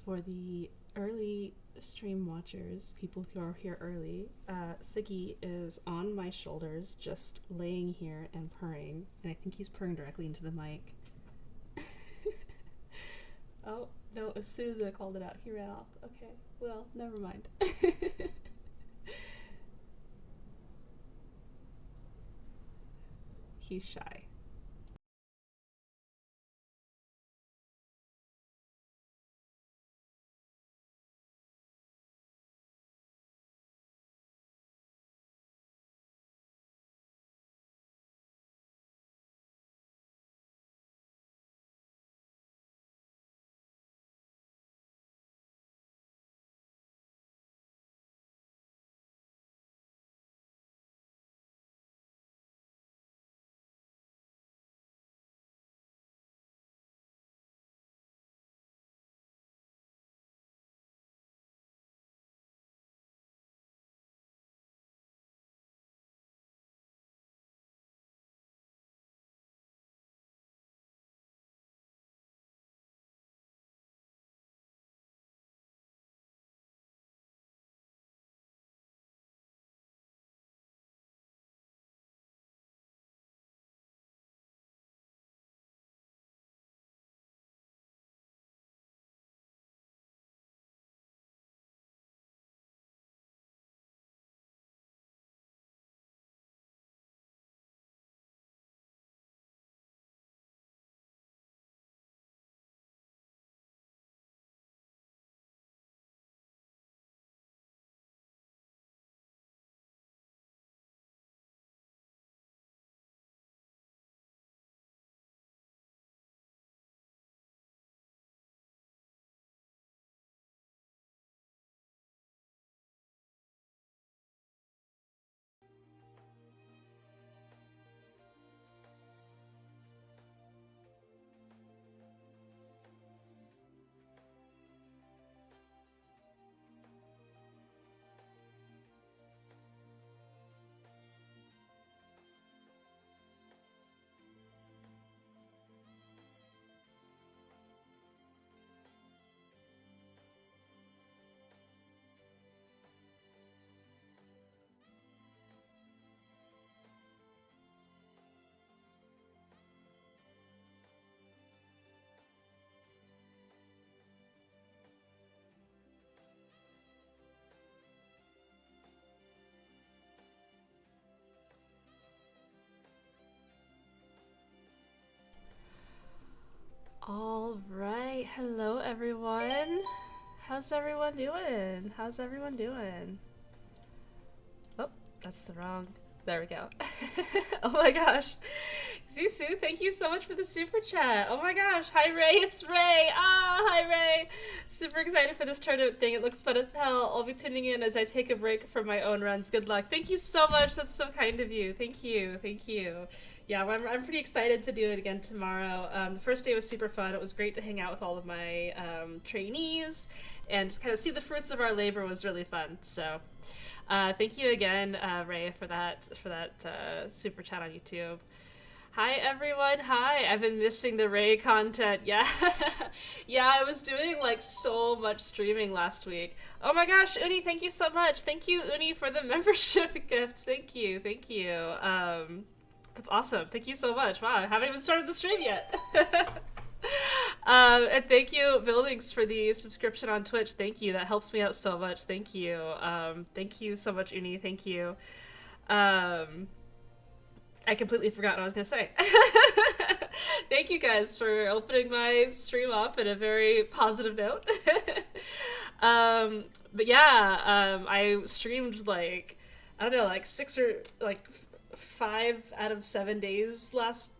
for the early stream watchers, people who are here early, Siggy is on my shoulders, just laying here and purring, and I think he's purring directly into the mic. Oh, no, as soon as I called it out, he ran off. Okay, well, never mind. He's shy. All right, hello everyone. How's everyone doing? How's everyone doing? Oh, that's the wrong. There we go. Oh my gosh. Zusu, thank you so much for the super chat. Oh my gosh. Hi Ray, it's Ray. Ah, hi Ray. Super excited for this tournament thing. It looks fun as hell. I'll be tuning in as I take a break from my own runs. Good luck. Thank you so much. That's so kind of you. Thank you. Thank you. Yeah, I'm pretty excited to do it again tomorrow. The first day was super fun. It was great to hang out with all of my trainees and just kind of see the fruits of our labor was really fun. So thank you again, Ray, for that super chat on YouTube. Hi everyone. Hi. I've been missing the Ray content. Yeah. Yeah, I was doing like so much streaming last week. Oh my gosh, Uni, thank you so much. Thank you, Uni, for the membership gifts. Thank you. Thank you. That's awesome. Thank you so much. Wow, I haven't even started the stream yet. And thank you, Buildings, for the subscription on Twitch. Thank you. That helps me out so much. Thank you. Thank you so much, Uni. Thank you. I completely forgot what I was going to say. Thank you guys for opening my stream off in a very positive note. But yeah, I streamed like, I don't know, like 5 out of 7 days last,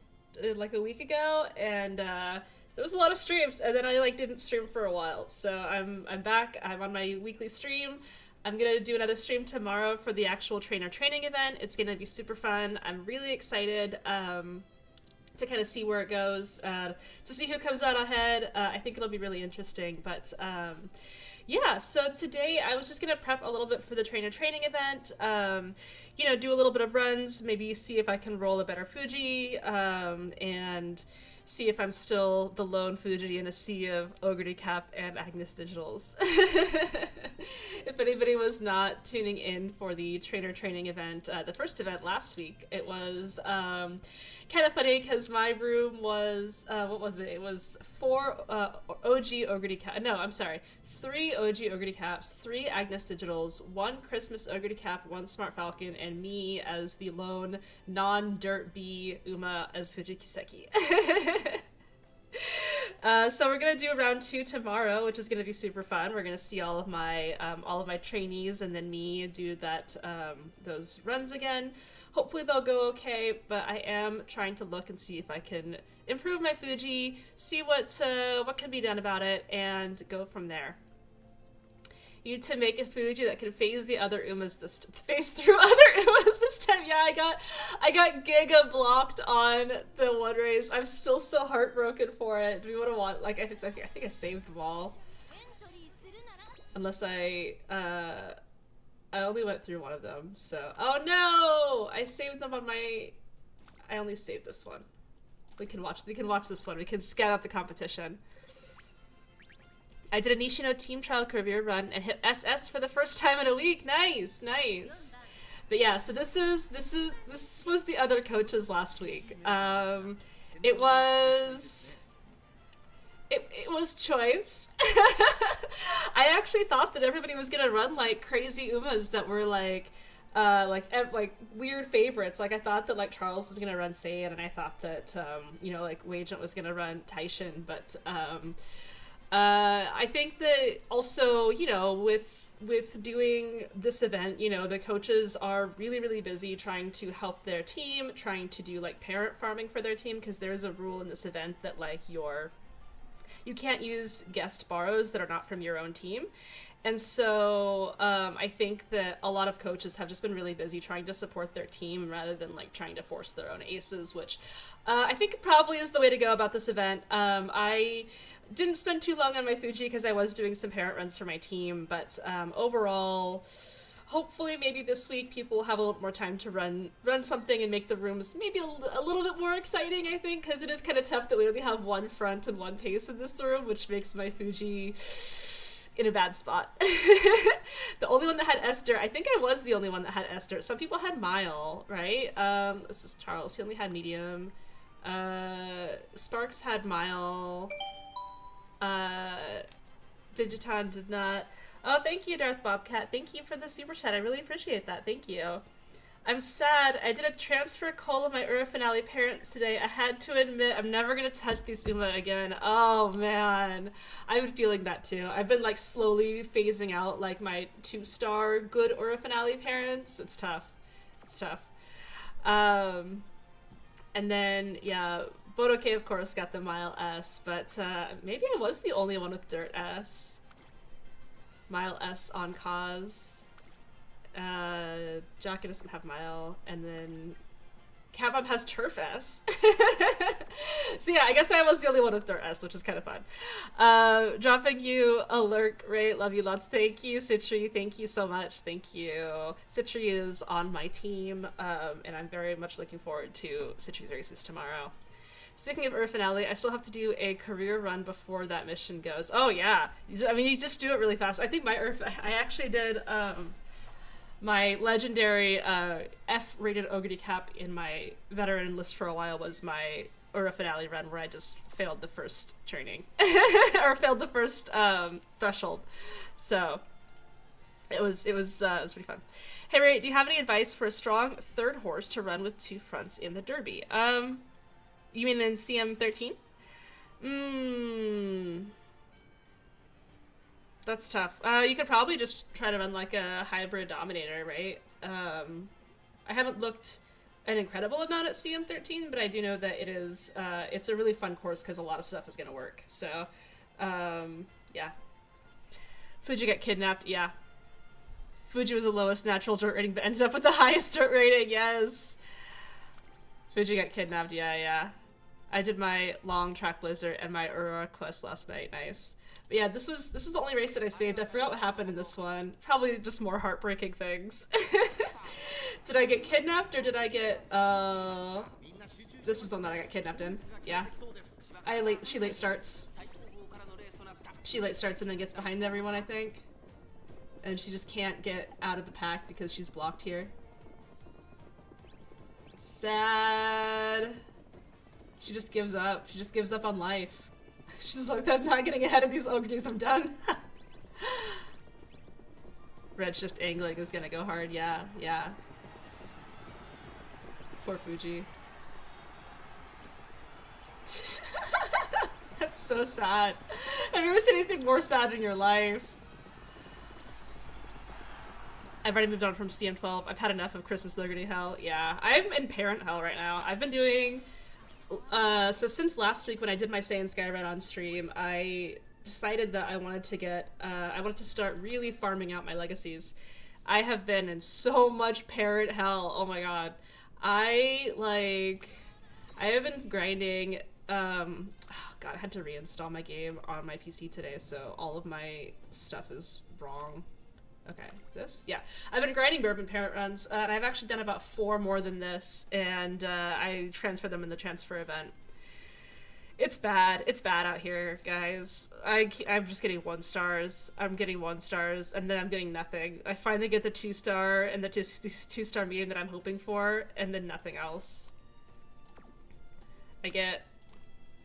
like a week ago, and there was a lot of streams, and then I like didn't stream for a while. So I'm back. I'm on my weekly stream. I'm gonna do another stream tomorrow for the actual trainer training event. It's gonna be super fun. I'm really excited to kind of see where it goes, to see who comes out ahead. I think it'll be really interesting. But yeah, so today I was just gonna prep a little bit for the trainer training event. You know, do a little bit of runs, maybe see if I can roll a better Fuji, and see if I'm still the lone Fuji in a sea of Ogre Decap and Agnes Digitals. If anybody was not tuning in for the trainer training event, the first event last week, it was kind of funny because my room was, what was it? It was 4 OG Ogre Decap. No, I'm sorry. 3 OG Ogre Decaps, 3 Agnes Digitals, 1 Christmas Ogre Decap, 1 Smart Falcon, and me as the lone non-Dirt B Uma as Fuji Kiseki. So we're gonna do round 2 tomorrow, which is gonna be super fun. We're gonna see all of my trainees and then me do that those runs again. Hopefully they'll go okay, but I am trying to look and see if I can improve my Fuji, see what can be done about it, and go from there. You need to make a Fuji that can phase the other Umas phase through other Umas this time. Yeah, I got Giga blocked on the one race. I'm still so heartbroken for it. Do we want like I think I saved them all. Unless I only went through one of them, so oh no! I saved them on my I only saved this one. We can watch this one. We can scout out the competition. I did a Nishino team trial career run and hit SS for the first time in a week. Nice, nice. But yeah, so this was the other coaches last week. It was choice. I actually thought that everybody was gonna run like crazy Umas that were like weird favorites. Like I thought that like Charles was gonna run Saiyan, and I thought that you know, like Wagent was gonna run Taishin, but I think that also, you know, with doing this event, you know, the coaches are really, really busy trying to help their team, trying to do like parent farming for their team, because there's a rule in this event that like you can't use guest borrows that are not from your own team. And so I think that a lot of coaches have just been really busy trying to support their team rather than like trying to force their own aces, which I think probably is the way to go about this event. I didn't spend too long on my Fuji because I was doing some parent runs for my team, but overall, hopefully maybe this week people have a little more time to run something and make the rooms maybe a little bit more exciting, I think, because it is kind of tough that we only have one front and one pace in this room, which makes my Fuji in a bad spot. The only one that had Esther, I think I was the only one that had Esther. Some people had Mile, right? This is Charles, he only had medium. Sparks had Mile. Digiton did not. Oh, thank you, Darth Bobcat. Thank you for the super chat. I really appreciate that. Thank you. I'm sad. I did a transfer call of my Ura Finale parents today. I had to admit I'm never gonna touch these Uma again. Oh man. I've been feeling that too. I've been like slowly phasing out like my 2-star good Ura Finale parents. It's tough. It's tough. And then, yeah, Bodoke, of course, got the Mile S, but maybe I was the only one with Dirt S. Mile S on Cause. Jocka doesn't have Mile, and then Cabum has Turf S. So yeah, I guess I was the only one with Dirt S, which is kind of fun. Dropping you a lurk, Ray, love you lots. Thank you, Citri, thank you so much. Thank you. Citri is on my team, and I'm very much looking forward to Citri's races tomorrow. Speaking of Ur Finale, I still have to do a career run before that mission goes. Oh yeah, I mean, you just do it really fast. I think my I actually did my legendary F-rated Ogre Decap in my veteran list for a while was my Ura Finale run, where I just failed the first training or failed the first threshold. So it was pretty fun. Hey Ray, do you have any advice for a strong third horse to run with 2 fronts in the Derby? You mean in CM13? That's tough. You could probably just try to run like a hybrid dominator, right? I haven't looked an incredible amount at CM13, but I do know that it is, it's a really fun course because a lot of stuff is going to work. So, yeah. Fuji got kidnapped, yeah. Fuji was the lowest natural dirt rating, but ended up with the highest dirt rating, yes. Fuji got kidnapped, yeah. I did my long track blizzard and my Aurora quest last night, nice. But yeah, this is the only race that I saved. I forgot what happened in this one. Probably just more heartbreaking things. Did I get kidnapped or did I get, this is the one that I got kidnapped in, yeah. She late starts. She late starts and then gets behind everyone, I think. And she just can't get out of the pack because she's blocked here. Sad. She just gives up. She just gives up on life. She's like, I'm not getting ahead of these ogres, I'm done. Redshift angling is gonna go hard, yeah, yeah. Poor Fuji. That's so sad. Have you ever seen anything more sad in your life? I've already moved on from CM12. I've had enough of Christmas Liberty Hell. Yeah, I'm in parent hell right now. I've been doing... so since last week when I did my Saiyan Sky run on stream, I decided that I wanted to get... I wanted to start really farming out my legacies. I have been in so much parent hell. Oh my god. I have been grinding... oh god, I had to reinstall my game on my PC today, so all of my stuff is wrong. Okay, this? Yeah. I've been grinding bourbon parent runs, and I've actually done about 4 more than this, and I transferred them in the transfer event. It's bad. It's bad out here, guys. I'm just getting 1 stars. I'm getting 1 stars, and then I'm getting nothing. I finally get the 2-star and the 2-star medium that I'm hoping for, and then nothing else. I get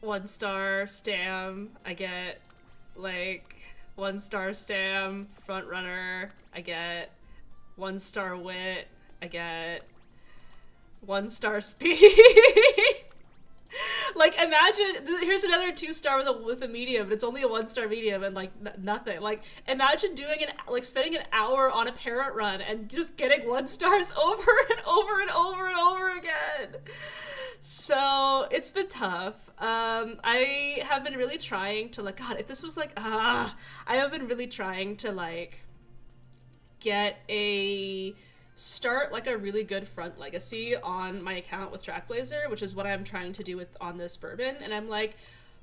1-star stam. I get, like... 1-star stam, front runner, I get 1-star wit, I get 1-star speed. Like, imagine, here's another 2-star with a medium, but it's only a 1-star medium and like nothing. Like, imagine doing spending an hour on a parent run and just getting 1 stars over and over and over and over again. So it's been tough. I have been really trying to God, if this was I have been really trying to get start a really good front legacy on my account with Trackblazer, which is what I'm trying to do on this bourbon. And I'm like,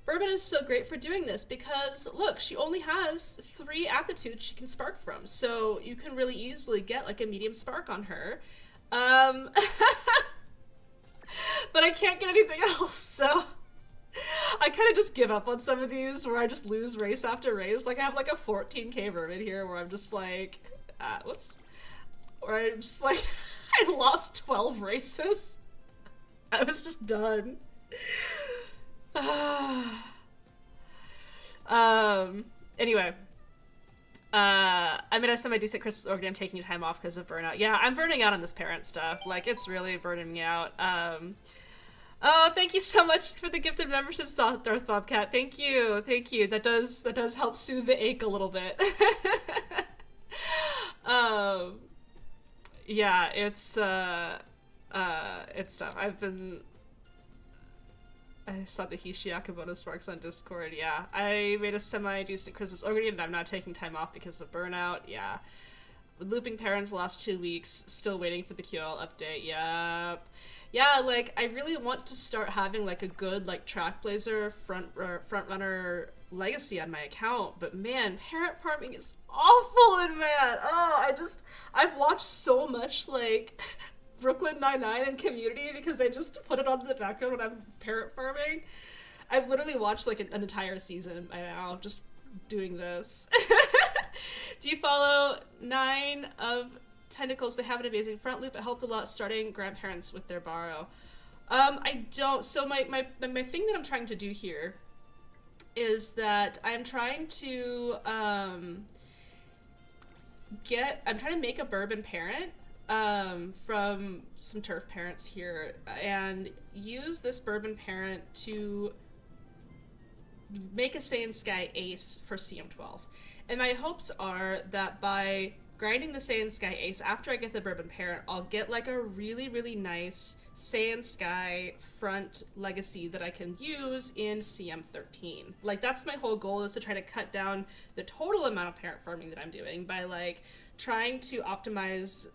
bourbon is so great for doing this because look, she only has 3 aptitudes she can spark from. So you can really easily get a medium spark on her. But I can't get anything else, so I kind of just give up on some of these where I just lose race after race. I have a 14k bourbon here where I'm just whoops. Where I'm just I lost 12 races. I was just done. Anyway. I'm in a semi-decent Christmas organ. I'm taking time off because of burnout. Yeah, I'm burning out on this parent stuff. It's really burning me out. Oh, thank you so much for the gifted membership, Darth Bobcat. Thank you. Thank you. That does help soothe the ache a little bit. Yeah, it's tough. I saw the Hishiaka bonus sparks on Discord, yeah. I made a semi-decent Christmas organ and I'm not taking time off because of burnout, yeah. With looping parents the last 2 weeks, still waiting for the QL update, yep. Yeah, I really want to start having, a good, Trackblazer front runner legacy on my account, but man, parent farming is awful, and man, I've watched so much, Brooklyn Nine-Nine and Community because I just put it on in the background when I'm parent farming. I've literally watched an entire season by now just doing this. Do you follow 9 of Tentacles? They have an amazing front loop. It helped a lot starting grandparents with their borrow. I don't. So my thing that I'm trying to do here is that I'm trying to I'm trying to make a bourbon parent from some turf parents here and use this bourbon parent to make a Saiyan Sky ace for CM12. And my hopes are that by grinding the Saiyan Sky ace, after I get the bourbon parent, I'll get a really, really nice Saiyan Sky front legacy that I can use in CM13. That's my whole goal, is to try to cut down the total amount of parent farming that I'm doing by trying to optimize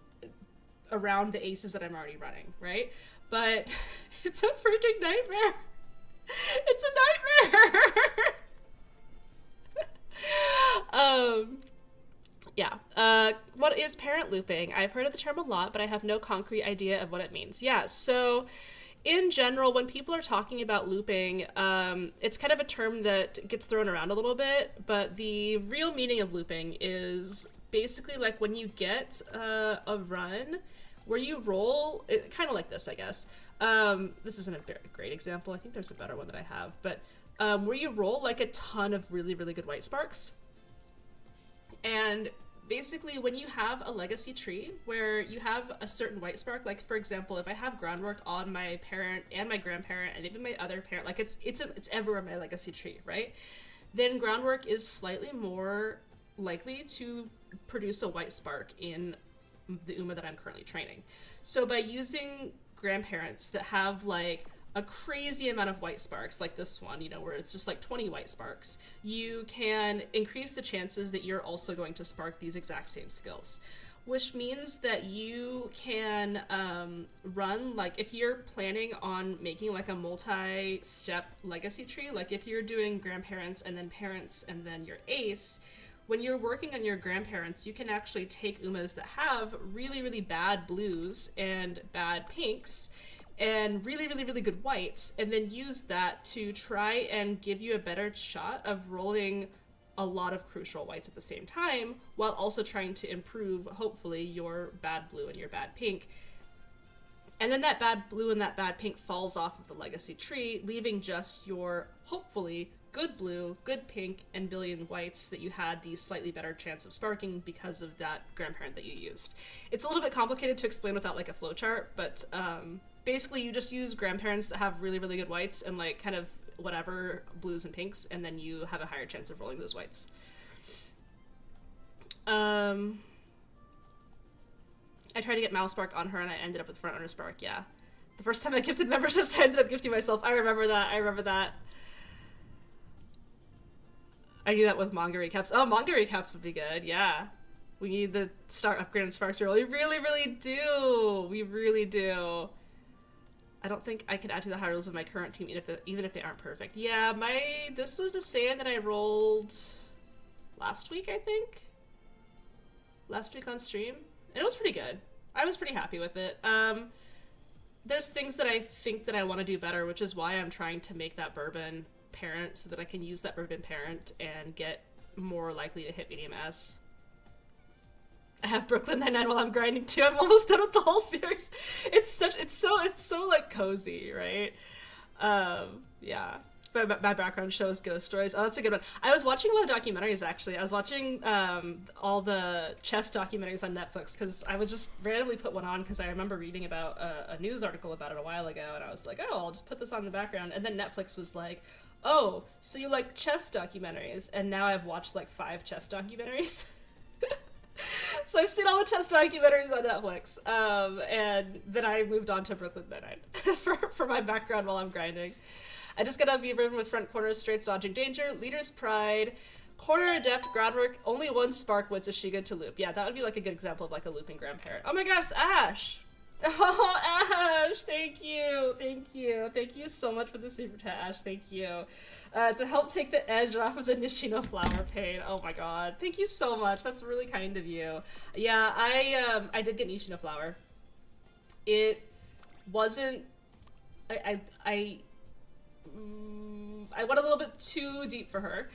around the aces that I'm already running, right? But it's a freaking nightmare. It's a nightmare. Yeah. What is parent looping? I've heard of the term a lot, but I have no concrete idea of what it means. Yeah, so in general, when people are talking about looping, it's kind of a term that gets thrown around a little bit, but the real meaning of looping is basically like when you get a run where you roll, kind of like this, I guess. This isn't a very great example. I think there's a better one that I have, but where you roll like a ton of really, really good white sparks. And basically when you have a legacy tree where you have a certain white spark, like for example, if I have groundwork on my parent and my grandparent and even my other parent, like it's everywhere in my legacy tree, right? Then groundwork is slightly more likely to produce a white spark in the Uma that I'm currently training. So by using grandparents that have like a crazy amount of white sparks, like this one, you know, where it's just like 20 white sparks, you can increase the chances that you're also going to spark these exact same skills. Which means that you can run, like if you're planning on making like a multi-step legacy tree, like if you're doing grandparents and then parents and then your ace, when you're working on your grandparents, you can actually take Umas that have really, really bad blues and bad pinks and really, really, really good whites, and then use that to try and give you a better shot of rolling a lot of crucial whites at the same time, while also trying to improve, hopefully, your bad blue and your bad pink. And then that bad blue and that bad pink falls off of the legacy tree, leaving just your, hopefully, good blue, good pink, and billion whites that you had the slightly better chance of sparking because of that grandparent that you used. It's a little bit complicated to explain without like a flowchart, but basically you just use grandparents that have really, really good whites and like kind of whatever blues and pinks, and then you have a higher chance of rolling those whites. I tried to get Malspark on her and I ended up with Front Runner Spark, yeah. The first time I gifted memberships, I ended up gifting myself. I remember that. I knew that with manga recaps. Oh, manga recaps would be good, yeah. We need the Star Upgrade and Sparks roll. We really, really do. We really do. I don't think I could add to the high rolls of my current team even if they aren't perfect. Yeah, this was a sand that I rolled last week, I think. Last week on stream. And it was pretty good. I was pretty happy with it. There's things that I think that I want to do better, which is why I'm trying to make that bourbon parent so that I can use that bourbon parent and get more likely to hit medium S. I have Brooklyn Nine-Nine while I'm grinding too. I'm almost done with the whole series. It's so like cozy, right? Yeah. My background shows ghost stories. Oh, that's a good one. I was watching a lot of documentaries, actually. I was watching all the chess documentaries on Netflix because I would just randomly put one on because I remember reading about a news article about it a while ago, and I was like, oh, I'll just put this on in the background. And then Netflix was like, oh, so you like chess documentaries? And now I've watched like 5 chess documentaries. So I've seen all the chess documentaries on Netflix, and then I moved on to Brooklyn Nine-Nine for my background while I'm grinding. I just got a V-Ribbon with front corners, straights, dodging danger, leader's pride, corner adept, groundwork, only one spark wits a Shiga to loop. Yeah, that would be like a good example of like a looping grandparent. Oh my gosh, Ash! Oh, Ash, thank you. Thank you so much for the super chat, Ash, thank you. To help take the edge off of the Nishino flower pain. Oh my god, thank you so much, that's really kind of you. Yeah, I did get Nishino flower. It wasn't, I went a little bit too deep for her.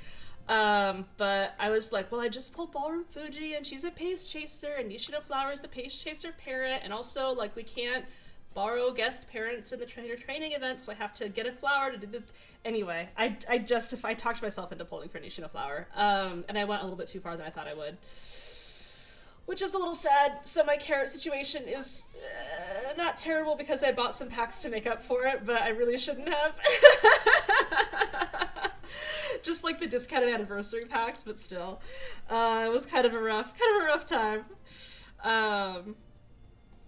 But I was like, well, I just pulled Ballroom Fuji, and she's a pace chaser, and Nishino Flower is the pace chaser parent, and also, like, we can't borrow guest parents in the trainer training event, so I have to get a flower to do the... Anyway, I talked myself into pulling for Nishino Flower, and I went a little bit too far than I thought I would. Which is a little sad, so my carrot situation is not terrible because I bought some packs to make up for it, but I really shouldn't have. Just like the discounted anniversary packs, but still. It was kind of a rough time.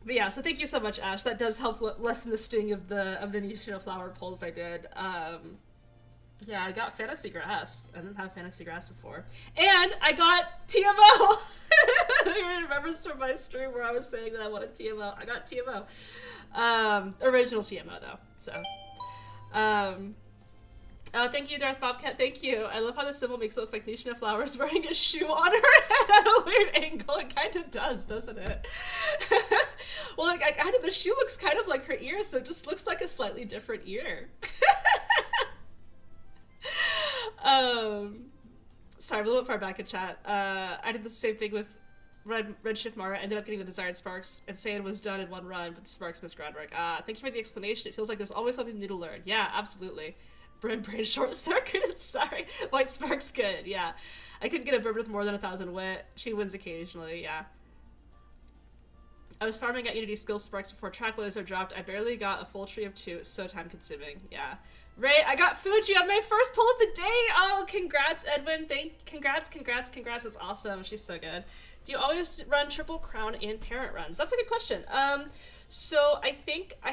But yeah, so thank you so much, Ash. That does help lessen the sting of the Nishino Flower pulls I did. Yeah, I got Fantasy Grass. I didn't have Fantasy Grass before. And I got TMO! I remember from my stream where I was saying that I wanted TMO. I got TMO. Original TMO, though. So, oh, thank you, Darth Bobcat. Thank you. I love how the symbol makes it look like Nishina Flower is wearing a shoe on her head at a weird angle. It kind of does, doesn't it? Well, like, I kind kind of, the shoe looks kind of like her ear, so it just looks like a slightly different ear. Sorry, I'm a little bit far back in chat. I did the same thing with Redshift Mara, ended up getting the desired sparks, and Saiyan was done in one run, but the sparks missed groundwork. Thank you for the explanation. It feels like there's always something new to learn. Yeah, absolutely. Brain short circuited, sorry. White spark's good, yeah. I couldn't get a bird with more than 1,000 wit. She wins occasionally, yeah. I was farming at Unity Skills Sparks before track lasers are dropped. I barely got a full tree of 2. It's so time consuming, yeah. Ray, I got Fuji on my first pull of the day! Oh, congrats, Edwin. Congrats. That's awesome. She's so good. Do you always run Triple Crown and parent runs? That's a good question. So I think I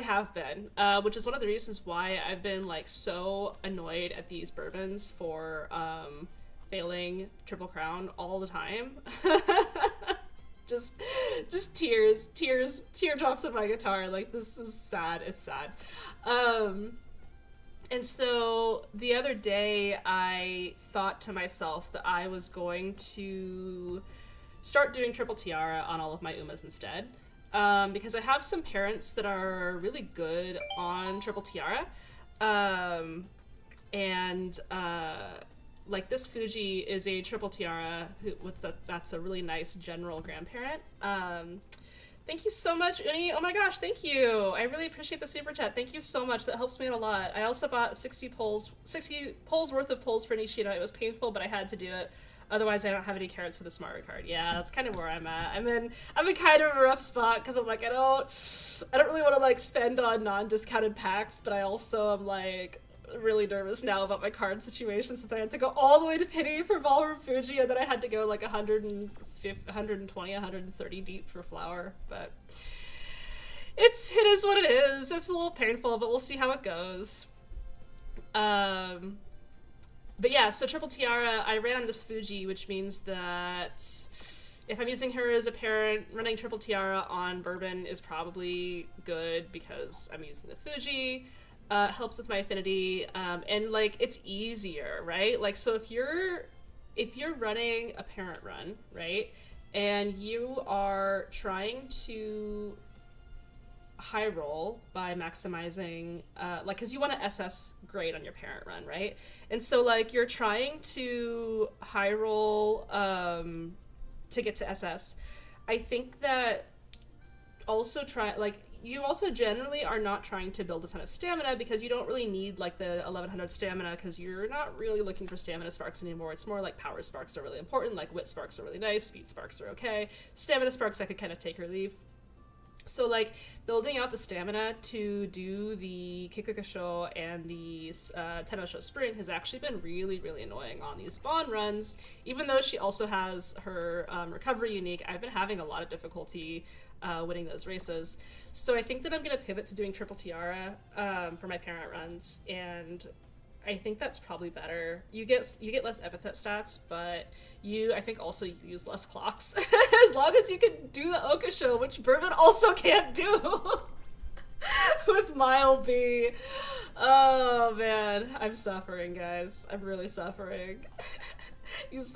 have been, which is one of the reasons why I've been like so annoyed at these bourbons for failing Triple Crown all the time. just teardrops on my guitar. Like, this is sad. It's sad. And so the other day I thought to myself that I was going to start doing Triple Tiara on all of my Umas instead. Because I have some parents that are really good on Triple Tiara. Like this Fuji is a Triple Tiara that's a really nice general grandparent. Thank you so much, Uni. Oh my gosh, thank you. I really appreciate the super chat. Thank you so much. That helps me out a lot. I also bought 60 poles worth of poles for Nishida. It was painful, but I had to do it. Otherwise, I don't have any carrots for the Smarter card. Yeah, that's kind of where I'm at. I'm in kind of a rough spot because I'm like, I don't really want to like spend on non-discounted packs, but I also am like really nervous now about my card situation since I had to go all the way to Pity for Ballroom Fuji, and then I had to go like 120, 130 deep for Flower. But it is what it is. It's a little painful, but we'll see how it goes. But yeah, so Triple Tiara, I ran on this Fuji, which means that if I'm using her as a parent, running Triple Tiara on Bourbon is probably good because I'm using the Fuji. Helps with my affinity, and like it's easier, right? Like, so if you're running a parent run, right, and you are trying to high roll by maximizing, like, because you want to SS grade on your parent run, right? And so like you're trying to high roll to get to SS. I think that also you also generally are not trying to build a ton of stamina because you don't really need like the 1100 stamina because you're not really looking for stamina sparks anymore. It's more like power sparks are really important, like wit sparks are really nice, speed sparks are okay. Stamina sparks I could kind of take or leave. So like building out the stamina to do the Kikukasho and the Tennosho Sprint has actually been really, really annoying on these Bond runs. Even though she also has her recovery unique, I've been having a lot of difficulty winning those races. So I think that I'm going to pivot to doing Triple Tiara for my parent runs, and I think that's probably better. You get less epithet stats, but I think also you use less clocks. As long as you can do the Okasho, which Bourbon also can't do with Mile B. Oh man, I'm suffering, guys. I'm really suffering.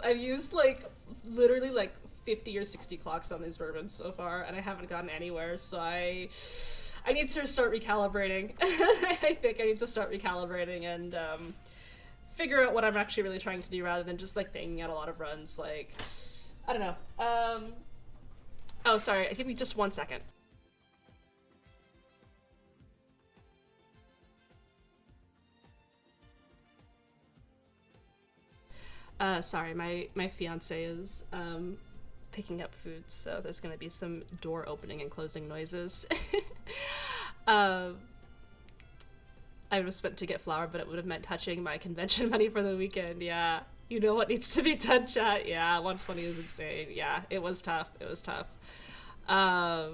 I've used like literally like 50 or 60 clocks on these bourbons so far, and I haven't gotten anywhere, so I need to start recalibrating. I think I need to start recalibrating and figure out what I'm actually really trying to do rather than just like banging out a lot of runs. Like, I don't know. Oh, sorry, give me just 1 second. Sorry, my fiance is picking up food, so there's gonna be some door opening and closing noises. I was meant to get Flower, but it would have meant touching my convention money for the weekend. Yeah, you know what needs to be done, chat. Yeah, 120 is insane. Yeah, it was tough. Yeah,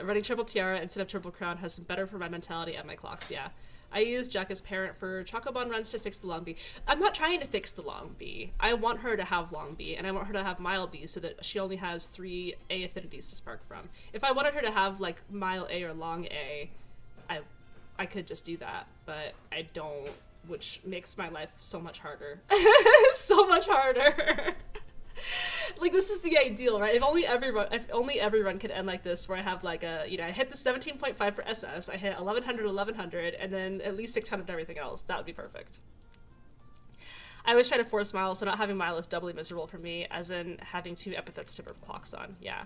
running Triple Tiara instead of Triple Crown has been better for my mentality and my clocks. Yeah. I use Jack as parent for Chocobon runs to fix the long B. I'm not trying to fix the long B. I want her to have long B, and I want her to have mile B so that she only has 3 A affinities to spark from. If I wanted her to have like mile A or long A, I could just do that, but I don't, which makes my life so much harder. So much harder. Like, this is the ideal, right? If only every run could end like this, where I have like I hit the 17.5 for SS, I hit 1100, and then at least 600 everything else. That would be perfect. I always try to force mile, so not having mile is doubly miserable for me, as in having two epithets to burp clocks on. Yeah.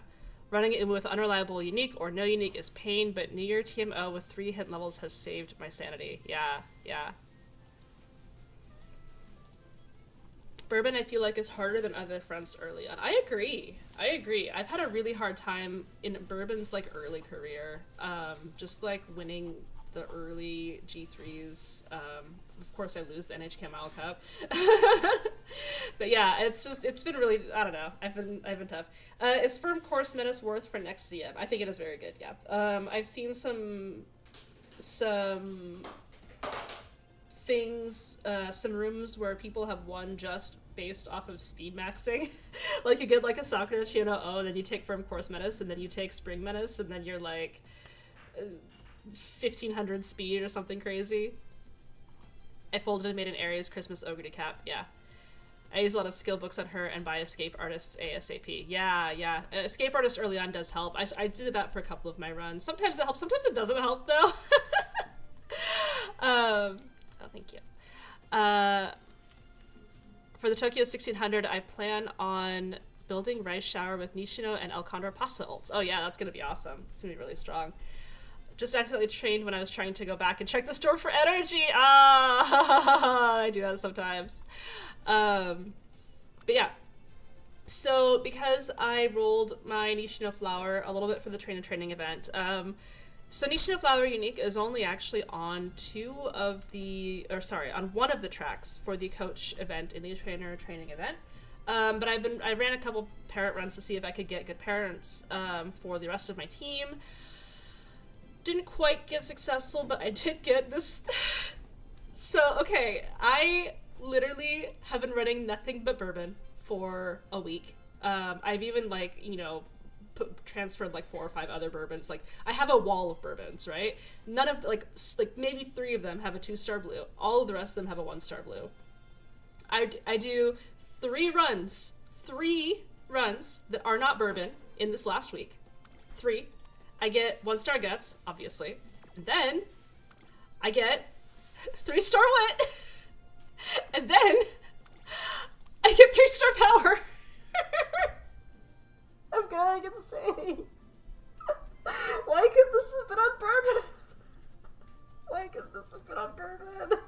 Running it with unreliable unique or no unique is pain, but New Year TMO with 3 hit levels has saved my sanity. Yeah, yeah. Bourbon, I feel like, is harder than other fronts early on. I agree. I've had a really hard time in Bourbon's, like, early career. Just, like, winning the early G3s. Of course, I lose the NHK Mile Cup. But yeah, it's been really, I don't know. I've been tough. Is Firm Course Menace worth for next CM? I think it is very good, yeah. I've seen some things, some rooms where people have won just based off of speed maxing. Like, you get like a Sakura Chino O, and then you take Firm Course Menace, and then you take Spring Menace, and then you're like 1500 speed or something crazy. I folded and made an Aries Christmas Ogre cap. Yeah. I use a lot of skill books on her and buy Escape Artists ASAP. Yeah. Escape Artist early on does help. I did that for a couple of my runs. Sometimes it helps, sometimes it doesn't help, though. Oh, thank you. For the Tokyo 1600, I plan on building Rice Shower with Nishino and El Condor Pasta ults. Oh yeah, that's gonna be awesome. It's gonna be really strong. Just accidentally trained when I was trying to go back and check the store for energy. I do that sometimes. But yeah. So because I rolled my Nishino Flower a little bit for the training event, so Nishino Flower Unique is only actually on on one of the tracks for the coach event in the trainer training event. But I ran a couple parent runs to see if I could get good parents for the rest of my team. Didn't quite get successful, but I did get this. So, okay, I literally have been running nothing but Bourbon for a week. I've even, like, transferred like 4 or 5 other bourbons. Like, I have a wall of bourbons, right? None of, like maybe 3 of them have a 2-star blue. All of the rest of them have a 1-star blue. I do 3 runs that are not bourbon in this last week. 3. I get 1-star guts, obviously. And then I get 3-star wit. And then I get 3-star power. I'm going insane. Why could this have been on bourbon? Why could this have been on bourbon?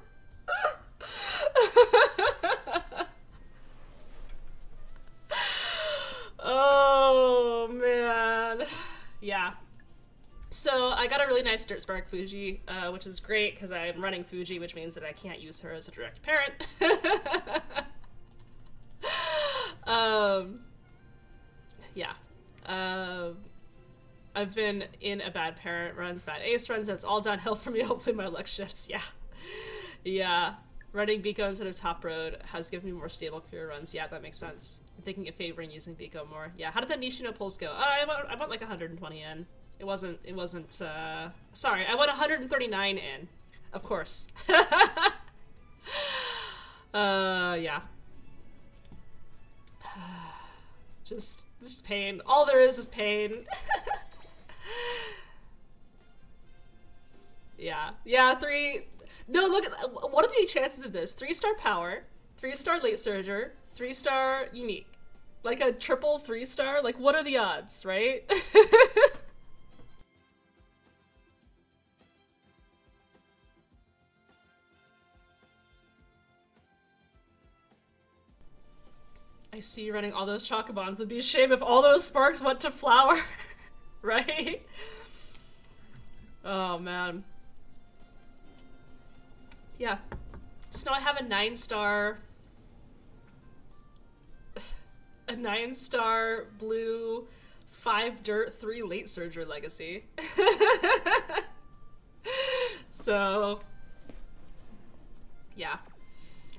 Oh, man. Yeah. So I got a really nice Dirt Fuji, which is great because I'm running Fuji, which means that I can't use her as a direct parent. Yeah. I've been in a bad parent runs, bad ace runs, and it's all downhill for me. Hopefully my luck shifts. Yeah. Yeah. Running Biko instead of Top Road has given me more stable career runs. Yeah, that makes sense. I'm thinking of favoring using Biko more. Yeah. How did the Nishino pulls go? I went like 120 in. It wasn't, sorry, I went 139 in. Of course. Yeah. Just pain. All there is pain. Yeah. Yeah, 3... No, look, what are the chances of this? 3-star power, 3-star late surger, 3-star unique. Like a triple 3-star? Like, what are the odds, right? I see you running all those Chocobons. Would be a shame if all those sparks went to Flower. Right? Oh, man. Yeah. So now I have a 9-star... A 9-star blue, 5 dirt, 3 late surger legacy. So... Yeah.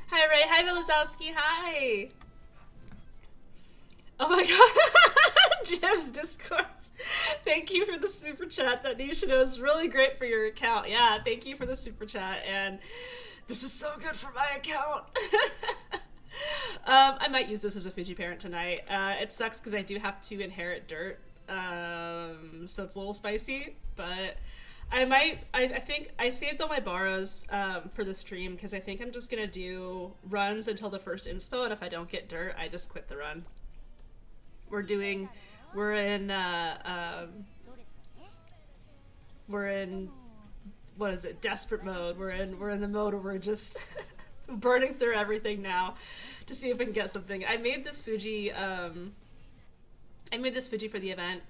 Hi, Ray. Hi, Milozowski. Hi! Oh my god, Jim's Discourse. Thank you for the super chat. That Nishino is really great for your account. Yeah, thank you for the super chat, and this is so good for my account. I might use this as a Fuji parent tonight. It sucks because I do have to inherit dirt, so it's a little spicy, but I think I saved all my borrows for the stream because I think I'm just gonna do runs until the first inspo, and if I don't get dirt, I just quit the run. We're in what is it? Desperate mode. We're in the mode where we're just burning through everything now to see if we can get something. I made this Fuji for the event.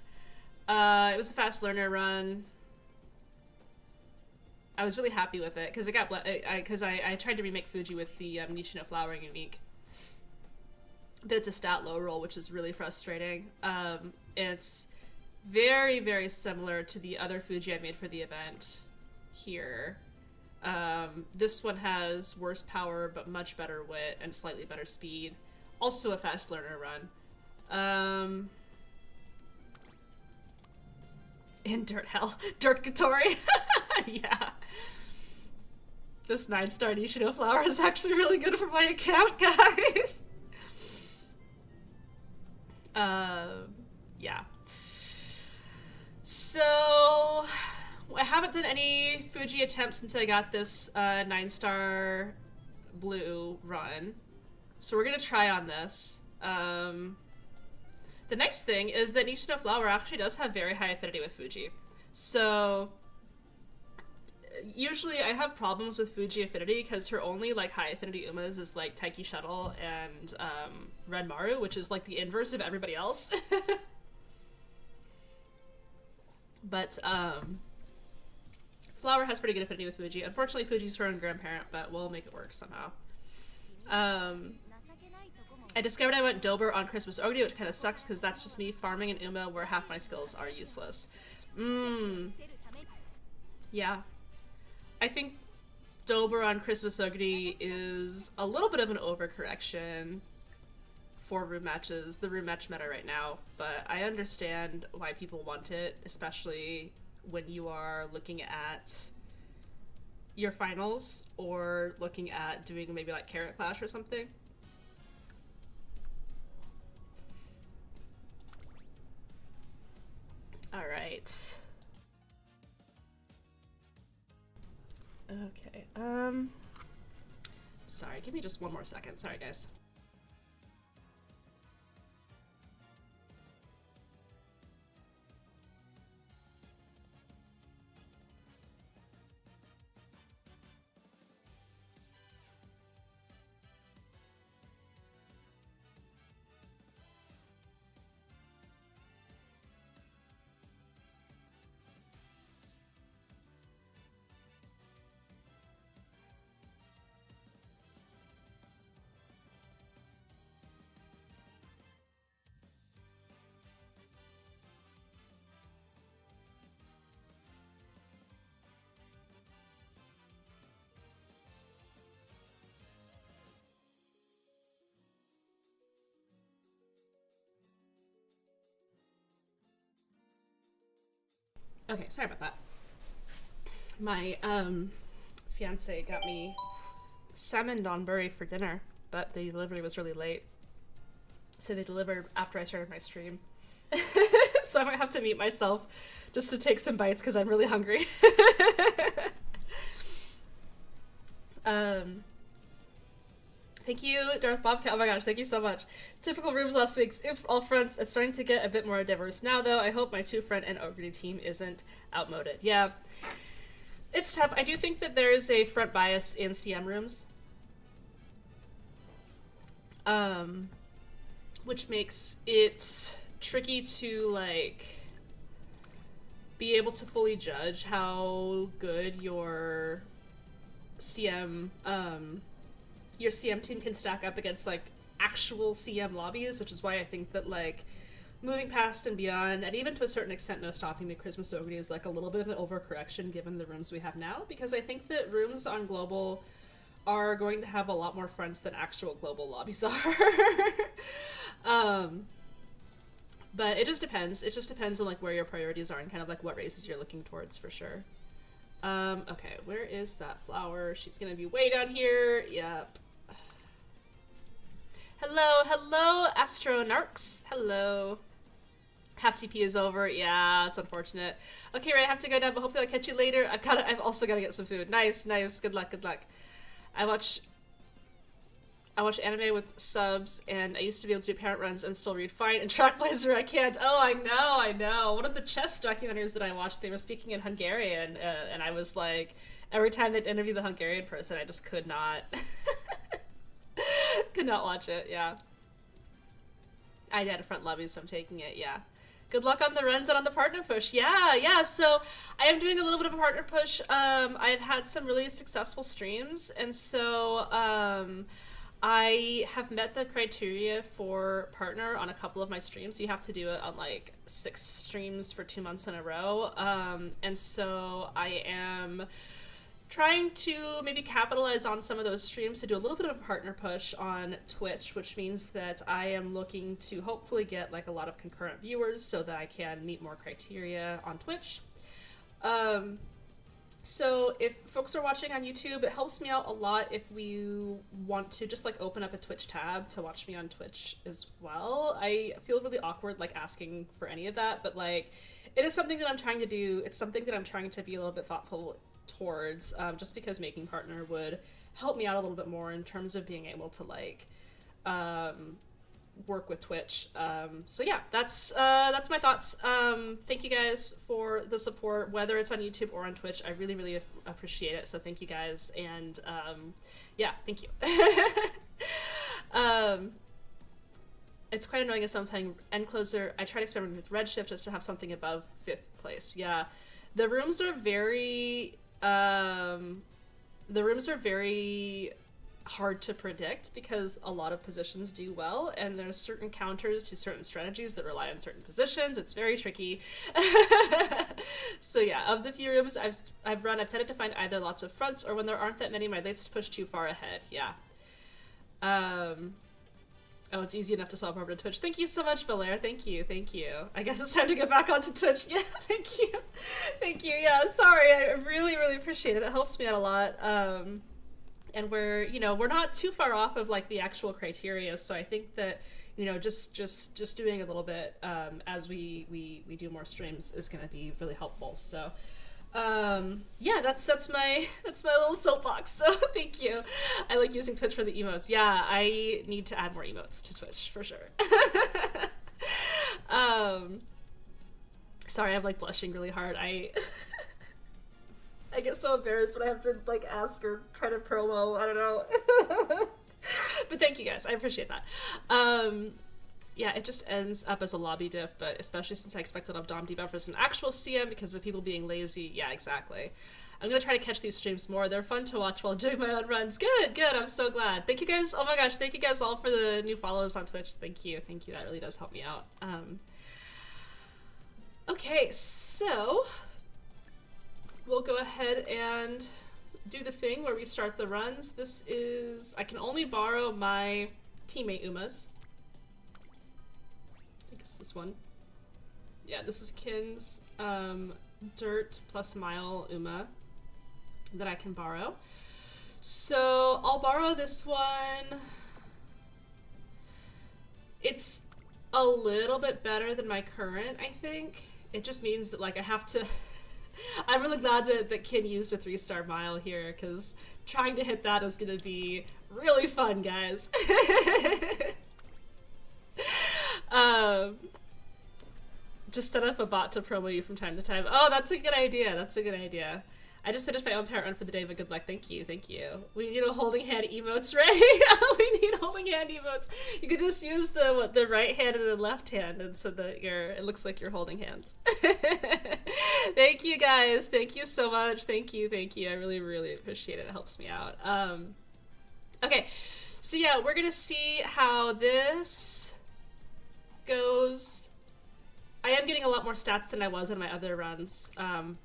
It was a fast learner run. I was really happy with it because I tried to remake Fuji with the Nishino flowering unique, but it's a stat low roll, which is really frustrating. And it's very, very similar to the other Fuji I made for the event here. This one has worse power but much better wit and slightly better speed. Also a fast learner run. In Dirt Hell. Dirt Katori. Yeah. This 9-star Nishino flower is actually really good for my account, guys. Yeah. So, I haven't done any Fuji attempts since I got this 9-star blue run. So we're gonna try on this. The next thing is that Nishino flower actually does have very high affinity with Fuji. So usually I have problems with Fuji affinity because her only like high affinity Umas is like Taiki Shuttle and Renmaru, which is like the inverse of everybody else. But flower has pretty good affinity with Fuji. Unfortunately, Fuji's her own grandparent, but we'll make it work somehow. I discovered I went Dober on Christmas Ogre, which kind of sucks because that's just me farming an Uma where half my skills are useless. Yeah. I think Dober on Christmas Ogre is a little bit of an overcorrection for room matches, the room match meta right now, but I understand why people want it, especially when you are looking at your finals or looking at doing maybe like Carrot Clash or something. All right. Okay. Sorry, give me just one more second. Sorry, guys. Okay, sorry about that. My fiance got me salmon donburi for dinner, but the delivery was really late. So they delivered after I started my stream. So I might have to mute myself just to take some bites because I'm really hungry. Thank you, Darth Bobcat. Oh my gosh, thank you so much. Typical rooms last week's. Oops, all fronts. It's starting to get a bit more diverse now, though. I hope my 2-front and Ogre team isn't outmoded. Yeah, it's tough. I do think that there is a front bias in CM rooms, which makes it tricky to like be able to fully judge how good your CM team can stack up against like actual CM lobbies, which is why I think that like moving past and beyond, and even to a certain extent no stopping the Christmas Ogre is like a little bit of an overcorrection given the rooms we have now, because I think that rooms on global are going to have a lot more fronts than actual global lobbies are. But it just depends. It just depends on like where your priorities are and kind of like what races you're looking towards for sure. Okay, where is that flower? She's gonna be way down here. Yep. Hello, hello, Astronarchs. Hello. Half TP is over. Yeah, it's unfortunate. Okay, right, I have to go now, but hopefully I'll catch you later. I've also gotta get some food. Nice, nice. Good luck, good luck. I watch anime with subs, and I used to be able to do parent runs and still read fine. And Trackblazer, I can't. Oh, I know, I know. One of the chess documentaries that I watched, they were speaking in Hungarian, and I was like, every time they'd interview the Hungarian person, I just could not, could not watch it. Yeah, I had a front lobby, so I'm taking it. Yeah. Good luck on the runs and on the partner push. Yeah, yeah. So I am doing a little bit of a partner push. I've had some really successful streams, and so I have met the criteria for partner on a couple of my streams. You have to do it on like 6 streams for 2 months in a row. And so I am trying to maybe capitalize on some of those streams to do a little bit of a partner push on Twitch, which means that I am looking to hopefully get like a lot of concurrent viewers so that I can meet more criteria on Twitch. So if folks are watching on YouTube, it helps me out a lot if you want to just like open up a Twitch tab to watch me on Twitch as well. I feel really awkward like asking for any of that, but like it is something that I'm trying to do. It's something that I'm trying to be a little bit thoughtful towards, just because making partner would help me out a little bit more in terms of being able to like work with Twitch. So yeah, that's my thoughts. Thank you guys for the support, whether it's on YouTube or on Twitch. I really, really appreciate it. So thank you guys, and yeah, thank you. It's quite annoying as something end closer. I tried experimenting with Redshift just to have something above 5th place. Yeah, the rooms are very hard to predict because a lot of positions do well, and there's certain counters to certain strategies that rely on certain positions. It's very tricky. So yeah, of the few rooms I've run, I've tended to find either lots of fronts or when there aren't that many, my lates push too far ahead. Yeah. Oh, it's easy enough to swap over to Twitch. Thank you so much, Belair. Thank you, thank you. I guess it's time to get back onto Twitch. Yeah, thank you. Thank you. Yeah, sorry. I really, really appreciate it. It helps me out a lot. And we're not too far off of like the actual criteria, so I think that just doing a little bit as we do more streams is going to be really helpful. So yeah, that's my little soapbox. So thank you. I like using Twitch for the emotes. Yeah, I need to add more emotes to Twitch for sure. Sorry, I'm like blushing really hard. I get so embarrassed when I have to like ask or try to promo. I don't know. But thank you guys. I appreciate that. Yeah, it just ends up as a lobby diff, but especially since I expected of Dom debuff as an actual CM because of people being lazy. Yeah, exactly. I'm gonna try to catch these streams more. They're fun to watch while doing my own runs. Good, good. I'm so glad. Thank you guys. Oh my gosh, thank you guys all for the new follows on Twitch. Thank you. Thank you. That really does help me out. Okay, so we'll go ahead and do the thing where we start the runs. This is, I can only borrow my teammate Uma's. I think it's this one. Yeah, this is Kin's Dirt plus Mile Uma that I can borrow. So I'll borrow this one. It's a little bit better than my current, I think. It just means that like I have to I'm really glad that Kin used a 3-star mile here, because trying to hit that is going to be really fun, guys. Just set up a bot to promo you from time to time. Oh, that's a good idea. That's a good idea. I just finished my own parent run for the day, but good luck. Thank you. Thank you. We need a holding hand emotes, right? We need holding hand emotes. You could just use the right hand and the left hand, and so that it looks like you're holding hands. Thank you, guys. Thank you so much. Thank you. Thank you. I really, really appreciate it. It helps me out. Okay. So yeah, we're gonna see how this goes. I am getting a lot more stats than I was in my other runs,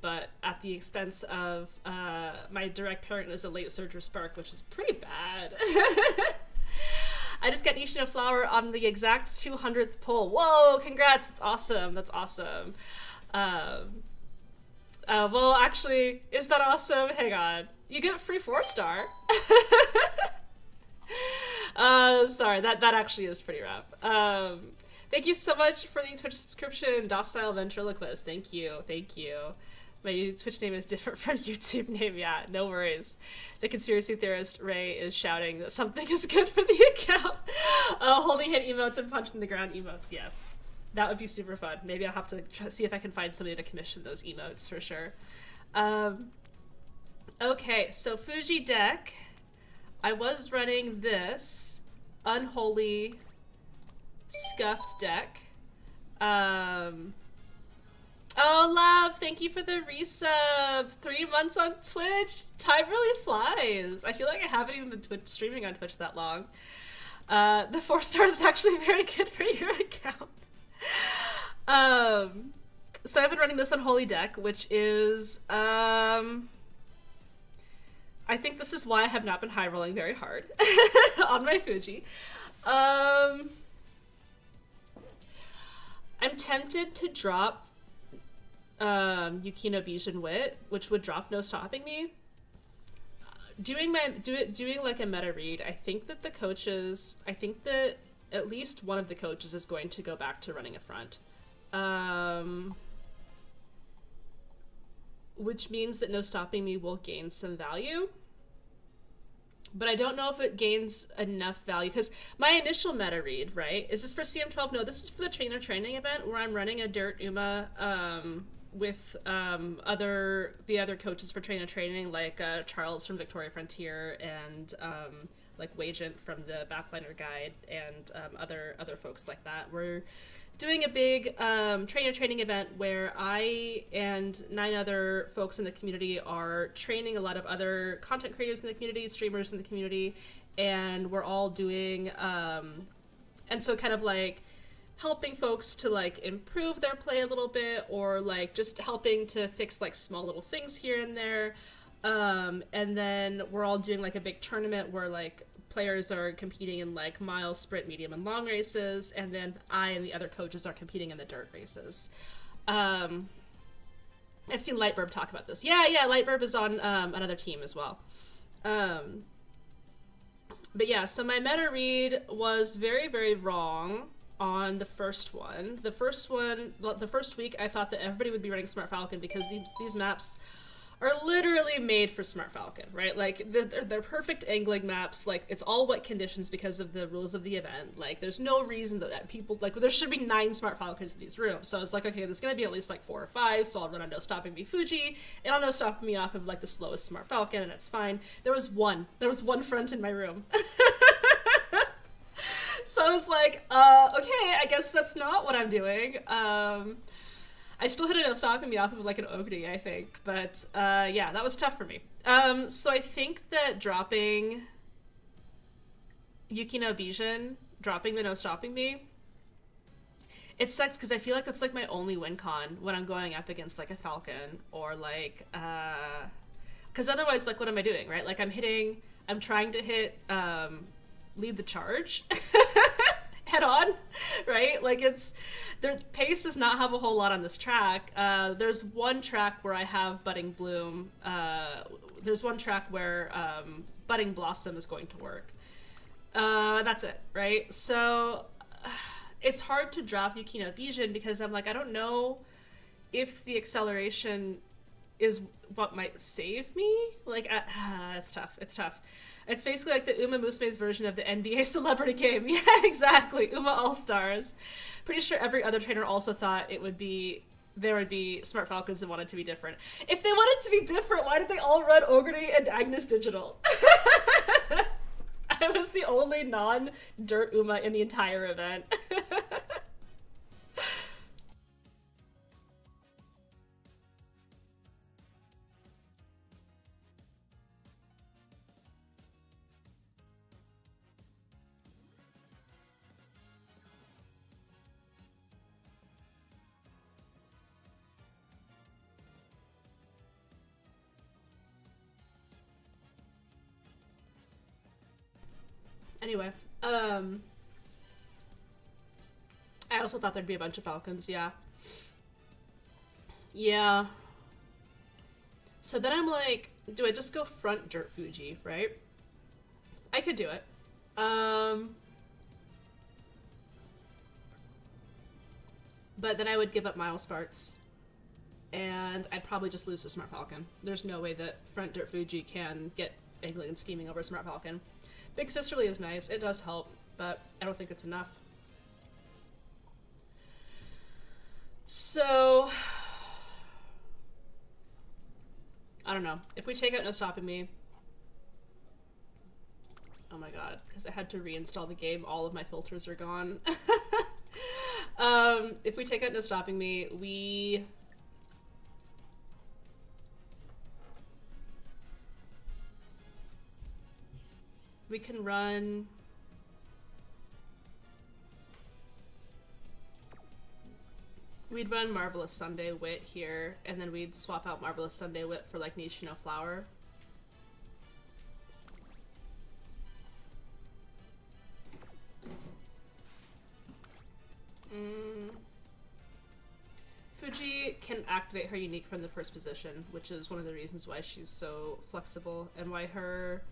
but at the expense of my direct parent is a late surge or spark, which is pretty bad. I just got Nishin a flower on the exact 200th pull. Whoa, congrats, that's awesome, that's awesome. Well, actually, is that awesome? Hang on. You get free 4-star. Sorry, that actually is pretty rough. Thank you so much for the Twitch subscription, Docile Ventriloquist. Thank you, thank you. My Twitch name is different from YouTube name. Yeah, no worries. The conspiracy theorist Ray is shouting that something is good for the account. Holding hit emotes and punching the ground emotes. Yes, that would be super fun. Maybe I'll have to see if I can find somebody to commission those emotes for sure. Okay, so Fuji deck. I was running this unholy scuffed deck. Oh, Lav, thank you for the resub. 3 months on Twitch. Time really flies. I feel like I haven't even been streaming on Twitch that long. The 4 stars is actually very good for your account. So I've been running this unholy deck, which is, I think this is why I have not been high rolling very hard on my Fuji. I'm tempted to drop Yukino Bijin Wit, which would drop No Stopping Me. Doing like a meta read, I think that at least one of the coaches is going to go back to running a front. Which means that No Stopping Me will gain some value. But I don't know if it gains enough value, because my initial meta read, right? Is this for CM12? No, this is for the trainer training event where I'm running a Dirt Uma with the other coaches for trainer training, like Charles from Victoria Frontier and like Wagent from the Backliner Guide and other folks like that. We're doing a big trainer training event where I and 9 other folks in the community are training a lot of other content creators in the community, streamers in the community, and we're all doing and so kind of like helping folks to like improve their play a little bit, or like just helping to fix like small little things here and there, and then we're all doing like a big tournament where like players are competing in like mile, sprint, medium, and long races, and then I and the other coaches are competing in the dirt races. I've seen Lightburb talk about this. Yeah, Lightburb is on another team as well. But yeah, so my meta read was very, very wrong on the first one. The first week, I thought that everybody would be running Smart Falcon because these maps are literally made for Smart Falcon, right? Like, they're perfect angling maps. Like, it's all wet conditions because of the rules of the event. Like, there's no reason that people, like, there should be 9 Smart Falcons in these rooms. So I was like, okay, there's gonna be at least, like, 4 or 5, so I'll run on No Stopping Me Fuji, and I'll No Stopping Me off of, like, the slowest Smart Falcon, and it's fine. There was one front in my room. So I was like, okay, I guess that's not what I'm doing. I still hit a No Stopping Me off of like an Ogre, I think, but yeah, that was tough for me. So I think that dropping Yukino Bijin, dropping the No Stopping Me, it sucks because I feel like that's like my only win con when I'm going up against like a Falcon or like, because otherwise, like, what am I doing, right? Like, I'm trying to hit lead the charge head on, right? Like, their pace does not have a whole lot on this track. There's one track where I have Budding Bloom. There's one track where Budding Blossom is going to work. That's it, right? So it's hard to drop Yukino Bijin because I'm like, I don't know if the acceleration is what might save me. Like, it's tough. It's basically like the Uma Musume's version of the NBA celebrity game. Yeah, exactly. Uma All-Stars. Pretty sure every other trainer also thought there would be Smart Falcons that wanted to be different. If they wanted to be different, why did they all run Ogre and Agnes Digital? I was the only non-Dirt Uma in the entire event. Anyway, I also thought there'd be a bunch of Falcons, yeah. Yeah. So then I'm like, do I just go front Dirt Fuji, right? I could do it. But then I would give up Mile Sparks. And I'd probably just lose to Smart Falcon. There's no way that front Dirt Fuji can get angling and scheming over Smart Falcon. Big Sisterly is nice. It does help, but I don't think it's enough. So, I don't know. If we take out No Stopping Me, oh my god, because I had to reinstall the game, all of my filters are gone. If we take out No Stopping Me, we can run... We'd run Marvelous Sunday Wit here, and then we'd swap out Marvelous Sunday Wit for like Nishino Flower. Fuji can activate her unique from the first position, which is one of the reasons why she's so flexible, and why her,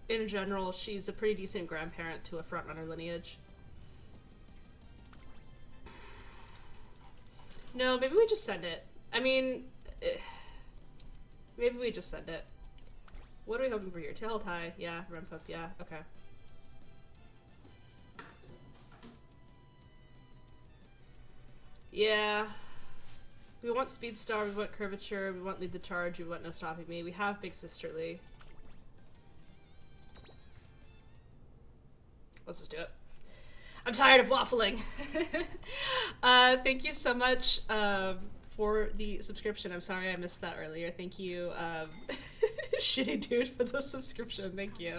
in general, she's a pretty decent grandparent to a frontrunner lineage. No, maybe we just send it. I mean, maybe we just send it. What are we hoping for here? Tail high, yeah. Renpuk, yeah, okay. Yeah. We want Speed Star, we want Curvature, we want Lead the Charge, we want No Stopping Me. We have Big Sisterly. Let's just do it. I'm tired of waffling. Thank you so much for the subscription. I'm sorry I missed that earlier. Thank you, shitty dude, for the subscription. Thank you.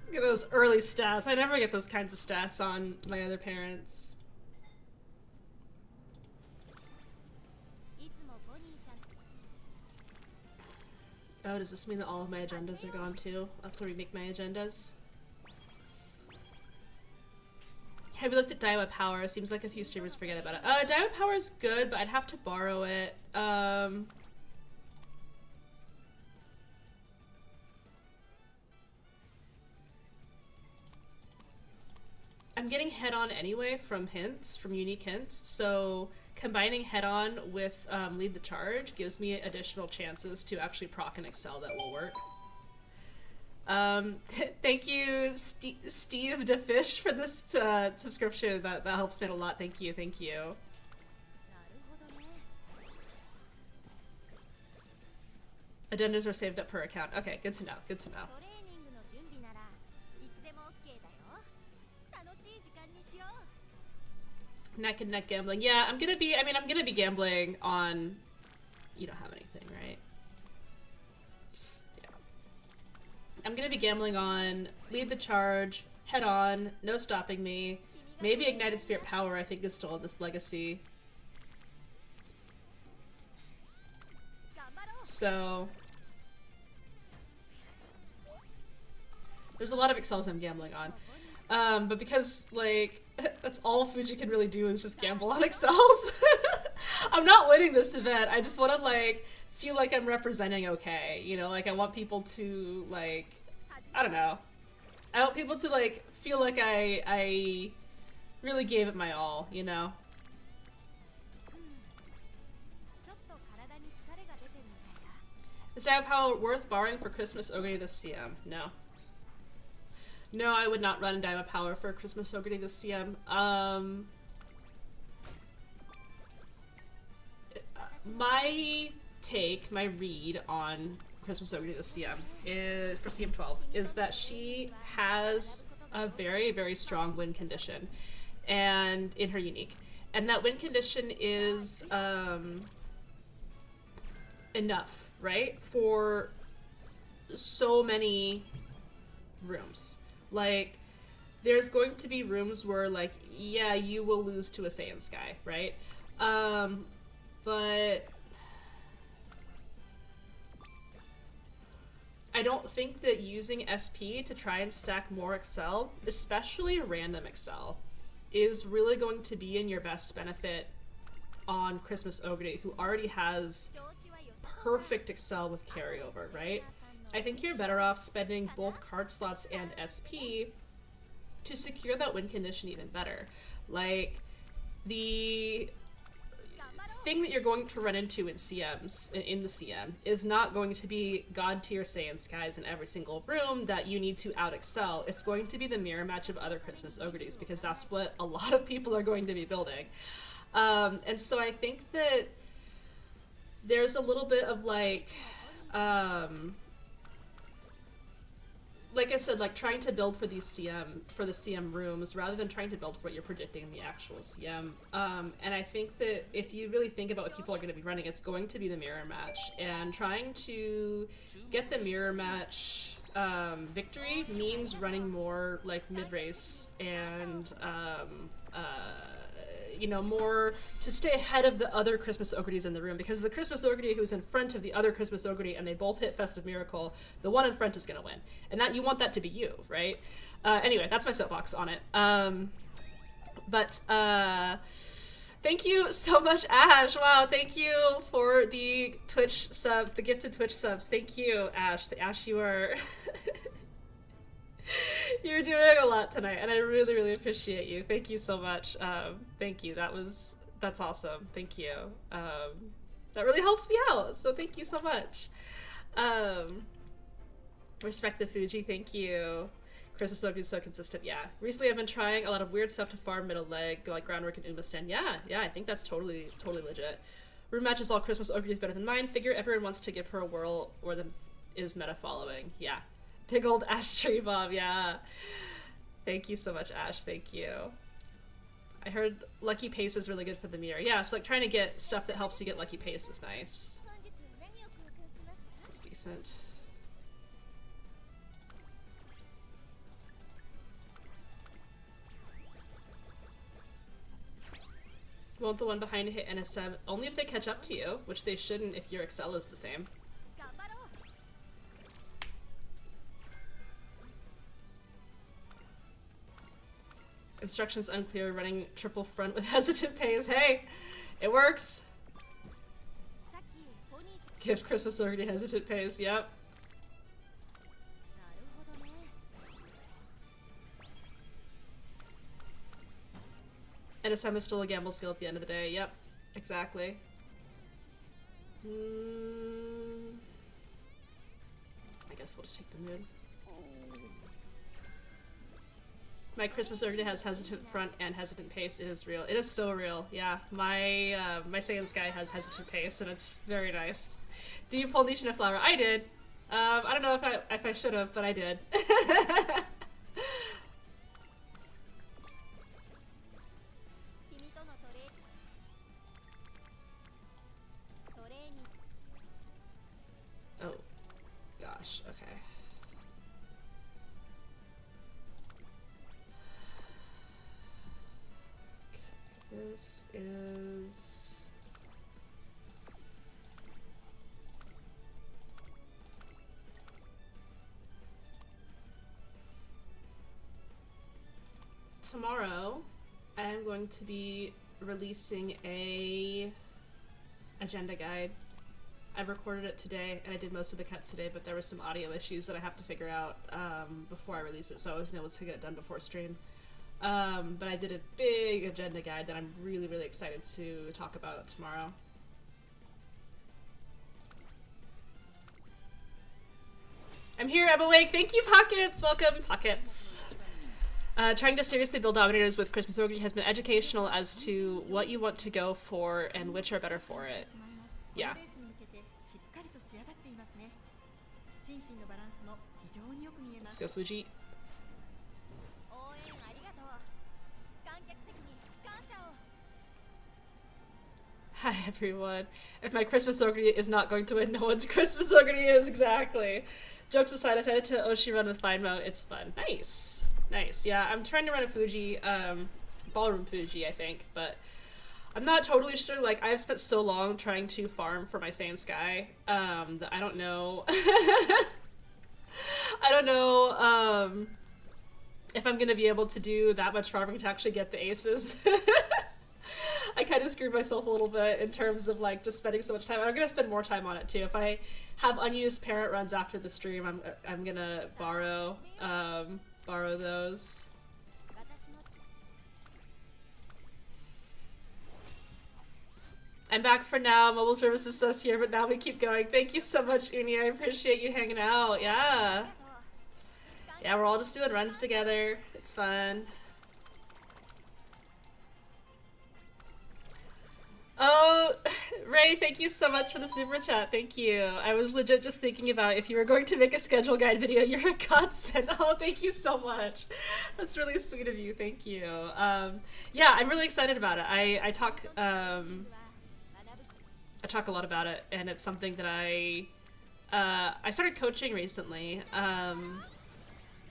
Look at those early stats. I never get those kinds of stats on my other parents. Oh, does this mean that all of my agendas are gone too? I'll have to remake my agendas. Have you looked at Daiwa Power? Seems like a few streamers forget about it. Daiwa Power is good, but I'd have to borrow it. I'm getting head-on anyway from hints, from unique hints, so combining head-on with Lead the Charge gives me additional chances to actually proc and excel that will work. Thank you, Steve DeFish, for this subscription. That helps me a lot. Thank you, thank you. Addendas are saved up per account. Okay, good to know, good to know. Neck and neck gambling. Yeah, I'm gonna be gambling on... You don't have anything, right? Yeah. I'm gonna be gambling on Lead the Charge, Head On, No Stopping Me, maybe Ignited Spirit Power, I think is still in this legacy. So... There's a lot of excels I'm gambling on. But because, like, that's all Fuji can really do is just gamble on excels. I'm not winning this event. I just want to, like, feel like I'm representing okay. You know, like, I want people to, like, I don't know. I want people to, like, feel like I really gave it my all, you know? Is Daiwa Power worth borrowing for Christmas Ogre this CM? No. No, I would not run Daiwa Power for Christmas Ogre this CM. My take, my read on Christmas Ogre this CM is, for CM12, is that she has a very, very strong win condition and in her unique. And that win condition is enough, right? For so many rooms. Like, there's going to be rooms where, like, yeah, you will lose to a Saiyan Sky, right? But I don't think that using SP to try and stack more Excel, especially random Excel, is really going to be in your best benefit on Christmas Ogre, who already has perfect Excel with carryover, right? I think you're better off spending both card slots and SP to secure that win condition even better. Like, the thing that you're going to run into in CMs, in the CM, is not going to be god tier Saiyan skies in every single room that you need to out excel. It's going to be the mirror match of other Christmas Ogres, because that's what a lot of people are going to be building. And so I think that there's a little bit of like I said, like trying to build for these for the CM rooms rather than trying to build for what you're predicting in the actual CM. And I think that if you really think about what people are going to be running, it's going to be the mirror match, and trying to get the mirror match victory means running more like mid-race and you know, more to stay ahead of the other Christmas Ogres in the room, because the Christmas Ogre who's in front of the other Christmas Ogre and they both hit Festive Miracle, the one in front is gonna win. And that, you want that to be you, right? Anyway, that's my soapbox on it. Thank you so much, Ash. Wow, thank you for the Twitch sub, the gifted Twitch subs. Thank you, Ash. Ash, you are... You're doing a lot tonight, and I really, really appreciate you. Thank you so much. Thank you. That's awesome. Thank you. That really helps me out, so thank you so much. Respect the Fuji. Thank you. Christmas Ogre is so consistent. Yeah. Recently, I've been trying a lot of weird stuff to farm middle leg, like groundwork and Uma Stand. Yeah, I think that's totally legit. Room matches all Christmas Ogre is better than mine. Figure everyone wants to give her a whirl, or the is meta following. Yeah. Big old Ash Tree Bob, yeah. Thank you so much, Ash. Thank you. I heard Lucky Pace is really good for the mirror. Yeah, so like trying to get stuff that helps you get Lucky Pace is nice. This is decent. Won't the one behind hit NSM? Only if they catch up to you, which they shouldn't if your Excel is the same. Instructions unclear, running triple front with hesitant pace. Hey, it works. Give Christmas Ogre hesitant pace, yep. NSM is still a gamble skill at the end of the day, yep, exactly. I guess we'll just take the mood. My Christmas Ogre has hesitant front and hesitant pace. It is real. It is so real. Yeah, my my Saiyan Sky has hesitant pace, and it's very nice. Did you pull Nishina Flower? I did. I don't know if I should have, but I did. Oh, gosh. Okay. This is... Tomorrow, I am going to be releasing a agenda guide. I've recorded it today, and I did most of the cuts today, but there were some audio issues that I have to figure out before I release it, so I wasn't able to get it done before stream. But I did a big agenda guide that I'm really, really excited to talk about tomorrow. I'm here, I'm awake. Thank you, Pockets. Welcome, Pockets. Trying to seriously build Dominators with Christmas Ogre has been educational as to what you want to go for and which are better for it. Yeah. Let's go, Fuji. Hi everyone. If my Christmas Ogre is not going to win, no one's Christmas Ogre is, exactly. Jokes aside, I decided to Oshi run with Fine Mode. It's fun. Nice. Nice. Yeah, I'm trying to run a Fuji, Ballroom Fuji, I think, but I'm not totally sure. Like, I've spent so long trying to farm for my Saiyan Sky, that I don't know. I don't know, if I'm gonna be able to do that much farming to actually get the aces. I kind of screwed myself a little bit in terms of like just spending so much time. I'm gonna spend more time on it too. If I have unused parent runs after the stream, I'm gonna borrow those. I'm back for now. Mobile services says here, but now we keep going. Thank you so much, Uni. I appreciate you hanging out. Yeah. Yeah, we're all just doing runs together. It's fun. Oh, Ray, thank you so much for the super chat. Thank you. I was legit just thinking about if you were going to make a schedule guide video, you're a godsend. Oh, thank you so much. That's really sweet of you. Thank you. Yeah, I'm really excited about it. I talk a lot about it, and it's something that I started coaching recently,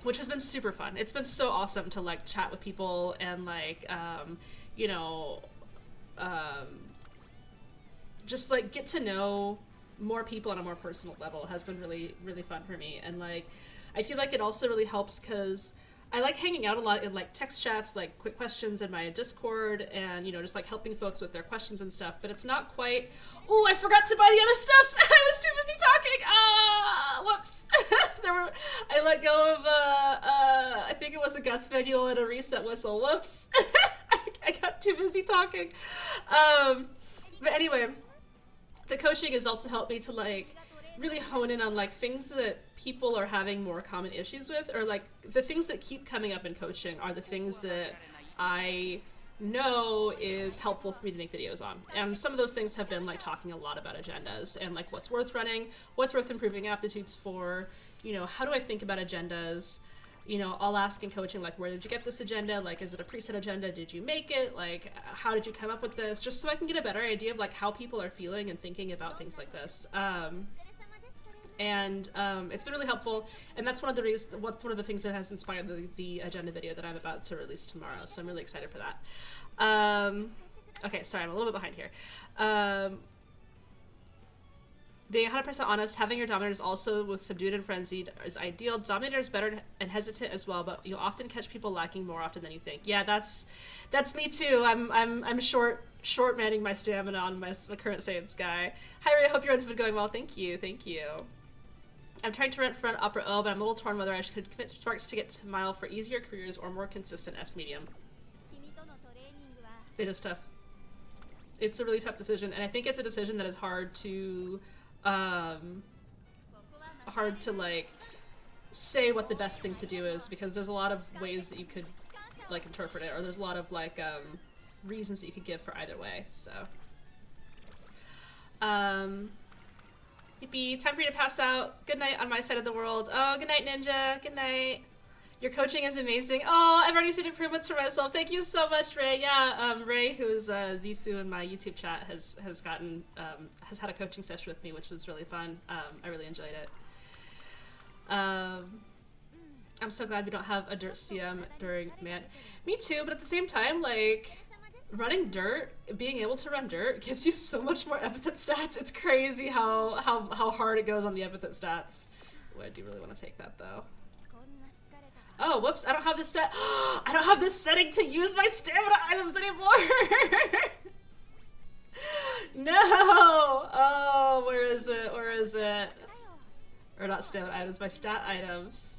which has been super fun. It's been so awesome to like chat with people and like, you know, just like get to know more people on a more personal level. It has been really, really fun for me. And like, I feel like it also really helps because I like hanging out a lot in like text chats, like quick questions in my Discord, and you know, just like helping folks with their questions and stuff. But it's not quite. Oh, I forgot to buy the other stuff. I was too busy talking. Ah, whoops. I let go of I think it was a guts manual and a reset whistle. Whoops. I got too busy talking. But anyway, the coaching has also helped me to like really hone in on like things that people are having more common issues with, or like the things that keep coming up in coaching are the things that I know is helpful for me to make videos on. And some of those things have been like talking a lot about agendas and like what's worth running, what's worth improving aptitudes for, you know, how do I think about agendas. You know, I'll ask in coaching, like, where did you get this agenda? Like, is it a preset agenda? Did you make it? Like, how did you come up with this? Just so I can get a better idea of like how people are feeling and thinking about things like this. It's been really helpful, and that's one of the things that has inspired the agenda video that I'm about to release tomorrow. So I'm really excited for that. Okay, sorry, I'm a little bit behind here. Being 100% honest, having your dominators also with subdued and frenzied is ideal. Dominator is better and hesitant as well, but you'll often catch people lacking more often than you think. Yeah, that's me too. I'm short manning my stamina on my current Saiyans guy. Hi Ray, I hope your runs have been going well. Thank you. I'm trying to rent front upper O, but I'm a little torn whether I should commit to Sparks to get to Mile for easier careers or more consistent S medium. It is tough. It's a really tough decision, and I think it's a decision that is hard to like say what the best thing to do is, because there's a lot of ways that you could like interpret it, or there's a lot of like reasons that you could give for either way. So yippee, time for you to pass out. Good night on my side of the world. Oh, good night, Ninja. Good night. Your coaching is amazing. Oh, I've already seen improvements for myself. Thank you so much, Ray. Yeah, Ray, who's Zisu in my YouTube chat, has had a coaching session with me, which was really fun. I really enjoyed it. I'm so glad we don't have a Dirt CM during man. Me too, but at the same time, like, running Dirt, being able to run Dirt gives you so much more epithet stats. It's crazy how hard it goes on the epithet stats. Oh, I do really want to take that though. Oh, whoops, I don't have this set. I don't have this setting to use my stamina items anymore. No. Oh, where is it? Or not stamina items, my stat items.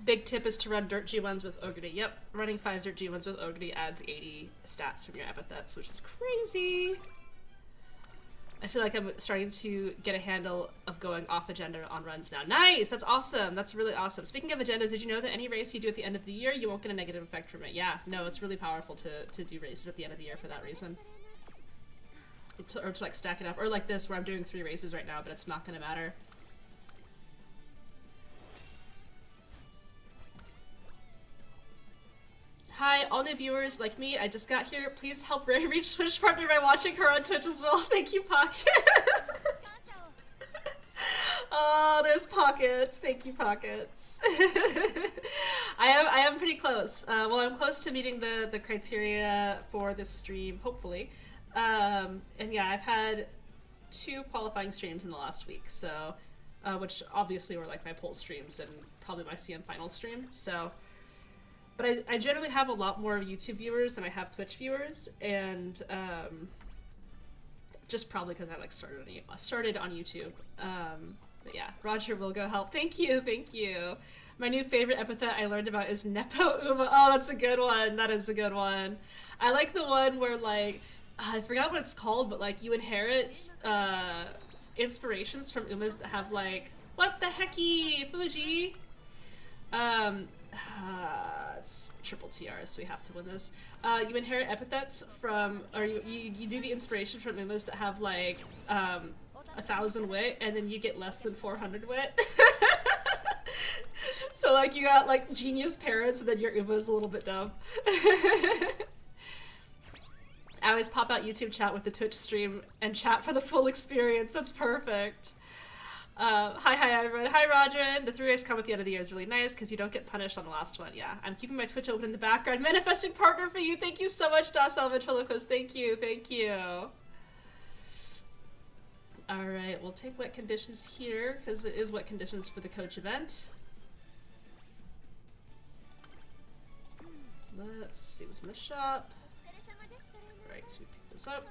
Big tip is to run Dirt G1s with Ogre. Yep, running 5 Dirt G1s with Ogre adds 80 stats from your epithets, which is crazy. I feel like I'm starting to get a handle of going off agenda on runs now. Nice! That's awesome. That's really awesome. Speaking of agendas, did you know that any race you do at the end of the year, you won't get a negative effect from it? Yeah, no, it's really powerful to do races at the end of the year for that reason. Or to like stack it up. Or like this, where I'm doing 3 races right now, but it's not gonna matter. Hi, all new viewers like me. I just got here. Please help Ray reach Twitch partner by watching her on Twitch as well. Thank you, Pocket. Oh, there's Pockets. Thank you, Pockets. I I am pretty close. Well, I'm close to meeting the criteria for this stream, hopefully. And yeah, I've had 2 qualifying streams in the last week, so which obviously were like my poll streams and probably my CM final stream. So, but I generally have a lot more YouTube viewers than I have Twitch viewers, and just probably because I like started on YouTube. But yeah, Roger will go help. Thank you, thank you. My new favorite epithet I learned about is Nepo Uma. Oh, that's a good one. That is a good one. I like the one where like I forgot what it's called, but like you inherit inspirations from Umas that have like, what the hecky, Fuji? It's triple TR, so we have to win this. You inherit epithets from, or you do the inspiration from Umas that have like 1,000 wit, and then you get less than 400 wit. So like you got like genius parents, and then your Uma's a little bit dumb. I always pop out YouTube chat with the Twitch stream and chat for the full experience. That's perfect. Hi everyone. Hi Roger. The 3 race come at the end of the year is really nice because you don't get punished on the last one. Yeah, I'm keeping my Twitch open in the background. Manifesting partner for you. Thank you so much, Docile Ventriloquist. Thank you. Thank you. All right, we'll take wet conditions here because it is wet conditions for the coach event. Let's see what's in the shop. Alright, should we pick this up?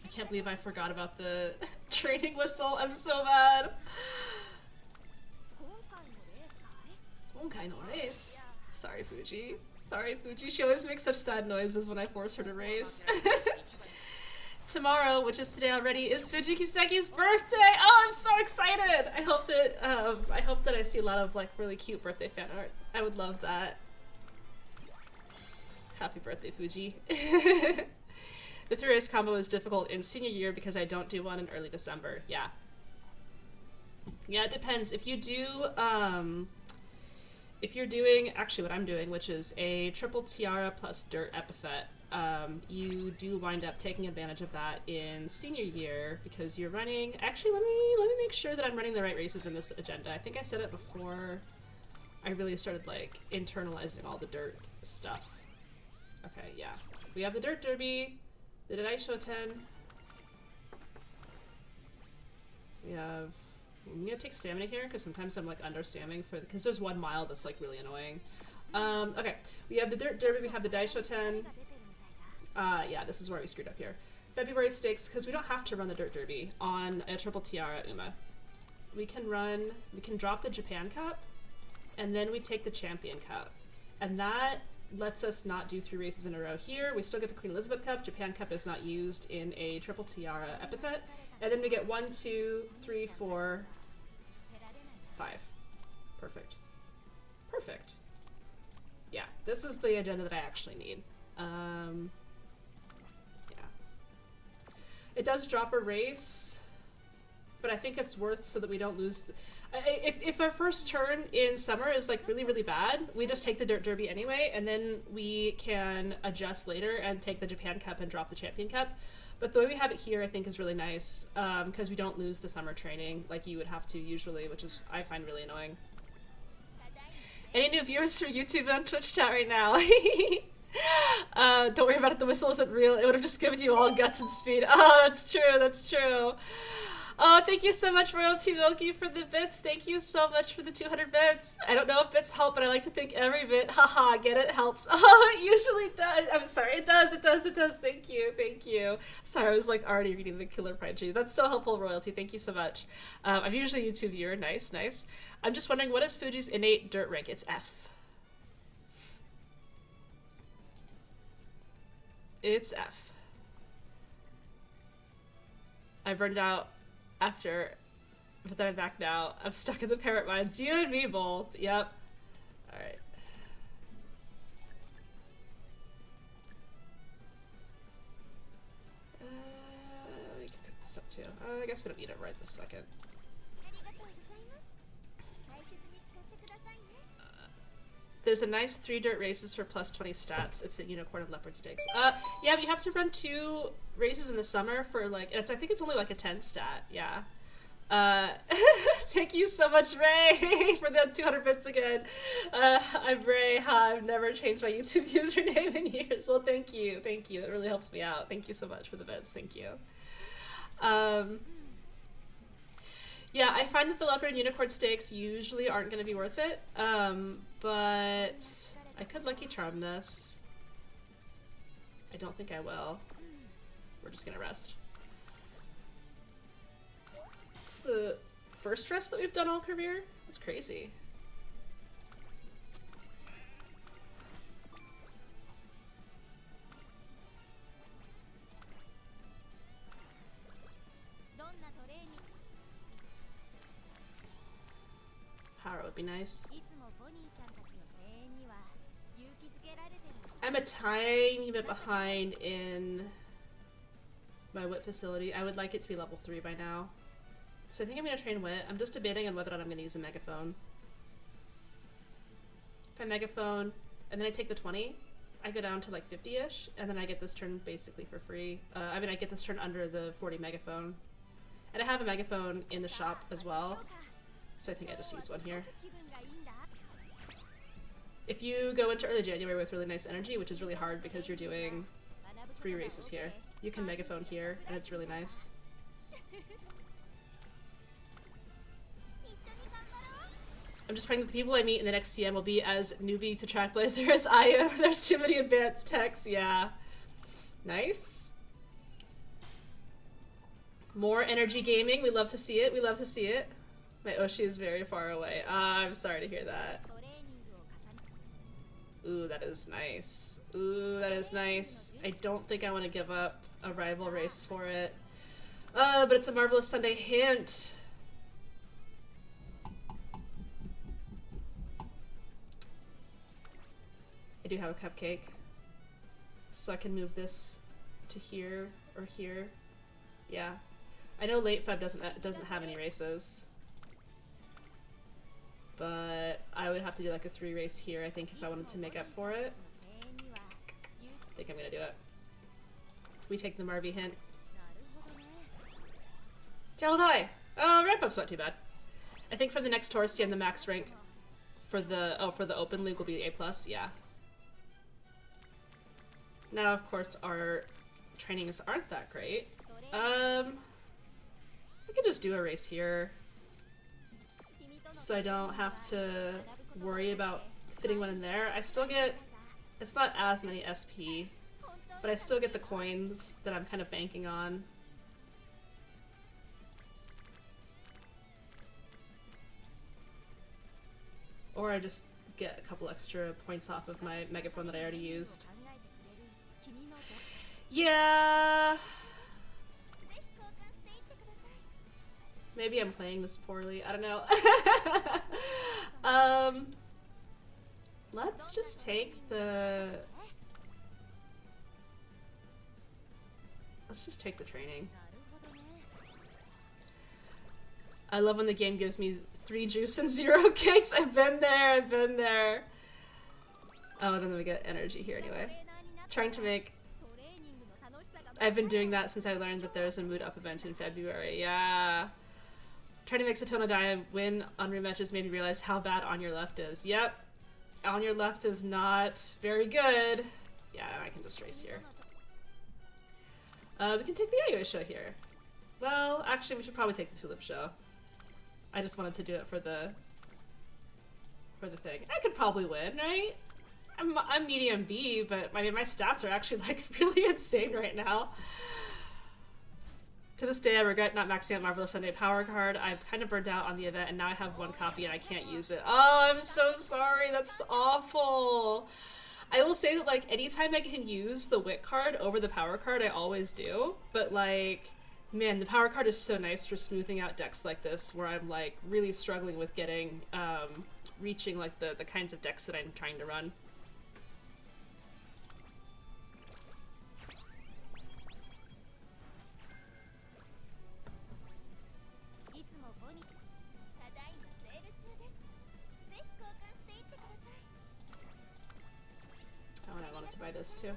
I can't believe I forgot about the training whistle. I'm so mad. Sorry, Fuji. Sorry, Fuji. She always makes such sad noises when I force her to race. Tomorrow, which is today already, is Fuji Kiseki's birthday. Oh, I'm so excited! I hope that I see a lot of like really cute birthday fan art. I would love that. Happy birthday, Fuji. The 3 race combo is difficult in senior year because I don't do one in early December. Yeah. Yeah, it depends. If you do, if you're doing, actually what I'm doing, which is a triple tiara plus dirt epithet, you do wind up taking advantage of that in senior year because you're running, actually let me make sure that I'm running the right races in this agenda. I think I said it before I really started like internalizing all the dirt stuff. Okay, yeah. We have the Dirt Derby, the Daisho 10. We have, I'm gonna take stamina here because sometimes I'm like understamming for, because there's 1 mile that's like really annoying. Okay, we have the Dirt Derby, we have the Daisho 10. Yeah, this is where we screwed up here. February stakes, because we don't have to run the Dirt Derby on a triple tiara Uma. We can drop the Japan Cup, and then we take the Champion Cup. And that lets us not do 3 races in a row here. We still get the Queen Elizabeth Cup. Japan Cup is not used in a triple tiara epithet. And then we get 1, 2, 3, 4, 5. Perfect. Perfect. Yeah, this is the agenda that I actually need. Yeah. It does drop a race, but I think it's worth so that we don't lose. If our first turn in summer is like really, really bad, we just take the Dirt Derby anyway, and then we can adjust later and take the Japan Cup and drop the Champion Cup. But the way we have it here, I think, is really nice because we don't lose the summer training like you would have to usually, which is I find really annoying. Any new viewers for YouTube on Twitch chat right now? Don't worry about it, the whistle isn't real. It would have just given you all guts and speed. Oh, that's true, that's true. Oh, thank you so much, Royalty Milky, for the bits. Thank you so much for the 200 bits. I don't know if bits help, but I like to think every bit, haha, get it, helps. Oh, it usually does. I'm sorry, it does. Thank you, thank you. Sorry, I was like already reading the Killer Pride Tree. That's so helpful, Royalty. Thank you so much. I'm usually a YouTube viewer. Nice, nice. I'm just wondering, what is Fuji's innate dirt rank? It's F. It's F. I burned out after, but then I'm back now. I'm stuck in the parrot mines. You and me both. Yep. Alright. We can pick this up too. I guess we don't need it right this second. There's a nice 3 dirt races for plus 20 stats. It's at Unicorn and Leopard Stakes. Yeah, but you have to run 2 races in the summer for like, I think it's only like a 10 stat, yeah. Thank you so much, Ray, for the 200 bits again. I'm Ray. Hi, I've never changed my YouTube username in years. Well, thank you. Thank you. It really helps me out. Thank you so much for the bits. Thank you. Yeah, I find that the leopard and unicorn stakes usually aren't going to be worth it. But I could Lucky Charm this. I don't think I will. We're just going to rest. It's the first rest that we've done all career? That's crazy. Hara would be nice. I'm a tiny bit behind in my wit facility. I would like it to be level 3 by now. So I think I'm going to train wit. I'm just debating on whether or not I'm going to use a megaphone. If I megaphone and then I take the 20, I go down to like 50-ish, and then I get this turn basically for free. I mean, I get this turn under the 40 megaphone. And I have a megaphone in the shop as well. So I think I just used one here. If you go into early January with really nice energy, which is really hard because you're doing 3 races here, you can megaphone here, and it's really nice. I'm just praying that the people I meet in the next CM will be as newbie to Track Blazer as I am. There's too many advanced techs, yeah. Nice. More energy gaming, we love to see it, we love to see it. My Oshi is very far away. I'm sorry to hear that. Ooh, that is nice. Ooh, that is nice. I don't think I want to give up a rival race for it. But it's a Marvelous Sunday hint. I do have a cupcake. So I can move this to here or here. Yeah. I know Late Feb doesn't have any races. But I would have to do like a 3 race here, I think, if I wanted to make up for it. I think I'm gonna do it. We take the Marvy hint. High. Oh, ramp up's not too bad. I think for the next tour CM, the max rank for the open league will be A+, yeah. Now, of course, our trainings aren't that great. We could just do a race here. So I don't have to worry about fitting one in there. I still get, it's not as many SP, but I still get the coins that I'm kind of banking on. Or I just get a couple extra points off of my megaphone that I already used. Yeah. Maybe I'm playing this poorly. I don't know. Let's just take the... Let's just take the training. I love when the game gives me 3 juice and 0 kicks. I've been there, I've been there. Oh, then we get energy here anyway. Trying to make... I've been doing that since I learned that there's a mood up event in February. Yeah. Trying to make Satona die win on rematches made me realize how bad On Your Left is. Yep. On Your Left is not very good. Yeah, I can just race here. We can take the Yayoi show here. Well, actually, we should probably take the Tulip show. I just wanted to do it for the thing. I could probably win, right? I'm medium B, but I mean, my stats are actually like really insane right now. To this day, I regret not maxing out Marvelous Sunday Power Card. I'm kind of burned out on the event, and now I have 1 copy and I can't use it. Oh, I'm so sorry. That's awful. I will say that, like, anytime I can use the Wit card over the Power card, I always do. But, like, man, the Power card is so nice for smoothing out decks like this, where I'm, like, really struggling with getting, reaching, like, the kinds of decks that I'm trying to run. Oh, and I wanted to buy this too.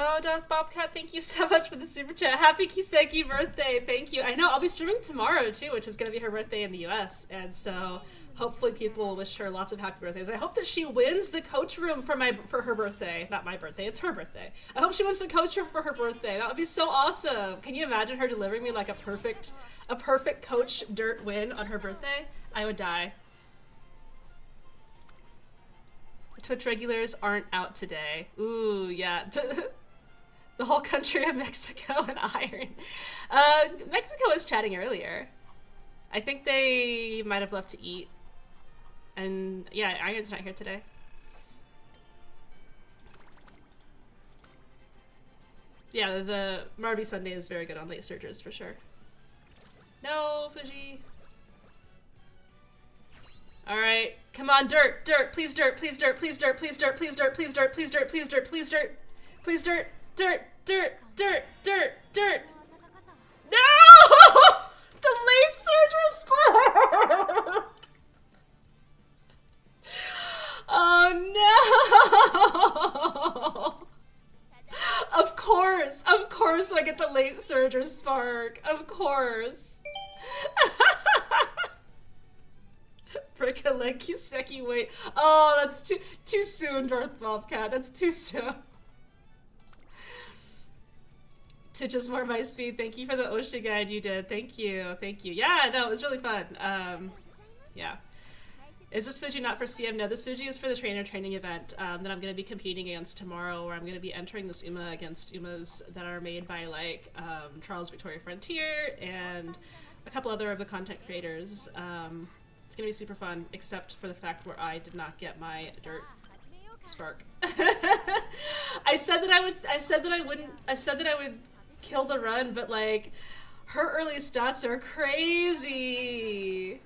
Oh, Darth Bobcat, thank you so much for the super chat. Happy Kiseki birthday, thank you. I know, I'll be streaming tomorrow too, which is going to be her birthday in the US, and so hopefully people will wish her lots of happy birthdays. I hope that she wins the coach room for her birthday. Not my birthday, it's her birthday. I hope she wins the coach room for her birthday. That would be so awesome. Can you imagine her delivering me like a perfect coach dirt win on her birthday? I would die. Twitch regulars aren't out today. Ooh, yeah. The whole country of Mexico and Iron. Mexico was chatting earlier. I think they might have left to eat. And yeah, Iron's not here today. Yeah, the Marby Sunday is very good on late surgers for sure. No, Fuji. Alright, come on, dirt, please dirt, please dirt, please dirt, please dirt, please dirt, please dirt, please dirt, please dirt, please dirt, please dirt, dirt. No! The late surger spark! Oh no! Of course I get the late surger spark, of course. Brick a leg, Kiseki, wait. Oh, that's too soon, Darth Bobcat. That's too soon. To just more my speed. Thank you for the Oshi guide you did. Thank you. Thank you. Yeah, no, it was really fun. Yeah. Is this Fuji not for CM? No, this Fuji is for the trainer training event that I'm going to be competing against tomorrow, where I'm going to be entering this Uma against Umas that are made by, like, Charles Victoria Frontier and a couple other of the content creators. It's gonna be super fun, except for the fact where I did not get my dirt spark. I said that I would kill the run, but like her early stats are crazy.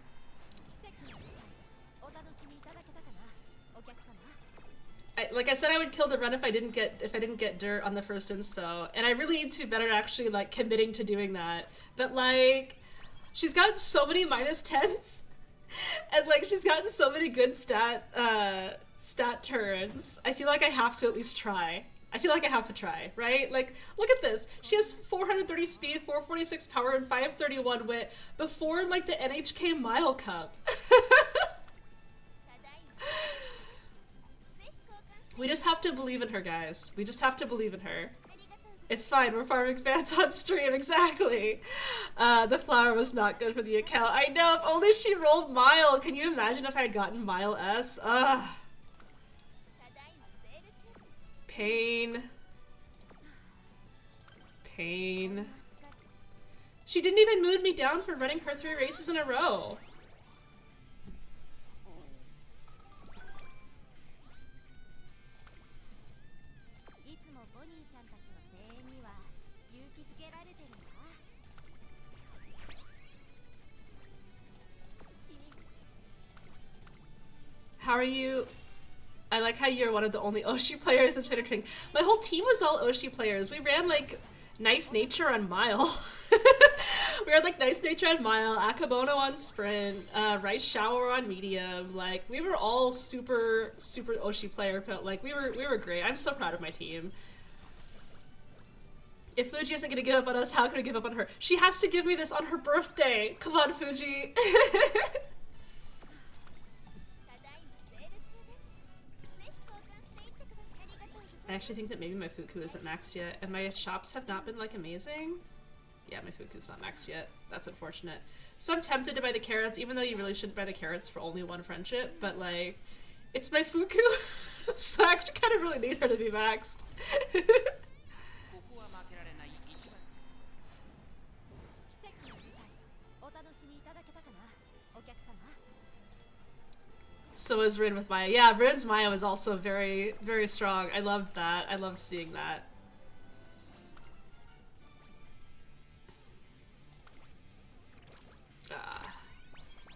Like I said, I would kill the run if I didn't get dirt on the first inspo, and I really need to better actually like committing to doing that. But like, she's got so many -10s. And like she's gotten so many good stat turns. I feel like I have to at least try. I feel like I have to try, right? Like, look at this. She has 430 speed, 446 power, and 531 wit before like the NHK Mile Cup. We just have to believe in her, guys. We just have to believe in her. It's fine, we're farming fans on stream, exactly. The flower was not good for the account. I know, if only she rolled Mile. Can you imagine if I had gotten Mile S? Ugh. Pain. Pain. She didn't even mood me down for running her 3 races in a row. How are you? I like how you're one of the only Oshi players in Twitter training. My whole team was all Oshi players. We ran like Nice Nature on Mile. We had like Nice Nature on Mile, Akabono on Sprint, Rice Shower on Medium. Like we were all super Oshi player, but like we were great. I'm so proud of my team. If Fuji isn't gonna give up on us, how can we give up on her? She has to give me this on her birthday. Come on, Fuji. I actually think that maybe my Fuku isn't maxed yet, and my shops have not been like amazing. Yeah, my Fuku's not maxed yet. That's unfortunate. So I'm tempted to buy the carrots, even though you really shouldn't buy the carrots for only one friendship, but like, it's my Fuku, so I actually kind of really need her to be maxed. So is Rin with Maya. Yeah, Rin's Maya was also very, very strong. I loved that. I loved seeing that.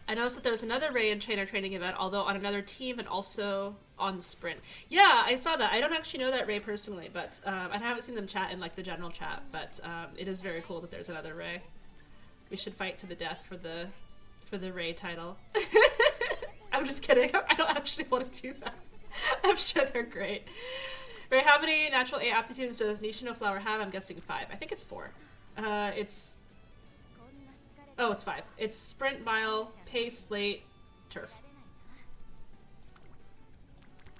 I noticed that there was another Ray and Trainer training event, although on another team and also on the sprint. Yeah, I saw that. I don't actually know that Ray personally, but I haven't seen them chat in like the general chat, but it is very cool that there's another Ray. We should fight to the death for the Ray title. I'm just kidding. I don't actually want to do that. I'm sure they're great. Right, how many natural A aptitudes does Nishino Flower have? I'm guessing 5. I think it's 4. It's... Oh, it's 5. It's sprint, mile, pace, late, turf.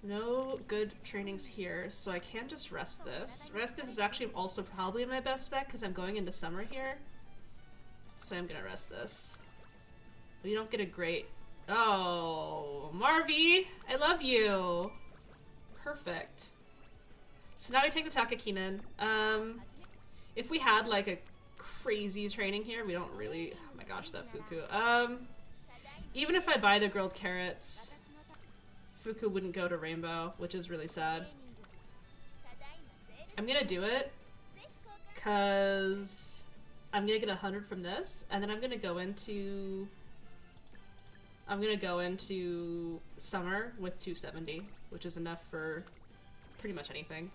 No good trainings here, so I can't just rest this. Rest this is actually also probably my best bet because I'm going into summer here. So I'm gonna rest this. We don't get a great... Oh, Marvy! I love you! Perfect. So now we take the Takakinen. If we had like a crazy training here, we don't really... Oh my gosh, that Fuku. Even if I buy the grilled carrots, Fuku wouldn't go to Rainbow, which is really sad. I'm gonna do it, cause I'm gonna get 100 from this, and then I'm gonna go into summer with 270, which is enough for pretty much anything.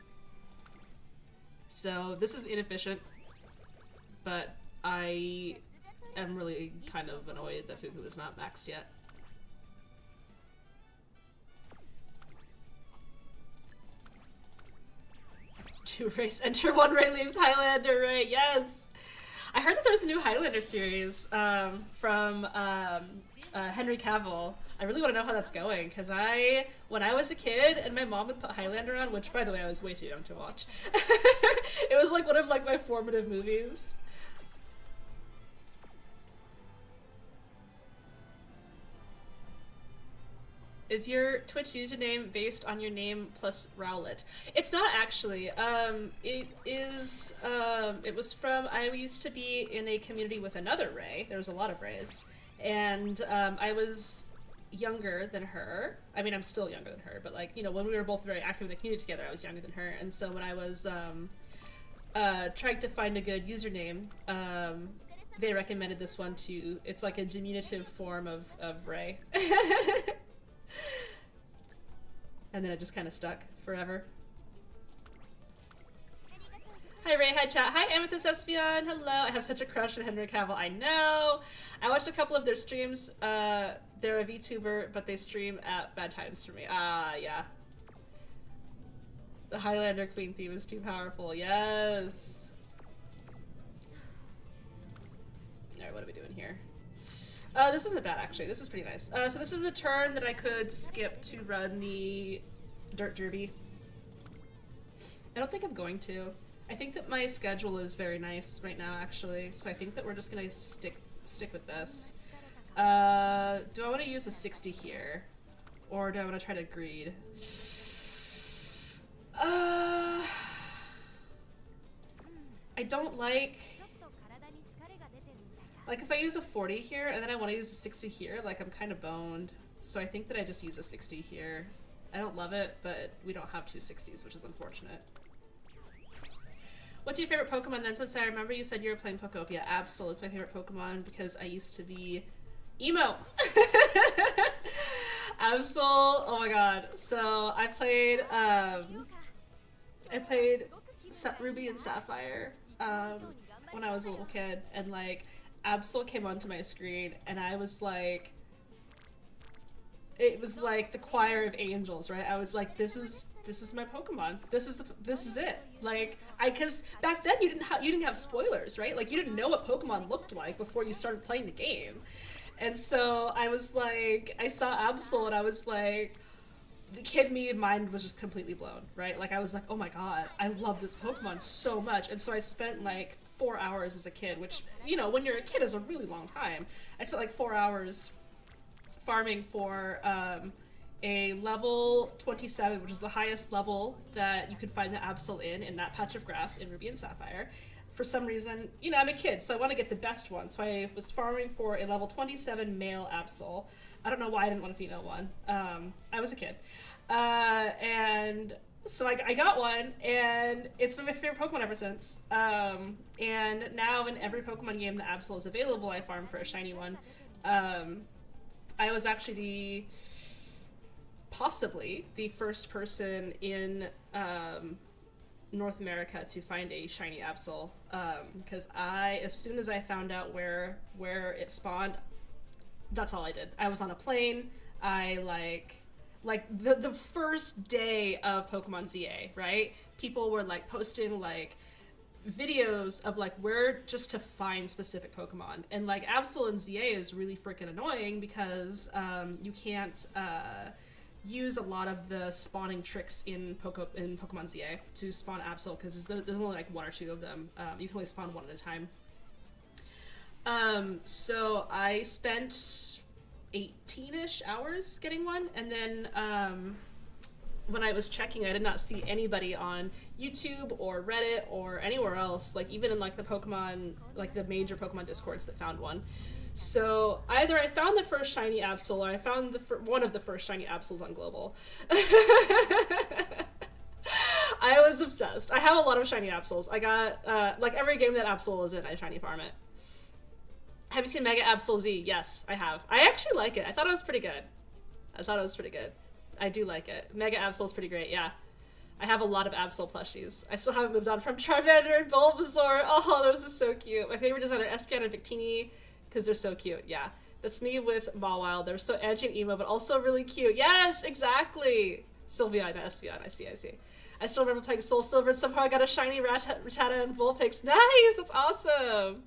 So this is inefficient, but I am really kind of annoyed that Fuku is not maxed yet. Two race enter, one Ray leaves Highlander, Ray, yes! I heard that there was a new Highlander series from Henry Cavill. I really want to know how that's going, because when I was a kid and my mom would put Highlander on, which by the way I was way too young to watch, it was like one of like my formative movies. Is your Twitch username based on your name plus Rowlet? It's not actually. It is. It was from. I used to be in a community with another Ray. There was a lot of Rays, and I was younger than her. I mean, I'm still younger than her, but like, you know, when we were both very active in the community together, I was younger than her, and so when I was trying to find a good username, they recommended this one too. It's like a diminutive form of Ray. And then it just kind of stuck forever. Hi Ray, hi chat, hi Amethyst Espion, hello. I have such a crush on Henry Cavill, I know. I watched a couple of their streams. They're a VTuber, but they stream at bad times for me. Yeah. The Highlander Queen theme is too powerful, yes. Alright, what are we doing here? This isn't bad actually, this is pretty nice. So this is the turn that I could skip to run the Dirt Derby. I don't think I'm going to. I think that my schedule is very nice right now actually, so I think that we're just gonna stick with this. Do I want to use a 60 here? Or do I want to try to greed? I don't like if I use a 40 here and then I want to use a 60 here, like I'm kind of boned. So I think that I just use a 60 here. I don't love it, but we don't have two 60s, which is unfortunate. What's your favorite Pokemon then? Since I remember you said you were playing Pokopia. Absol is my favorite Pokemon because I used to be emo. Absol, oh my god. So I played Ruby and Sapphire when I was a little kid, and like Absol came onto my screen and I was like, it was like the choir of angels, right? I was like, this is my Pokemon. This is it. Like, cause back then you didn't have spoilers, right? Like you didn't know what Pokemon looked like before you started playing the game. And so I was like, I saw Absol and I was like, the kid me mind was just completely blown, right? Like I was like, oh my god, I love this Pokemon so much. And so I spent like 4 hours as a kid, which, you know, when you're a kid is a really long time. I spent like 4 hours farming for a level 27, which is the highest level that you could find the Absol in that patch of grass in Ruby and Sapphire. For some reason, you know, I'm a kid, so I want to get the best one. So I was farming for a level 27 male Absol. I don't know why I didn't want a female one. I was a kid. And so I got one, and it's been my favorite Pokemon ever since. And now in every Pokemon game that Absol is available, I farm for a shiny one. I was actually possibly the first person in North America to find a shiny Absol, because as soon as I found out where it spawned, that's all I did. I was on a plane. I like the first day of Pokemon ZA, right? People were like posting like videos of like where just to find specific Pokemon, and like Absol and ZA is really freaking annoying because you can't use a lot of the spawning tricks in Pokemon ZA to spawn Absol, because there's only like one or two of them. You can only spawn one at a time. So I spent 18-ish hours getting one, and then when I was checking, I did not see anybody on YouTube or Reddit or anywhere else, like even in like the Pokemon, like the major Pokemon discords that found one. So either I found the first shiny Absol, or I found one of the first shiny Absols on Global. I was obsessed. I have a lot of shiny Absols. I got like every game that Absol is in, I shiny farm it. Have you seen Mega Absol Z? Yes, I have. I actually like it. I thought it was pretty good. I do like it. Mega Absol is pretty great, yeah. I have a lot of Absol plushies. I still haven't moved on from Charmander and Bulbasaur. Oh, those are so cute. My favorite designer, Espeon and Victini, because they're so cute, yeah. That's me with Mawile. They're so edgy and emo, but also really cute. Yes, exactly. Sylveon, not Espeon. I see. I still remember playing Soul Silver, and somehow I got a shiny Rattata and Vulpix. Nice! That's awesome!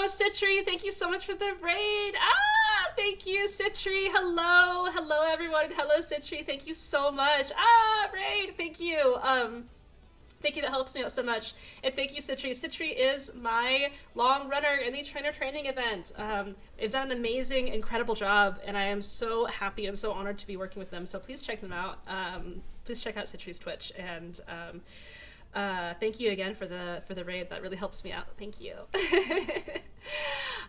Citri, thank you so much for the raid! Ah! Thank you, Citri! Hello! Hello, everyone! Hello, Citri! Thank you so much! Ah! Raid! Thank you! Thank you, that helps me out so much. And thank you, Citri. Citri is my long runner in the trainer training event. They've done an amazing, incredible job, and I am so happy and so honored to be working with them. So please check them out. Please check out Citri's Twitch, and thank you again for the raid. That really helps me out. Thank you.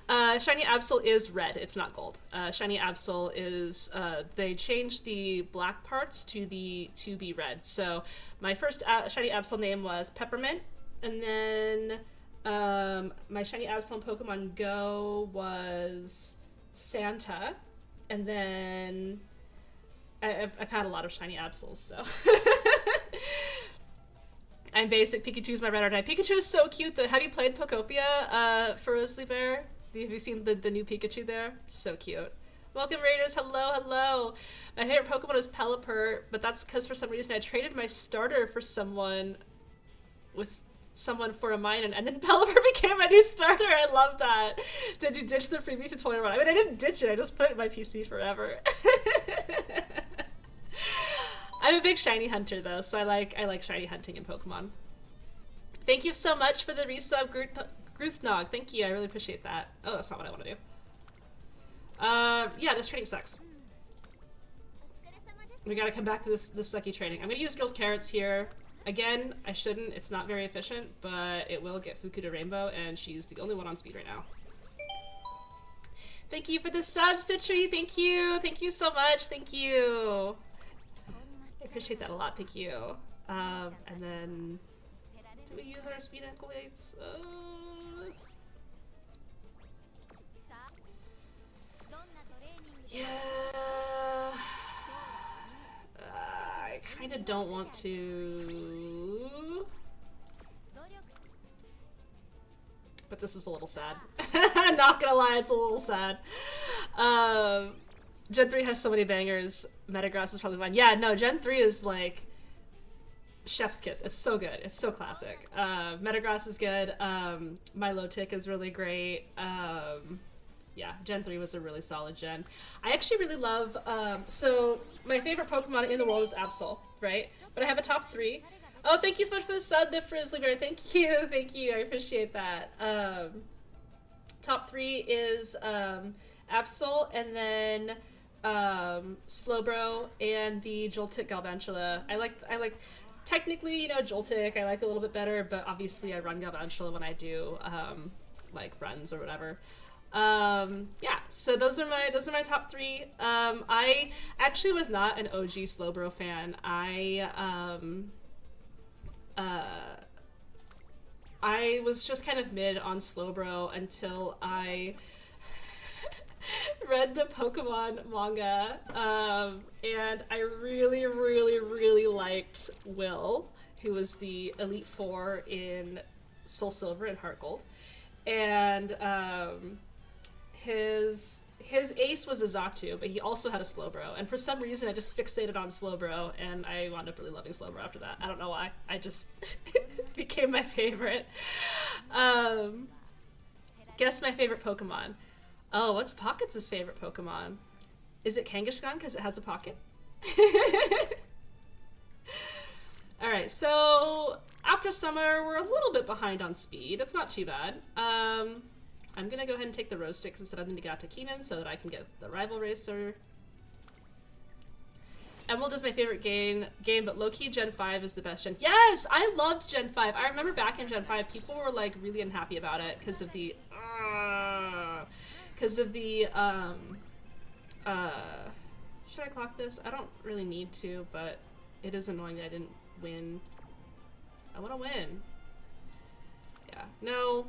Shiny Absol is red. It's not gold. Shiny Absol is they changed the black parts to be red. So my first shiny Absol name was Peppermint, and then my shiny Absol in Pokemon Go was Santa, and then I've had a lot of shiny Absols, so. I'm basic. Pikachu's my ride or die. Pikachu is so cute though. Have you played Pokopia, Ferociously Bear? Have you seen the new Pikachu there? So cute. Welcome, Raiders. Hello. My favorite Pokemon is Pelipper, but that's because for some reason I traded my starter for someone for a mine, and then Pelipper became my new starter. I love that. Did you ditch the freebie tutorial run? I mean, I didn't ditch it. I just put it in my PC forever. I'm a big shiny hunter though, so I like shiny hunting in Pokemon. Thank you so much for the resub, Gruthnog. Thank you, I really appreciate that. Oh, that's not what I want to do. Yeah, this training sucks. We gotta come back to this sucky training. I'm gonna use Grilled Carrots here. Again, I shouldn't, it's not very efficient, but it will get Fuku to Rainbow, and she's the only one on speed right now. Thank you for the sub, Citri. Thank you so much. Thank you. I appreciate that a lot. Thank you. And then, do we use our speed ankle weights? Yeah. I kind of don't want to. But this is a little sad. I'm not gonna lie, it's a little sad. Gen 3 has so many bangers. Metagross is probably one. Yeah, no, Gen 3 is like chef's kiss. It's so good. It's so classic. Metagross is good. Milotic is really great. Yeah, Gen 3 was a really solid gen. I actually really love, so my favorite Pokemon in the world is Absol, right? But I have a top 3. Oh, thank you so much for the sub, the Frizzly Bear. Thank you. I appreciate that. Top 3 is Absol, and then Slowbro, and the Joltik Galvantula. I like technically, you know, Joltik I like a little bit better, but obviously I run Galvantula when I do like runs or whatever. Yeah, so those are my top 3. I actually was not an OG Slowbro fan. I was just kind of mid on Slowbro until I read the Pokemon manga, and I really liked Will, who was the Elite Four in Soul Silver and Heart Gold, and his ace was a Xatu, but he also had a Slowbro, and for some reason I just fixated on Slowbro, and I wound up really loving Slowbro after that. I don't know why. I just became my favorite. Guess my favorite Pokemon. Oh, what's Pockets' favorite Pokemon? Is it Kangaskhan because it has a pocket? Alright, so after summer, we're a little bit behind on speed. It's not too bad. I'm gonna go ahead and take the Rose Sticks instead of the Nagata Keenan so that I can get the Rival Racer. Emerald is my favorite game, but low-key Gen 5 is the best gen. Yes! I loved Gen 5. I remember back in Gen 5, people were like really unhappy about it because of the should I clock this? I don't really need to, but it is annoying that I didn't win. I want to win. Yeah. No.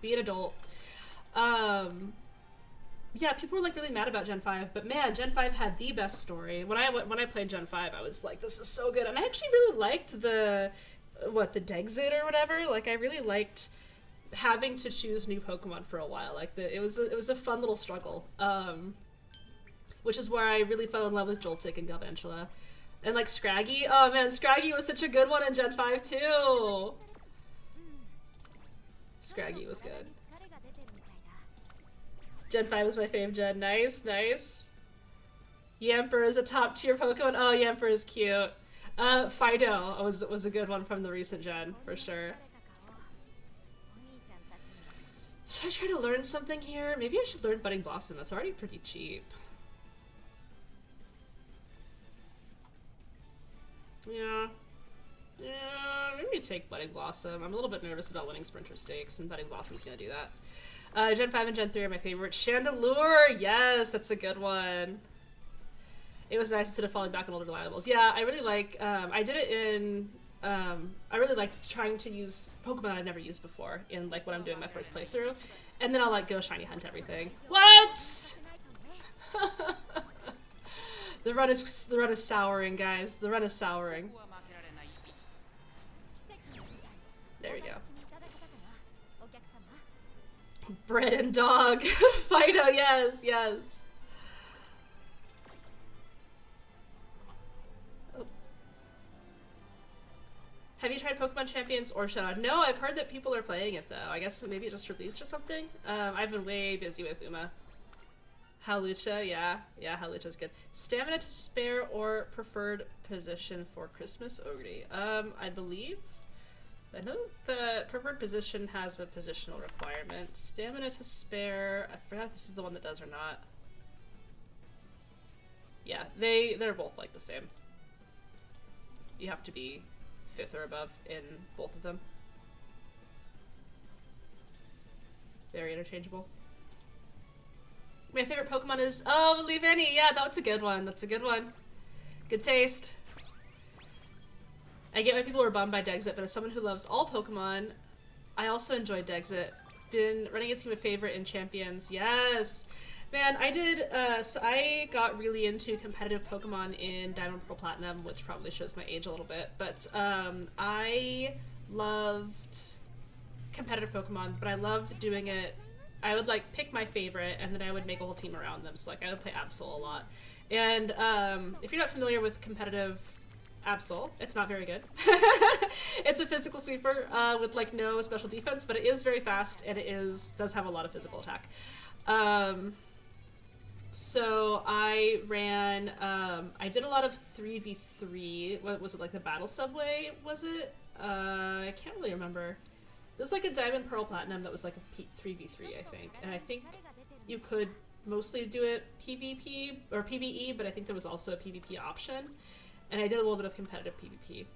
Be an adult. Yeah, people were like really mad about Gen 5, but man, Gen 5 had the best story. When I played Gen 5, I was like, this is so good. And I actually really liked the Dexit or whatever. Like, I really liked having to choose new Pokemon for a while. Like, it was a fun little struggle. Which is where I really fell in love with Joltik and Galvantula. And like Scraggy. Oh man, Scraggy was such a good one in Gen 5 too. Scraggy was good. Gen 5 was my fave gen. Nice. Yamper is a top tier Pokemon. Oh, Yamper is cute. Fido was a good one from the recent gen, for sure. Should I try to learn something here? Maybe I should learn Budding Blossom. That's already pretty cheap. Yeah, maybe take Budding Blossom. I'm a little bit nervous about winning Sprinter Stakes, and Budding Blossom's gonna do that. Gen 5 and Gen 3 are my favorite. Chandelure! Yes, that's a good one. It was nice instead of falling back on older reliables. Yeah, I really like, I did it in, I really like trying to use Pokemon I've never used before in like when I'm doing my first playthrough. And then I'll like go shiny hunt everything. What? The run is souring, guys. The run is souring. There we go. Bread and dog. Fido, yes. Oh. Have you tried Pokemon Champions or Shadow? No, I've heard that people are playing it though. I guess maybe it just released or something. I've been way busy with Uma. Hawlucha, yeah, Hawlucha's good. Stamina to spare or preferred position for Christmas Ogre? I know the preferred position has a positional requirement. Stamina to spare, I forgot if this is the one that does or not. Yeah, they're both like the same. You have to be 5th or above in both of them. Very interchangeable. My favorite Pokemon is, oh, Leavanny. Yeah, that's a good one. Good taste. I get why people were bummed by Dexit, but as someone who loves all Pokemon, I also enjoyed Dexit. Been running into my favorite in Champions. Yes! Man, I did, so I got really into competitive Pokemon in Diamond, Pearl, Platinum, which probably shows my age a little bit, but I loved competitive Pokemon, but I loved doing it. I would like pick my favorite and then I would make a whole team around them. So like I would play Absol a lot. And if you're not familiar with competitive Absol, it's not very good. It's a physical sweeper with like no special defense, but it is very fast and does have a lot of physical attack. So I ran, I did a lot of 3v3. What was it, like the Battle Subway, was it? I can't really remember. There's like a Diamond, Pearl, Platinum that was like a 3v3, I think. And I think you could mostly do it PvP or PvE, but I think there was also a PvP option. And I did a little bit of competitive PvP.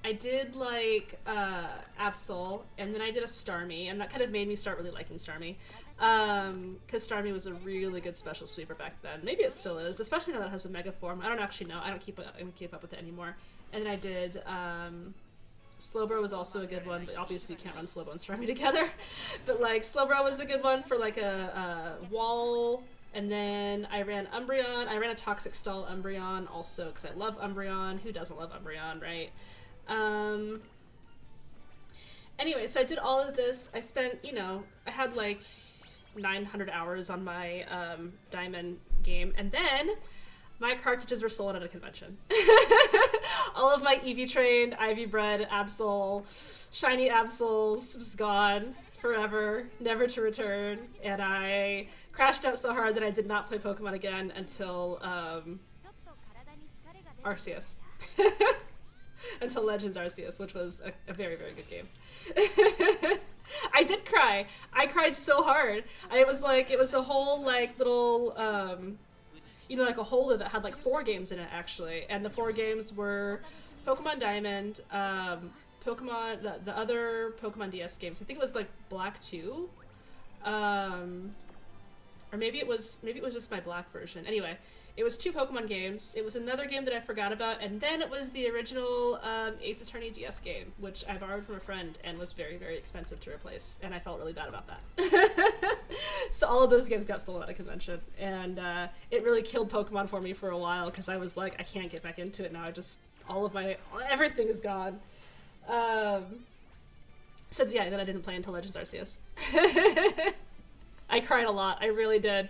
I did like Absol, and then I did a Starmie, and that kind of made me start really liking Starmie. Because Starmie was a really good special sweeper back then. Maybe it still is, especially now that it has a Mega Form. I don't actually know. I don't keep up with it anymore. And then I did, Slowbro was also a good one, but obviously you can't run Slowbro and Starmie together. But like, Slowbro was a good one for like a wall, and then I ran Umbreon. I ran a Toxic Stall Umbreon also, because I love Umbreon. Who doesn't love Umbreon, right? Anyway, so I did all of this. I spent, you know, I had like 900 hours on my diamond game, and then my cartridges were sold at a convention. All of my Eevee trained, Ivy bred, Absol, shiny Absols was gone forever, never to return, and I crashed out so hard that I did not play Pokemon again until Arceus. Until Legends Arceus, which was a very, very good game. I did cry. I cried so hard. It was a whole like little you know, like a holder that had like 4 games in it actually, and the 4 games were Pokemon Diamond, Pokemon the other Pokemon DS games. I think it was like Black 2, or maybe it was just my Black version. Anyway, it was 2 Pokemon games. It was another game that I forgot about, and then it was the original Ace Attorney DS game, which I borrowed from a friend and was very, very expensive to replace, and I felt really bad about that. So all of those games got sold at a convention, and it really killed Pokemon for me for a while, because I was like, I can't get back into it now. Everything is gone. So yeah, then I didn't play until Legends Arceus. I cried a lot. I really did.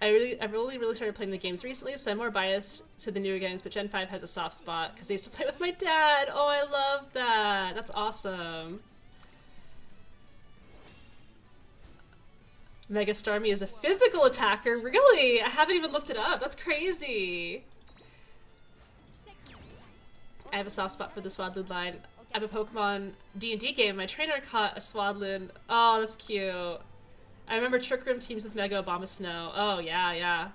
I really started playing the games recently, so I'm more biased to the newer games, but Gen 5 has a soft spot because I used to play with my dad. Oh, I love that. That's awesome. Mega Starmie is a physical attacker? Really? I haven't even looked it up. That's crazy. I have a soft spot for the Swadloon line. I have a Pokemon D&D game. My trainer caught a Swadloon. Oh, that's cute. I remember Trick Room teams with Mega Abomasnow. Oh, yeah, yeah.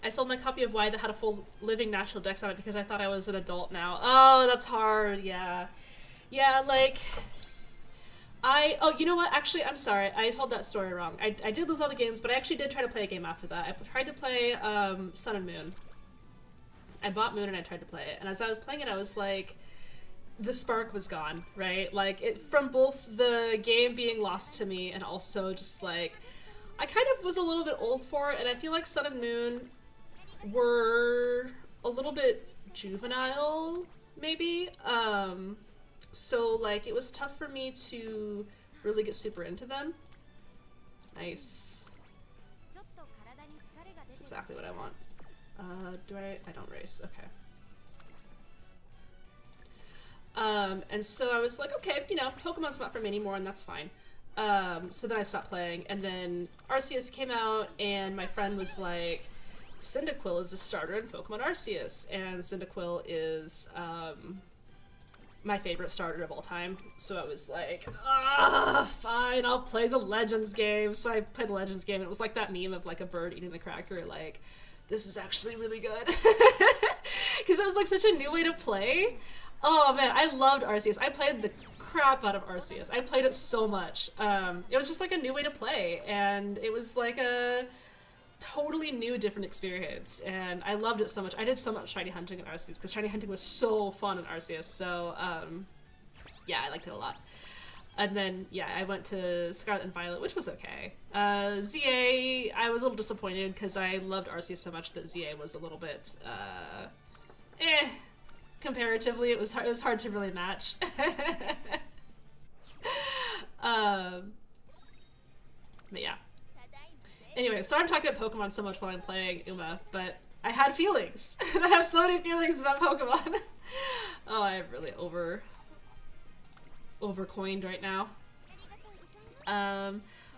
I sold my copy of Y that had a full living natural dex on it because I thought I was an adult now. Oh, that's hard, yeah. Yeah, like... Oh, you know what? Actually, I'm sorry. I told that story wrong. I did lose all the games, but I actually did try to play a game after that. I tried to play Sun and Moon. I bought Moon and I tried to play it. And as I was playing it, I was like... the spark was gone, right? Like, from both the game being lost to me and also just like, I kind of was a little bit old for it, and I feel like Sun and Moon were a little bit juvenile, maybe. So like, it was tough for me to really get super into them. Nice. That's exactly what I want. I don't race, okay. And so I was like, okay, you know, Pokemon's not for me anymore, and that's fine. So then I stopped playing, and then Arceus came out, and my friend was like, Cyndaquil is a starter in Pokemon Arceus, and Cyndaquil is, my favorite starter of all time. So I was like, fine, I'll play the Legends game. So I played the Legends game, and it was like that meme of like a bird eating the cracker, like, this is actually really good. Because it was like such a new way to play. Oh man, I loved Arceus. I played the crap out of Arceus. I played it so much. It was just like a new way to play, and it was like a totally new, different experience, and I loved it so much. I did so much shiny hunting in Arceus, because shiny hunting was so fun in Arceus, so yeah, I liked it a lot. And then, yeah, I went to Scarlet and Violet, which was okay. ZA, I was a little disappointed, because I loved Arceus so much that ZA was a little bit, comparatively. It was hard to really match. But yeah. Anyway, sorry I'm talking about Pokemon so much while I'm playing Uma, but I had feelings. I have so many feelings about Pokemon. Oh, I'm really overcoined right now.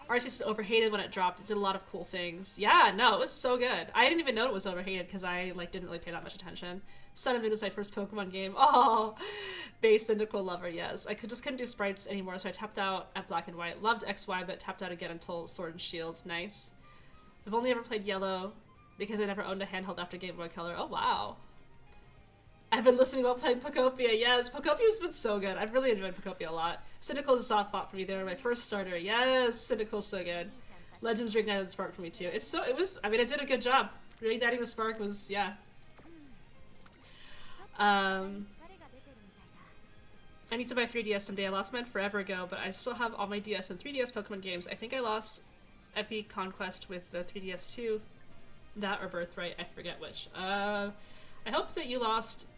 Arceus is overhated when it dropped. It did a lot of cool things. Yeah, no, it was so good. I didn't even know it was overhated because I like didn't really pay that much attention. Sun and Moon was my first Pokemon game. Oh, base Cyndaquil lover, yes. I just couldn't do sprites anymore, so I tapped out at Black and White. Loved XY, but tapped out again until Sword and Shield. Nice. I've only ever played Yellow because I never owned a handheld after Game Boy Color. Oh, wow. I've been listening while playing Pokopia. Yes, Pocopia's been so good. I've really enjoyed Pokopia a lot. Cyndaquil's a soft spot for me. They were my first starter. Yes, Cyndaquil's so good. Legends reignited the spark for me too. I mean, I did a good job. Reigniting the spark was, yeah. I need to buy 3DS someday. I lost mine forever ago, but I still have all my DS and 3DS Pokemon games. I think I lost FE Conquest with the 3DS too. That or Birthright, I forget which. I hope that you lost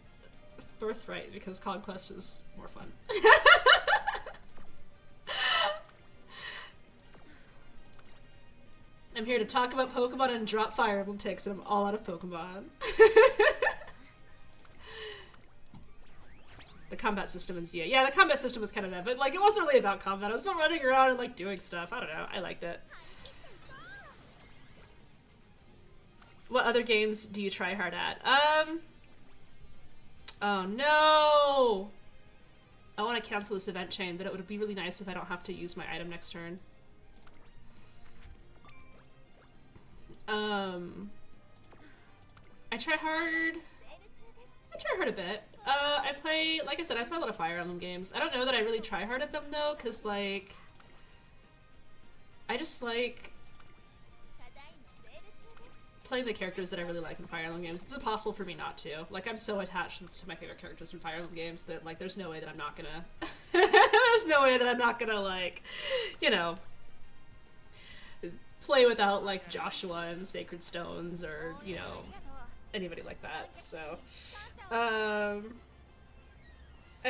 Birthright because Conquest is more fun. I'm here to talk about Pokemon and drop Fire Emblem ticks, and I'm all out of Pokemon. The combat system in Zia. Yeah, the combat system was kind of bad, but like it wasn't really about combat. It was about running around and like doing stuff. I don't know. I liked it. What other games do you try hard at? Oh no! I want to cancel this event chain, but it would be really nice if I don't have to use my item next turn. I try hard. I try hard a bit. I play, like I said, I play a lot of Fire Emblem games. I don't know that I really try hard at them though, because like, I just like playing the characters that I really like in Fire Emblem games. It's impossible for me not to. Like, I'm so attached to my favorite characters in Fire Emblem games that like, there's no way that I'm not gonna, there's no way that I'm not gonna like, you know, play without like Joshua and Sacred Stones or, you know, anybody like that. So, I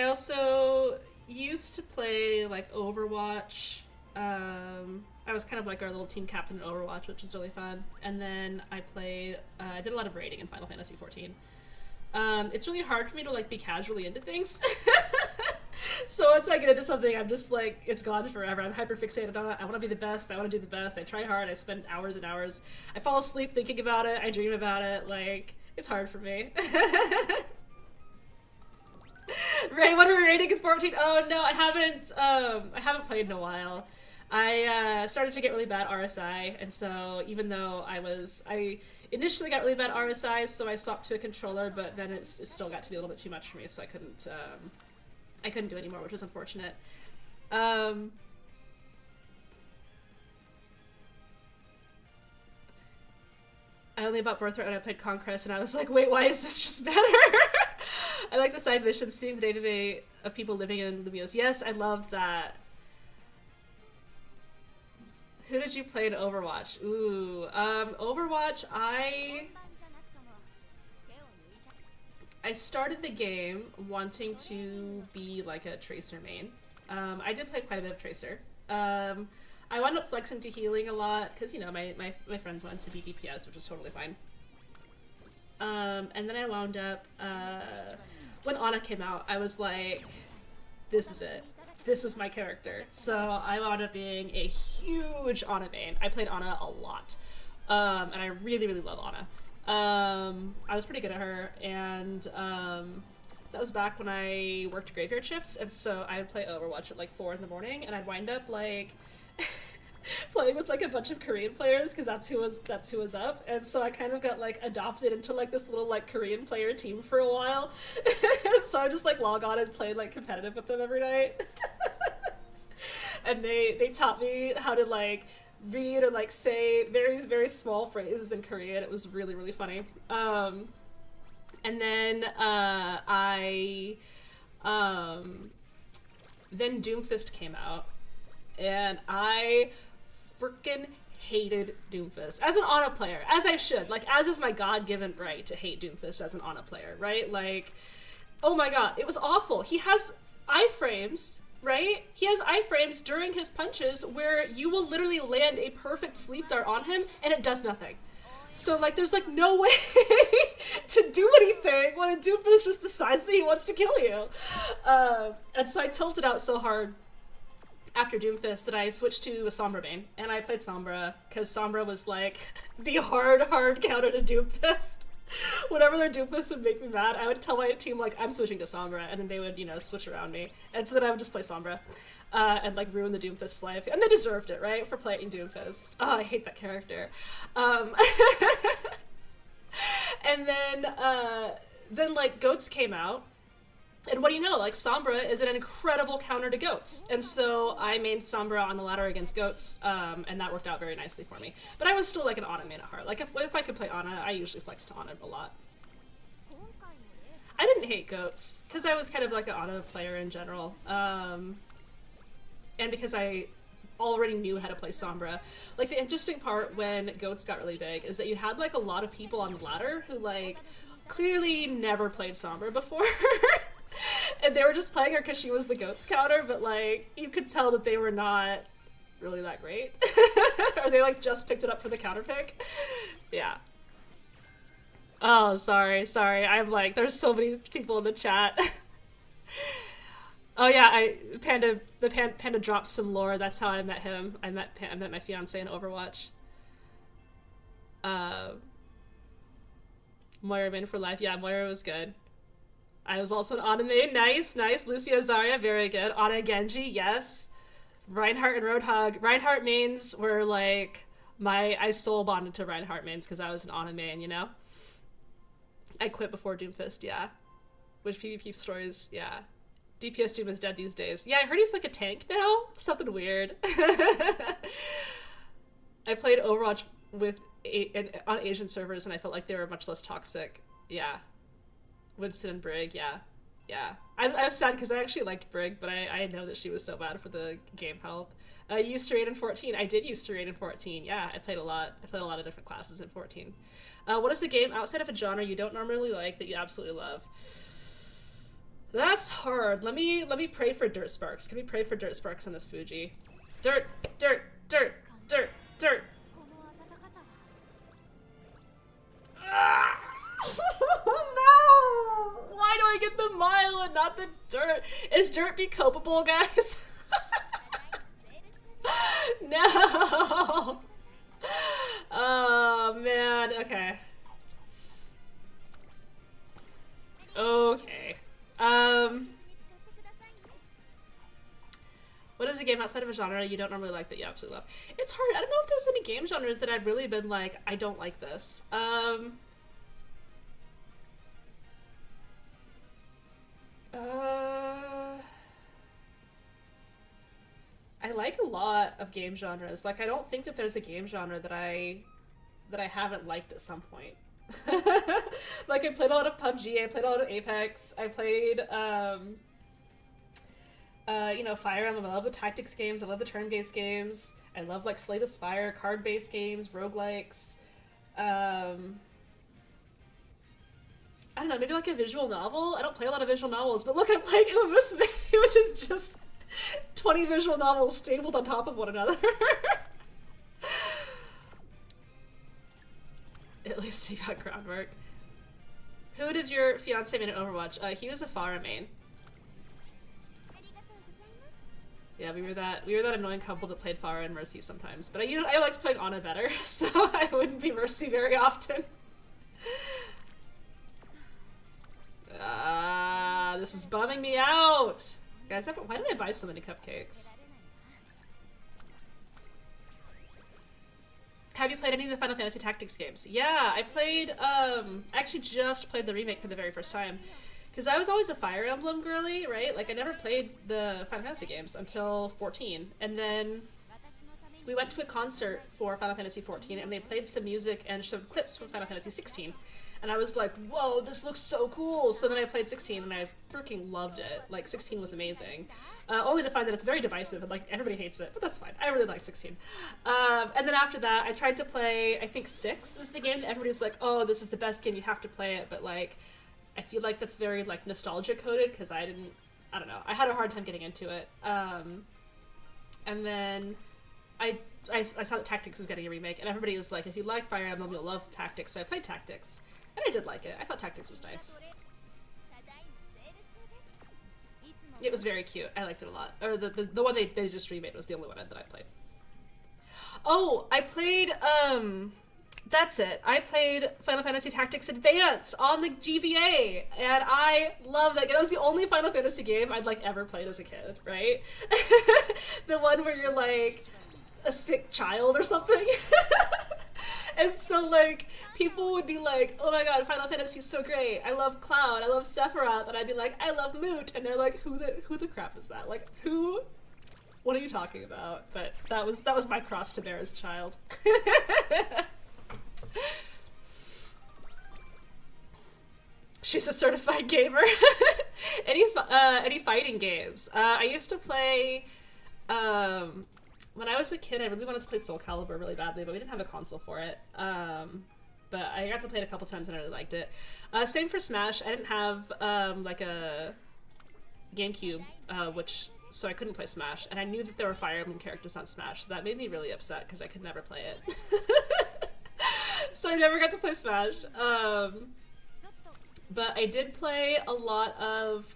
also used to play like Overwatch. I was kind of like our little team captain in Overwatch, which was really fun. And then I played, I did a lot of raiding in Final Fantasy XIV. It's really hard for me to like be casually into things. So once I get into something, I'm just like, it's gone forever. I'm hyper fixated on it. I want to be the best. I want to do the best. I try hard. I spend hours and hours. I fall asleep thinking about it. I dream about it. Like, it's hard for me. Ray, what are we rating in 14? Oh no, I haven't played in a while. I started to get really bad RSI, and so even though I initially got really bad RSI, so I swapped to a controller, but then it still got to be a little bit too much for me, so I couldn't do it anymore, which was unfortunate. I only bought Birthright when I played Conquest, and I was like, wait, why is this just better? I like the side missions, seeing the day-to-day of people living in Lumiose. Yes, I loved that. Who did you play in Overwatch? Ooh, Overwatch, I started the game wanting to be like a Tracer main. I did play quite a bit of Tracer. I wound up flexing to healing a lot because, you know, my friends wanted to be DPS, which was totally fine. And then I wound up, when Ana came out, I was like, this is it. This is my character. So I wound up being a huge Ana main. I played Ana a lot. And I really, really love Ana. I was pretty good at her, and that was back when I worked graveyard shifts, and so I would play Overwatch at like 4 in the morning, and I'd wind up like playing with like a bunch of Korean players because that's who was up, and so I kind of got like adopted into like this little like Korean player team for a while. So I just like log on and played like competitive with them every night. And they taught me how to like read or like say very, very small phrases in Korean. It was really, really funny. And then then Doomfist came out, and I freaking hated Doomfist as an Ana player, as I should, like, as is my God-given right to hate Doomfist as an Ana player, right? Like, oh my god, it was awful. He has iframes, right? He has iframes during his punches where you will literally land a perfect sleep dart on him and it does nothing. So, like, there's, like, no way to do anything when a Doomfist just decides that he wants to kill you. And so I tilted out so hard after Doomfist that I switched to a Sombra main, and I played Sombra, because Sombra was, like, the hard counter to Doomfist. Whenever their Doomfist would make me mad, I would tell my team, like, I'm switching to Sombra, and then they would, you know, switch around me. And so then I would just play Sombra. And like ruin the Doomfist's life, and they deserved it, right, for playing Doomfist. Oh, I hate that character. And then like Goats came out, and what do you know? Like Sombra is an incredible counter to Goats, and so I made Sombra on the ladder against Goats, and that worked out very nicely for me. But I was still like an Ana main at heart. Like if I could play Ana, I usually flexed to Ana a lot. I didn't hate Goats because I was kind of like an Ana player in general. And because I already knew how to play Sombra. Like, the interesting part when Goats got really big is that you had, like, a lot of people on the ladder who, like, clearly never played Sombra before. And they were just playing her because she was the goats counter, but like you could tell that they were not really that great. Or they like just picked it up for the counter pick. Yeah. Oh, sorry. I'm like, there's so many people in the chat. Oh yeah, Panda dropped some lore. That's how I met him. I met my fiance in Overwatch. Moira main for life. Yeah, Moira was good. I was also an Ana main. Nice. Lucia Zarya, very good. Ana Genji, yes. Reinhardt and Roadhog. Reinhardt mains were like I soul bonded to Reinhardt mains because I was an Ana main, you know? I quit before Doomfist, yeah. Which PvP stories, yeah. DPS Doom is dead these days. Yeah, I heard he's like a tank now. Something weird. I played Overwatch on Asian servers and I felt like they were much less toxic. Yeah. Winston and Brig, yeah. I was sad because I actually liked Brig, but I know that she was so bad for the game health. You used to raid in 14. I did used to raid in 14. Yeah, I played a lot. I played a lot of different classes in 14. What is a game outside of a genre you don't normally like that you absolutely love? That's hard. Let me pray for Dirt Sparks. Can we pray for Dirt Sparks on this Fuji? Dirt. Ah! No! Why do I get the mile and not the dirt? Is dirt be copable, guys? No! Oh, man. Okay. What is a game outside of a genre you don't normally like that you absolutely love? It's hard. I don't know if there's any game genres that I've really been like, I don't like this. I like a lot of game genres. Like, I don't think that there's a game genre that I haven't liked at some point. Like, I played a lot of PUBG, I played a lot of Apex, I played, Fire Emblem. I love the tactics games, I love the turn-based games, I love, like, Slay the Spire, card-based games, roguelikes, I don't know, maybe like a visual novel? I don't play a lot of visual novels, but look, I'm playing Musume, which is just 20 visual novels stapled on top of one another. At least he got groundwork. Who did your fiance main in Overwatch? He was a Pharah main. Yeah, we were that annoying couple that played Pharah and Mercy sometimes. But I liked playing Ana better, so I wouldn't be Mercy very often. This is bumming me out! Guys, why did I buy so many cupcakes? Have you played any of the Final Fantasy Tactics games? Yeah, I played, I actually just played the remake for the very first time. Because I was always a Fire Emblem girly, right? Like, I never played the Final Fantasy games until 14. And then we went to a concert for Final Fantasy 14, and they played some music and showed clips from Final Fantasy 16. And I was like, whoa, this looks so cool! So then I played 16, and I freaking loved it. Like, 16 was amazing. Only to find that it's very divisive, and like, everybody hates it, but that's fine. I really like 16. And then after that, I tried to play, I think 6 is the game that everybody's like, oh, this is the best game, you have to play it, but like, I feel like that's very, like, nostalgia-coded, because I don't know, I had a hard time getting into it. And then I saw that Tactics was getting a remake, and everybody was like, if you like Fire Emblem, you'll love Tactics, so I played Tactics. And I did like it. I thought Tactics was nice. It was very cute. I liked it a lot. Or the one they just remade was the only one that I played. Oh, I played, that's it. I played Final Fantasy Tactics Advanced on the GBA, and I love that. That was the only Final Fantasy game I'd, like, ever played as a kid, right? The one where you're, like, a sick child or something. And so, like, people would be like, oh my god, Final Fantasy is so great. I love Cloud, I love Sephiroth, and I'd be like, I love Moot, and they're like, who the crap is that? Like, who? What are you talking about? But that was my cross to bear as a child. She's a certified gamer. Any fighting games? I used to play, when I was a kid, I really wanted to play Soul Calibur really badly, but we didn't have a console for it. but I got to play it a couple times and I really liked it. Same for Smash. I didn't have like a GameCube, so I couldn't play Smash, and I knew that there were Fire Emblem characters on Smash, so that made me really upset because I could never play it. So I never got to play Smash. But I did play a lot of,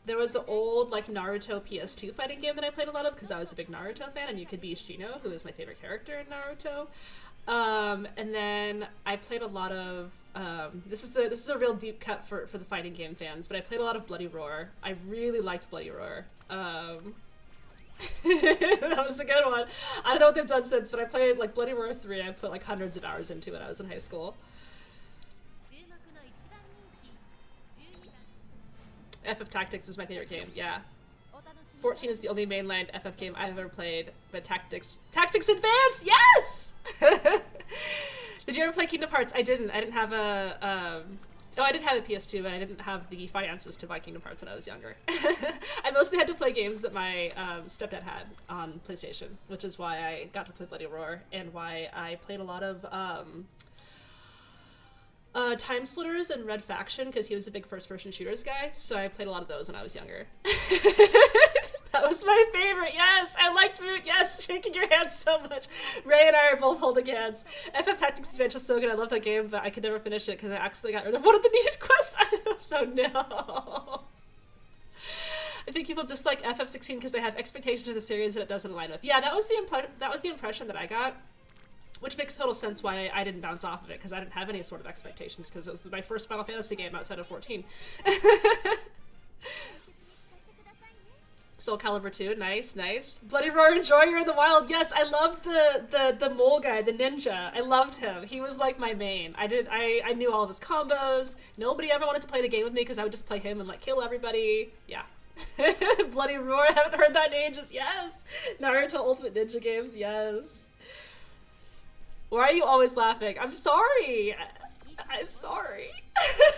there was an old like Naruto PS2 fighting game that I played a lot of because I was a big Naruto fan, and you could be Shino, who is my favorite character in Naruto. And then I played a lot of, this is a real deep cut for the fighting game fans, but I played a lot of Bloody Roar. I really liked Bloody Roar. That was a good one. I don't know what they've done since, but I played like Bloody Roar 3. I put like hundreds of hours into it when I was in high school. FF Tactics is my favorite game, yeah. 14 is the only mainline FF game I've ever played, but Tactics Advanced, yes! Did you ever play Kingdom Hearts? I didn't. I didn't have a, I did have a PS2, but I didn't have the finances to buy Kingdom Hearts when I was younger. I mostly had to play games that my stepdad had on PlayStation, which is why I got to play Bloody Roar, and why I played a lot of Time Splitters and Red Faction, because he was a big first-person shooters guy, so I played a lot of those when I was younger. That was my favorite, yes! I liked Moot, yes! Shaking your hands so much! Ray and I are both holding hands. FF Tactics Adventure is so good, I love that game, but I could never finish it because I accidentally got rid of one of the needed quests! So no! I think people dislike FF16 because they have expectations of the series that it doesn't align with. Yeah, that was the impression that I got. Which makes total sense why I didn't bounce off of it, because I didn't have any sort of expectations, because it was my first Final Fantasy game outside of 14. Soul Calibur 2, nice, nice. Bloody Roar, enjoy, you're in the wild. Yes, I loved the mole guy, the ninja. I loved him. He was like my main. I knew all of his combos. Nobody ever wanted to play the game with me because I would just play him and like kill everybody. Yeah. Bloody Roar, I haven't heard that in ages. Yes. Naruto Ultimate Ninja games, yes. Why are you always laughing? I'm sorry. I'm sorry. I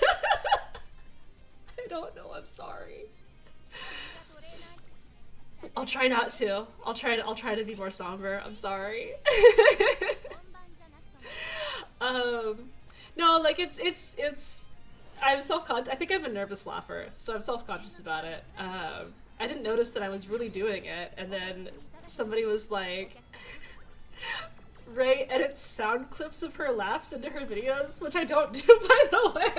don't know. I'm sorry. I'll try not to. I'll try to be more somber. I'm sorry. No, like it's I'm self-conscious. I think I'm a nervous laugher, so I'm self-conscious about it. I didn't notice that I was really doing it, and then somebody was like, Ray edits sound clips of her laughs into her videos, which I don't do, by the way.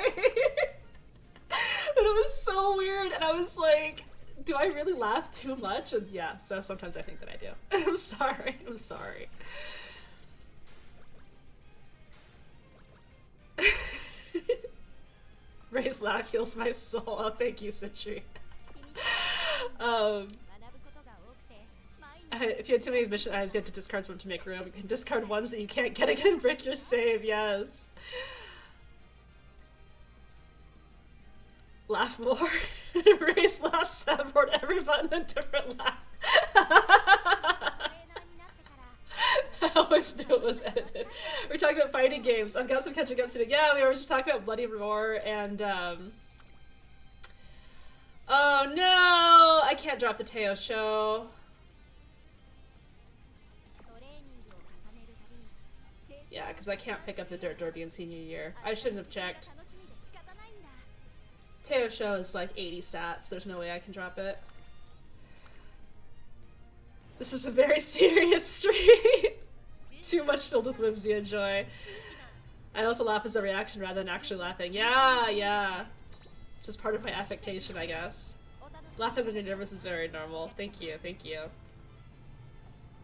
But it was so weird, and I was like, do I really laugh too much? And yeah, so sometimes I think that I do. I'm sorry, I'm sorry. Ray's laugh heals my soul. Oh, thank you, Citri. If you had too many mission items, you have to discard one to make room. You can discard ones that you can't get again and break your save, yes. Laugh more. Erase laugh, soundboard, every button a different laugh. I always knew it was edited. We're talking about fighting games. I've got some catching up to do. Yeah, we were just talking about Bloody Roar and oh no! I can't drop the Teo show. Yeah, because I can't pick up the Dirt Derby in senior year. I shouldn't have checked. Teo show is like 80 stats. There's no way I can drop it. This is a very serious stream. Too much filled with whimsy and joy. I also laugh as a reaction rather than actually laughing. Yeah, yeah. It's just part of my affectation, I guess. Laughing when you're nervous is very normal. Thank you, thank you.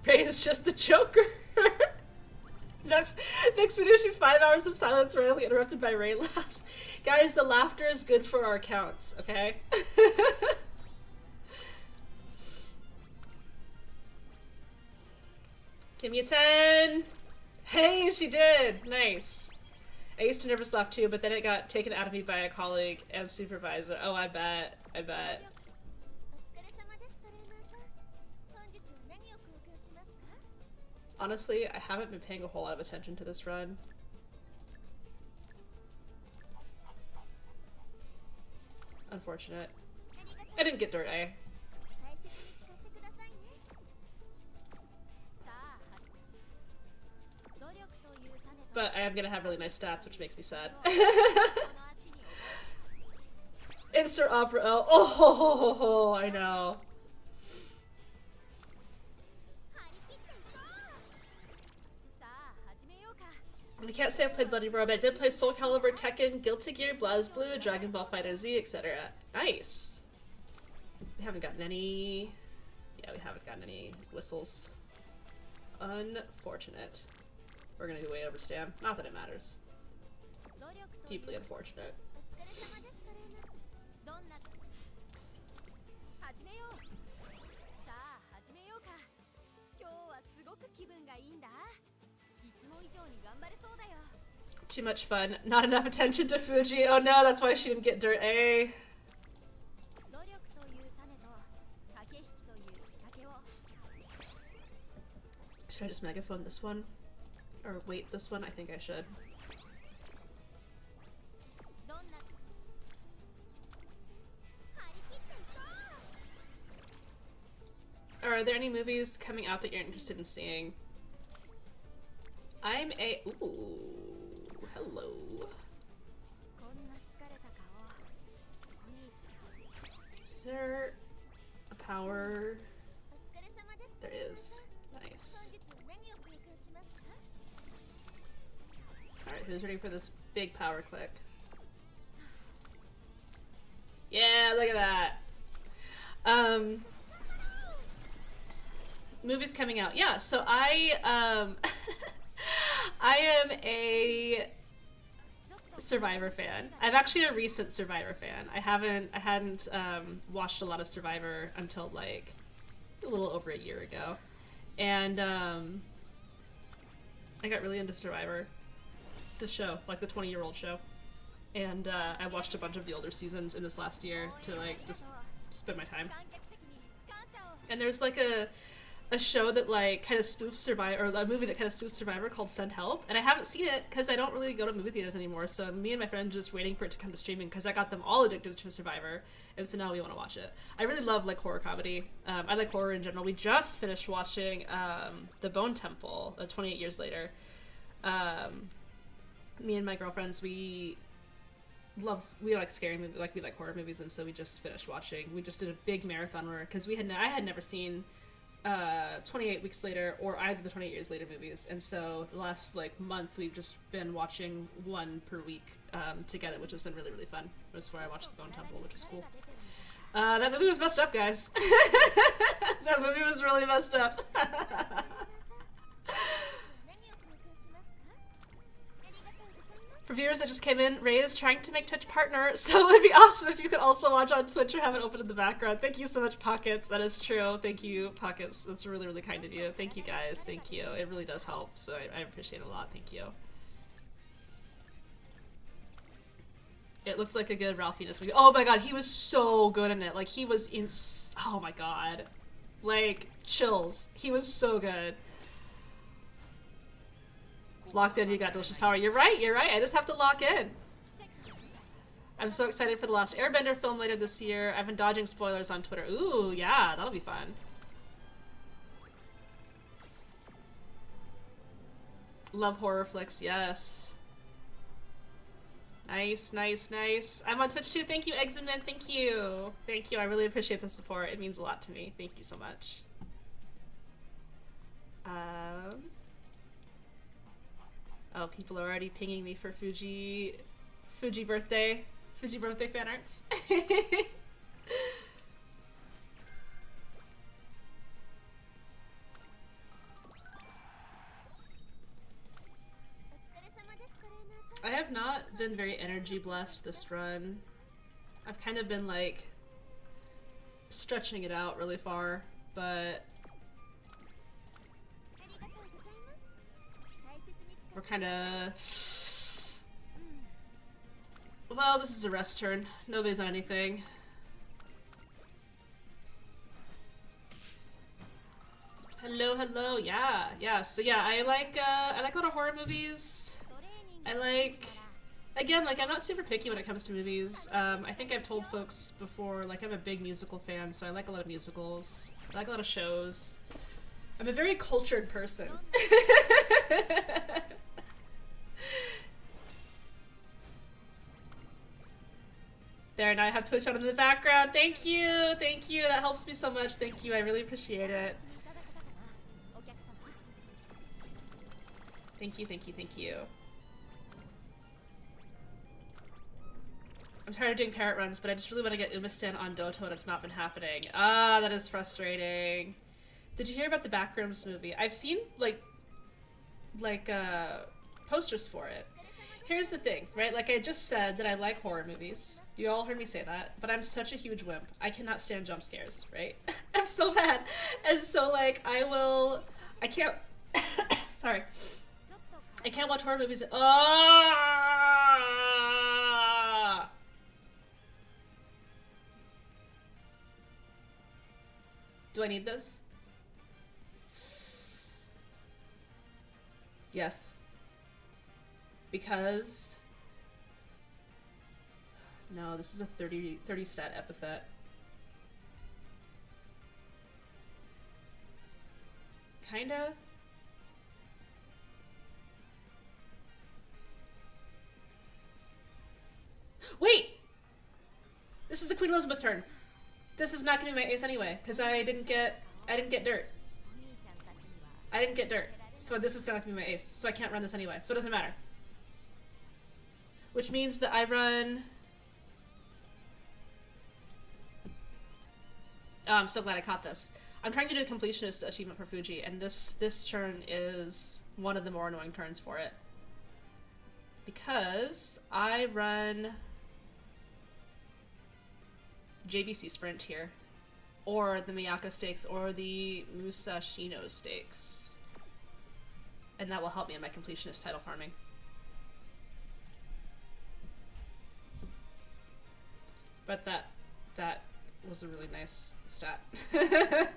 Ray is just the Joker. Next video should be 5 hours of silence randomly interrupted by Ray laughs. Guys, the laughter is good for our counts, okay? Give me a 10! Hey, she did! Nice. I used to nervous laugh too, but then it got taken out of me by a colleague and supervisor. Oh, I bet. I bet. Honestly, I haven't been paying a whole lot of attention to this run. Unfortunate. I didn't get Dirt A. am gonna have really nice stats, which makes me sad. Insert opera L. Oh, I know. I can't say I've played Bloody Roar, but I did play Soul Calibur, Tekken, Guilty Gear, BlazBlue, Dragon Ball FighterZ, etc. Nice. We haven't gotten any... Yeah, we haven't gotten any whistles. Unfortunate. We're gonna go way over Stam. Not that it matters. Deeply unfortunate. Too much fun. Not enough attention to Fuji. Oh no, that's why she didn't get Dirt A. Should I just megaphone this one? Or wait, this one? I think I should. Are there any movies coming out that you're interested in seeing? I'm a... Ooh, hello. Is there a power? There is. Nice. Alright, who's ready for this big power click? Yeah, look at that. Movies coming out. Yeah, so I I am a Survivor fan. I'm actually a recent Survivor fan. I hadn't watched a lot of Survivor until like a little over a year ago. And I got really into Survivor, the show, like the 20-year-old show. And I watched a bunch of the older seasons in this last year to like just spend my time. And there's like a show that like kind of spoofs Survivor, or a movie that kind of spoofs Survivor called Send Help, and I haven't seen it because I don't really go to movie theaters anymore, so me and my friend are just waiting for it to come to streaming because I got them all addicted to Survivor, and so now we want to watch it. I really love like horror comedy. I like horror in general. We just finished watching The Bone Temple 28 years later. Me and my girlfriends, we like scary movies, like we like horror movies, and so we just finished watching. We just did a big marathon where, because I had never seen 28 Weeks Later or either the 28 Years Later movies, and so the last like month we've just been watching one per week together, which has been really, really fun. That's where I watched The Bone Temple, which was cool. That movie was messed up, guys. That movie was really messed up. For viewers that just came in, Ray is trying to make Twitch partner, so it would be awesome if you could also watch on Twitch or have it open in the background. Thank you so much, Pockets. That is true. Thank you, Pockets. That's really, really kind of you. Thank you, guys. Thank you. It really does help, so I appreciate it a lot. Thank you. It looks like a good Ralph Fiennes movie. Oh my god, he was so good in it. Like, he was in... Oh my god. Like, chills. He was so good. Locked in, you got delicious power. You're right, I just have to lock in. I'm so excited for the Last Airbender film later this year. I've been dodging spoilers on Twitter. Ooh, yeah, that'll be fun. Love horror flicks, yes. Nice, nice, nice. I'm on Twitch too. Thank you, Examen. Thank you. Thank you. I really appreciate the support. It means a lot to me. Thank you so much. Oh, people are already pinging me for Fuji birthday fan arts. I have not been very energy blessed this run. I've kind of been like stretching it out really far, but we're kind of... Well, this is a rest turn. Nobody's on anything. Hello, hello. Yeah, yeah. So yeah, I like a lot of horror movies. I like... Again, like, I'm not super picky when it comes to movies. I think I've told folks before, like, I'm a big musical fan, so I like a lot of musicals. I like a lot of shows. I'm a very cultured person. There, now I have Twitch on in the background. Thank you! Thank you! That helps me so much. Thank you. I really appreciate it. Thank you, thank you, thank you. I'm tired of doing parrot runs, but I just really want to get Umastan on Doto and it's not been happening. Ah, that is frustrating. Did you hear about the Backrooms movie? I've seen, posters for it. Here's the thing, right? Like I just said that I like horror movies. You all heard me say that, but I'm such a huge wimp. I cannot stand jump scares, right? I'm so bad. And so, like, I can't... Sorry. I can't watch horror movies. Ah! Do I need this? Yes. Because... No, this is a 30 stat epithet. Kinda. Wait! This is the Queen Elizabeth turn. This is not gonna be my ace anyway, because I didn't get dirt. I didn't get dirt. So this is not gonna be my ace. So I can't run this anyway. So it doesn't matter. Which means that I run... Oh, I'm so glad I caught this. I'm trying to do a completionist achievement for Fuji, and this turn is one of the more annoying turns for it. Because I run JBC Sprint here, or the Miyaka Stakes, or the Musashino Stakes. And that will help me in my completionist title farming. But that was a really nice stat. It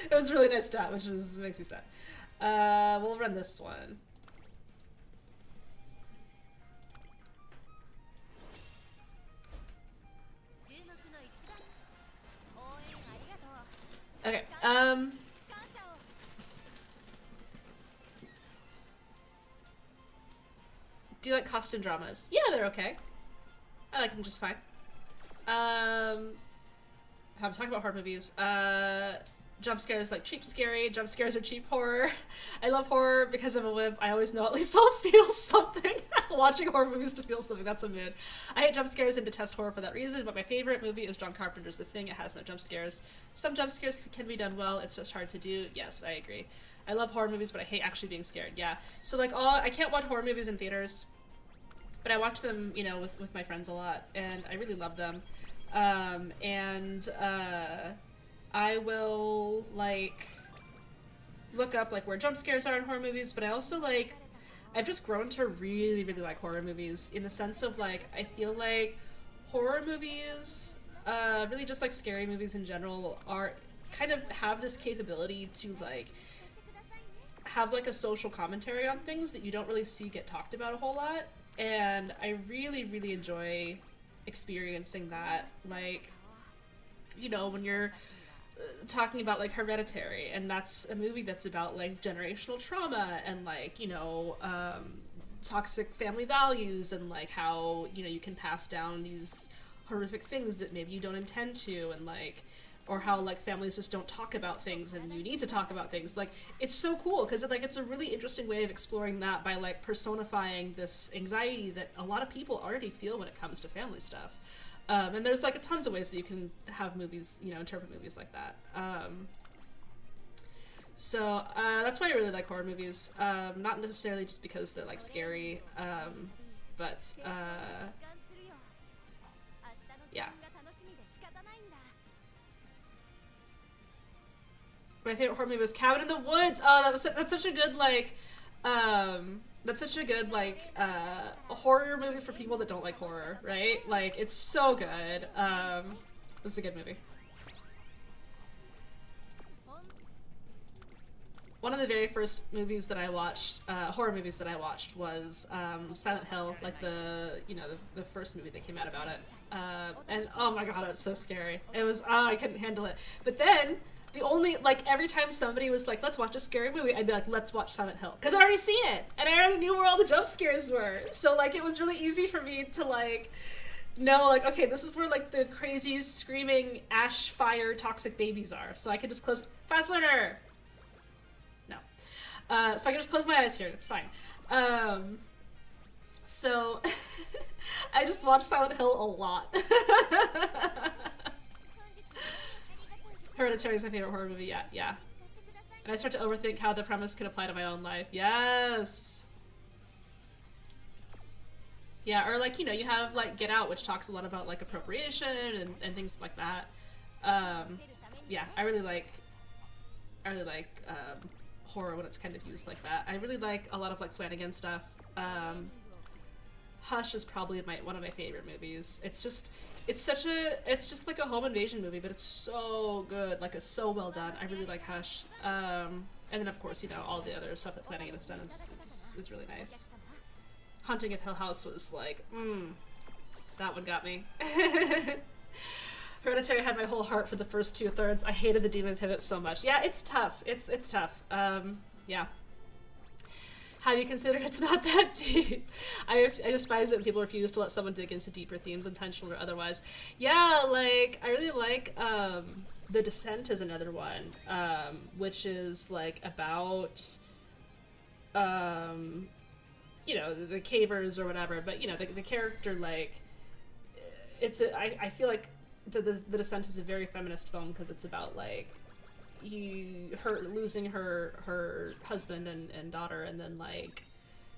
was a really nice stat, which makes me sad. We'll run this one. Okay, do you like costume dramas? Yeah, they're okay. I like them just fine. I'm talking about horror movies. Jump scares, like cheap scary. Jump scares are cheap horror. I love horror because I'm a wimp. I always know at least I'll feel something. Watching horror movies to feel something, that's a mood. I hate jump scares and detest horror for that reason, but my favorite movie is John Carpenter's The Thing. It has no jump scares. Some jump scares can be done well, it's just hard to do. Yes, I agree. I love horror movies, but I hate actually being scared, yeah. So like, I can't watch horror movies in theaters, but I watch them, you know, with my friends a lot, and I really love them. I will, like, look up, like, where jump scares are in horror movies, but I also, like, I've just grown to really, really like horror movies in the sense of, like, I feel like horror movies, really just, like, scary movies in general kind of have this capability to, like, have, like, a social commentary on things that you don't really see get talked about a whole lot, and I really, really enjoy experiencing that, like, you know, when you're talking about, like, Hereditary, and that's a movie that's about, like, generational trauma and, like, you know, toxic family values and, like, how, you know, you can pass down these horrific things that maybe you don't intend to, and, like, or how, like, families just don't talk about things and you need to talk about things. Like, it's so cool because, like, it's a really interesting way of exploring that by, like, personifying this anxiety that a lot of people already feel when it comes to family stuff. And there's, like, tons of ways that you can have movies, you know, interpret movies like that. So that's why I really like horror movies. Not necessarily just because they're, like, scary, but yeah. My favorite horror movie was Cabin in the Woods. Oh, that's such a good, like, that's such a good, like, a horror movie for people that don't like horror, right? Like, it's so good. This is a good movie. One of the very first movies that I watched, horror movies that I watched was Silent Hill, like the first movie that came out about it. And oh my god, it was so scary. It was, I couldn't handle it. But then, the only, like, every time somebody was like, let's watch a scary movie, I'd be like, let's watch Silent Hill. Because I'd already seen it, and I already knew where all the jump scares were. So, like, it was really easy for me to, like, No, like, okay, this is where, like, the crazy, screaming, ash fire toxic babies are. So I can just close... Fast learner! No. So I can just close my eyes here, it's fine. So... I just watched Silent Hill a lot. Hereditary is my favorite horror movie, yeah, yeah. And I start to overthink how the premise could apply to my own life. Yes! Yeah, or like, you know, you have like Get Out, which talks a lot about like appropriation and things like that. Yeah, I really like horror when it's kind of used like that. I really like a lot of like Flanagan stuff. Hush is probably one of my favorite movies. It's just like a home invasion movie, but it's so good. Like, it's so well done. I really like Hush. And then of course, you know, all the other stuff that Flanagan has done is really nice. Haunting of Hill House was like, that one got me. Hereditary had my whole heart for the first 2/3. I hated the demon pivot so much. Yeah, it's tough. It's tough. Yeah. Have you considered it's not that deep? I despise it when people refuse to let someone dig into deeper themes, intentional or otherwise. Yeah, like, I really like, The Descent is another one, which is, like, about, you know, the cavers or whatever, but, you know, the character, like, I feel like the Descent is a very feminist film because it's about, like, her losing her husband and daughter, and then like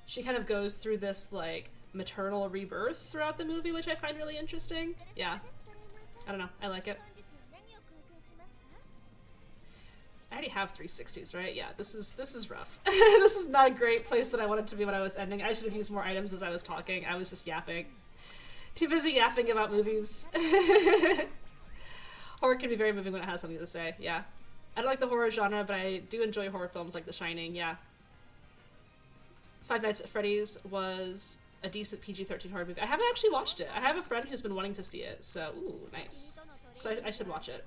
she kind of goes through this like maternal rebirth throughout the movie, which I find really interesting. Yeah, I don't know, I like it. I already have 360s, right? Yeah, this is rough. This is not a great place that I wanted to be when I was ending. I should have used more items as I was talking. I was just yapping. Too busy yapping about movies. Horror can be very moving when it has something to say, yeah. I don't like the horror genre, but I do enjoy horror films like The Shining, yeah. Five Nights at Freddy's was a decent PG-13 horror movie. I haven't actually watched it. I have a friend who's been wanting to see it, so, ooh, nice. So I should watch it.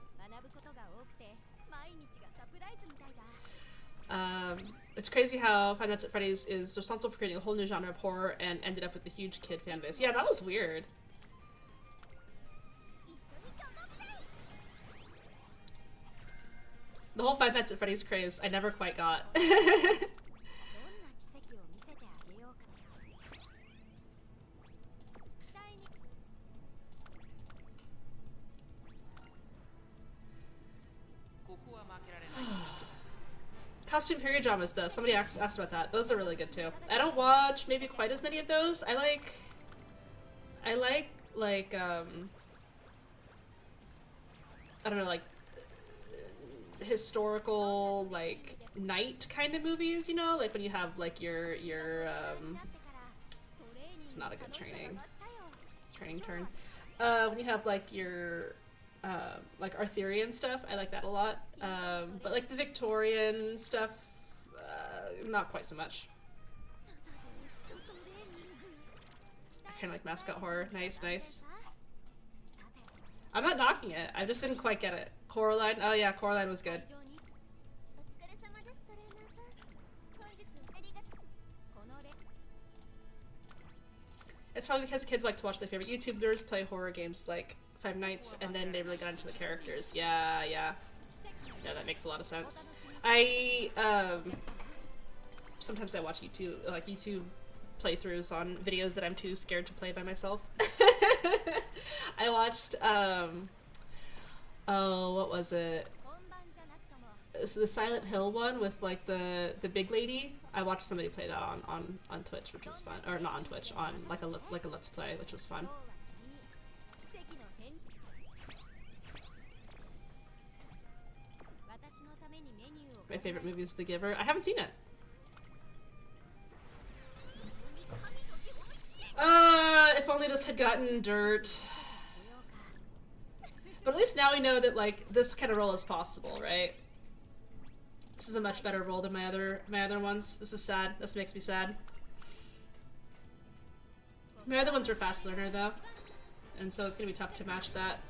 It's crazy how Five Nights at Freddy's is responsible for creating a whole new genre of horror and ended up with a huge kid fan base. Yeah, that was weird. The whole Five Nights at Freddy's craze, I never quite got. Costume period dramas, though. Somebody asked about that. Those are really good, too. I don't watch maybe quite as many of those. I like, I don't know, like, historical, like, night kind of movies, you know? Like when you have, like, your it's not a good training turn. When you have, like, your, like, Arthurian stuff, I like that a lot. But, like, the Victorian stuff, not quite so much. I kind of like mascot horror. Nice, nice. I'm not knocking it. I just didn't quite get it. Coraline? Oh yeah, Coraline was good. It's probably because kids like to watch their favorite YouTubers play horror games like Five Nights, and then they really got into the characters. Yeah, yeah. Yeah, that makes a lot of sense. Sometimes I watch YouTube playthroughs on videos that I'm too scared to play by myself. I watched, oh, what was it? It's the Silent Hill one with, like, the big lady. I watched somebody play that on Twitch, which was fun. Or not on Twitch, on, like a Let's Play, which was fun. My favorite movie is The Giver. I haven't seen it. If only this had gotten Dirt. But at least now we know that, like, this kind of role is possible, right? This is a much better role than my other ones. This is sad. This makes me sad. My other ones are fast learner, though. And so it's gonna be tough to match that.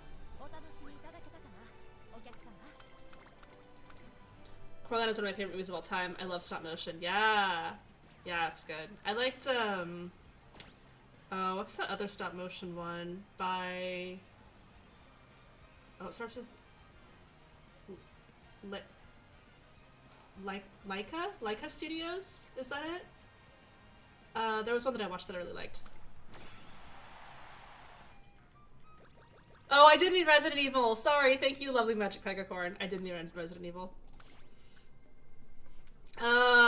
Coraline is one of my favorite movies of all time. I love stop motion. Yeah. Yeah, it's good. I liked, What's that other stop motion one? By... Oh, it starts with... Leica? Leica Studios? Is that it? There was one that I watched that I really liked. Oh, I did mean Resident Evil! Sorry, thank you, lovely Magic Pegacorn. I did mean Resident Evil.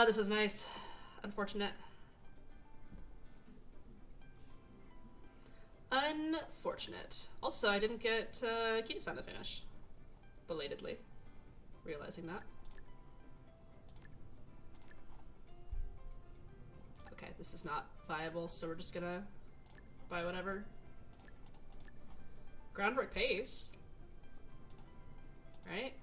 This is nice. Unfortunate. Unfortunate. Also, I didn't get Kiri-san to finish. Belatedly. Realizing that. Okay, this is not viable, so we're just gonna buy whatever. Groundwork pace. Right?